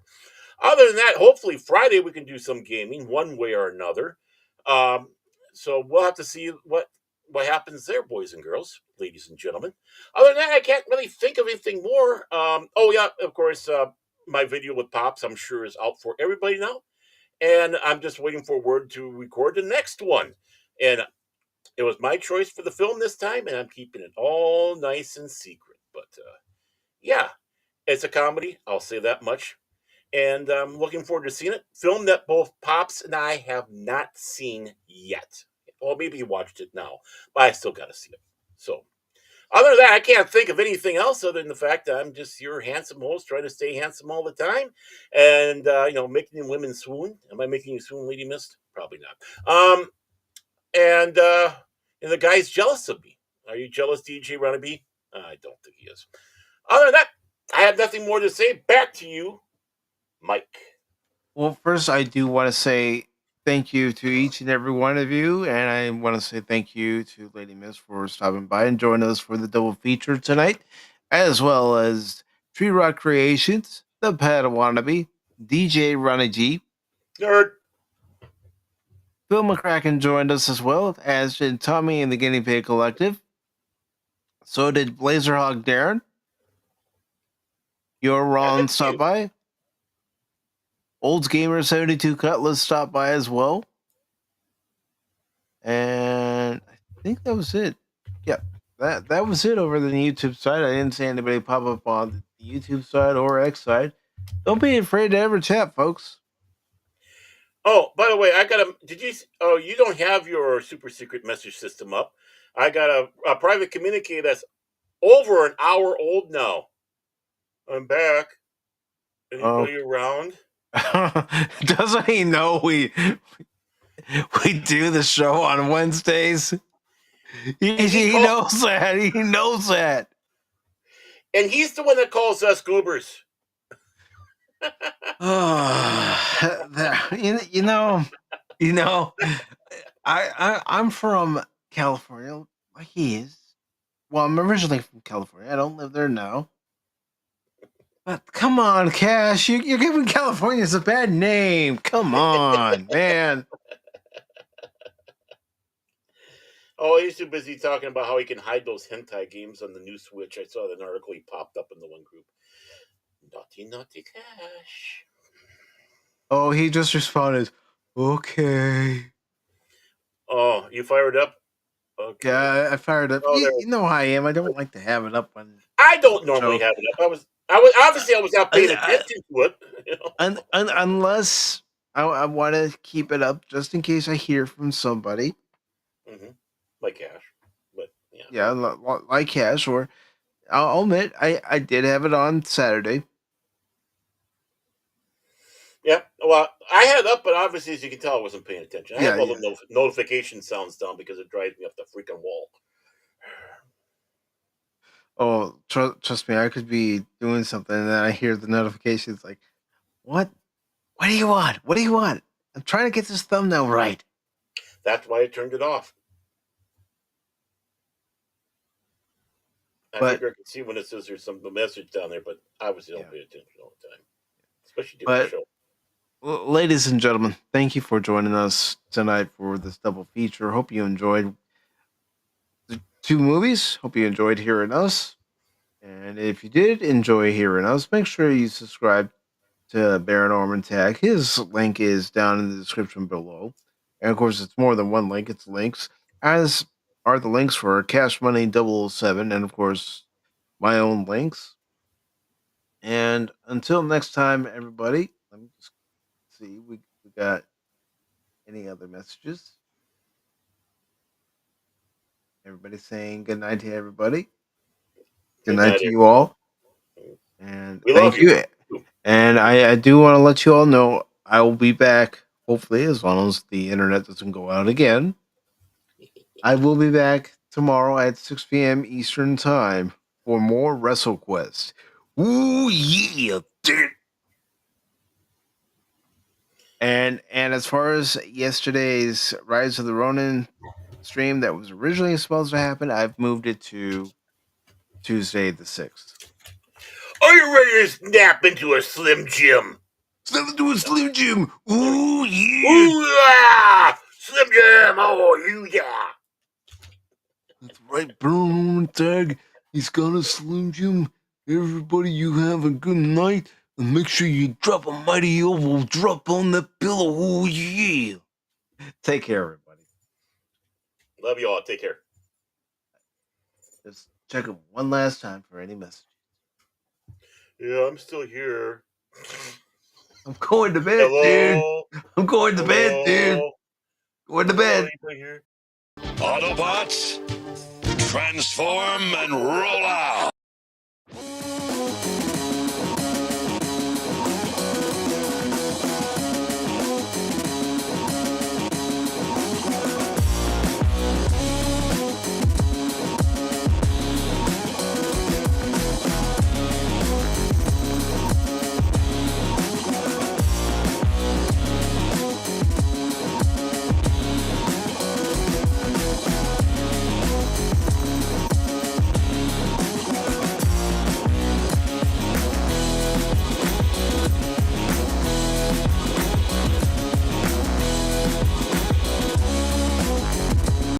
Other than that, hopefully Friday we can do some gaming one way or another. Um, so we'll have to see what happens there, boys and girls, ladies and gentlemen. Other than that, I can't really think of anything more. Oh yeah, of course, my video with Pops, I'm sure, is out for everybody now, and I'm just waiting for word to record the next one. And it was my choice for the film this time, and I'm keeping it all nice and secret. But yeah, it's a comedy. I'll say that much. And I'm looking forward to seeing it. Film that both Pops and I have not seen yet. Well, maybe you watched it now, but I still got to see it. So, other than that, I can't think of anything else other than the fact that I'm just your handsome host, trying to stay handsome all the time, and making women swoon. Am I making you swoon, Lady Mist? Probably not. And the guy's jealous of me. Are you jealous, DJ Runneby? I don't think he is. Other than that, I have nothing more to say. Back to you, Mike. Well, first, I do want to say thank you to each and every one of you, and I want to say thank you to Lady Miss for stopping by and joining us for the double feature tonight, as well as Tree Rock Creations, The Padawannabe, DJ Ronnie G, Nerd. Phil McCracken joined us as well, as did Tommy and the Guinea Pig Collective. So did Blazerhawk Darren. Your Ron stopped by. Olds Gamer 72 Cutlass stopped by as well. And I think that was it. Yep. That was it over the YouTube side. I didn't see anybody pop up on the YouTube side or X side. Don't be afraid to ever chat, folks. Oh, by the way, I got a. Did you? Oh, you don't have your super secret message system up. I got a private communique that's over an hour old now. I'm back. Anybody around? Doesn't he know we do the show on Wednesdays? He knows that. He knows that. And he's the one that calls us goobers. I'm from California, like he is. Well, I'm originally from California. I don't live there now. But come on, Cash, you're giving California a bad name. Come on, man. Oh, he's too busy talking about how he can hide those hentai games on the new Switch. I saw an article he popped up in the one group. Naughty Cash. Oh, he just responded, okay. Oh, you fired up? Okay. Yeah, I fired up. Oh, you know how I am. I don't like to have it up on. I don't normally have it up. I was not paying attention to it. You know? Unless I want to keep it up just in case I hear from somebody. Mm-hmm. Like Cash, but yeah. Yeah, like Cash. Or I'll admit I did have it on Saturday. Yeah, well, I had it up, but obviously, as you can tell, I wasn't paying attention. I have all the notification sounds down because it drives me up the freaking wall. Oh, trust me, I could be doing something and then I hear the notifications like, What? What do you want? What do you want? I'm trying to get this thumbnail right. That's why I turned it off. I But- figure I can see when it says there's some message down there, but obviously don't Yeah. pay attention all the time, especially doing the But- show. Well, ladies and gentlemen, thank you for joining us tonight for this double feature. Hope you enjoyed the two movies. Hope you enjoyed hearing us. And if you did enjoy hearing us, make sure you subscribe to Baron Orman Tag. His link is down in the description below. And of course, it's more than one link, it's links, as are the links for Cash Money 007 and of course, my own links. And until next time, everybody, let me just see. We got any other messages? Everybody saying good night to everybody. Good night to you all. And We thank love you. And I do want to let you all know I will be back, hopefully, as long as the internet doesn't go out again. I will be back tomorrow at 6 p.m. Eastern Time for more WrestleQuest. Ooh, yeah. Dude. And as far as yesterday's Rise of the Ronin stream that was originally supposed to happen, I've moved it to Tuesday the 6th. Are you ready to snap into a Slim Jim? Snap into a Slim Jim! Ooh, yeah! Ooh, yeah! Slim Jim! Oh, you yeah! That's right, Baron Tag. He's got a Slim Jim. Everybody, you have a good night. And make sure you drop a mighty oval drop on the pillow. Ooh, yeah! Take care, everybody. Love you all. Take care. Just check it one last time for any messages. Yeah, I'm still here. I'm going to bed, Hello? dude. I'm going to bed, dude. Going to bed. Autobots, transform and roll out!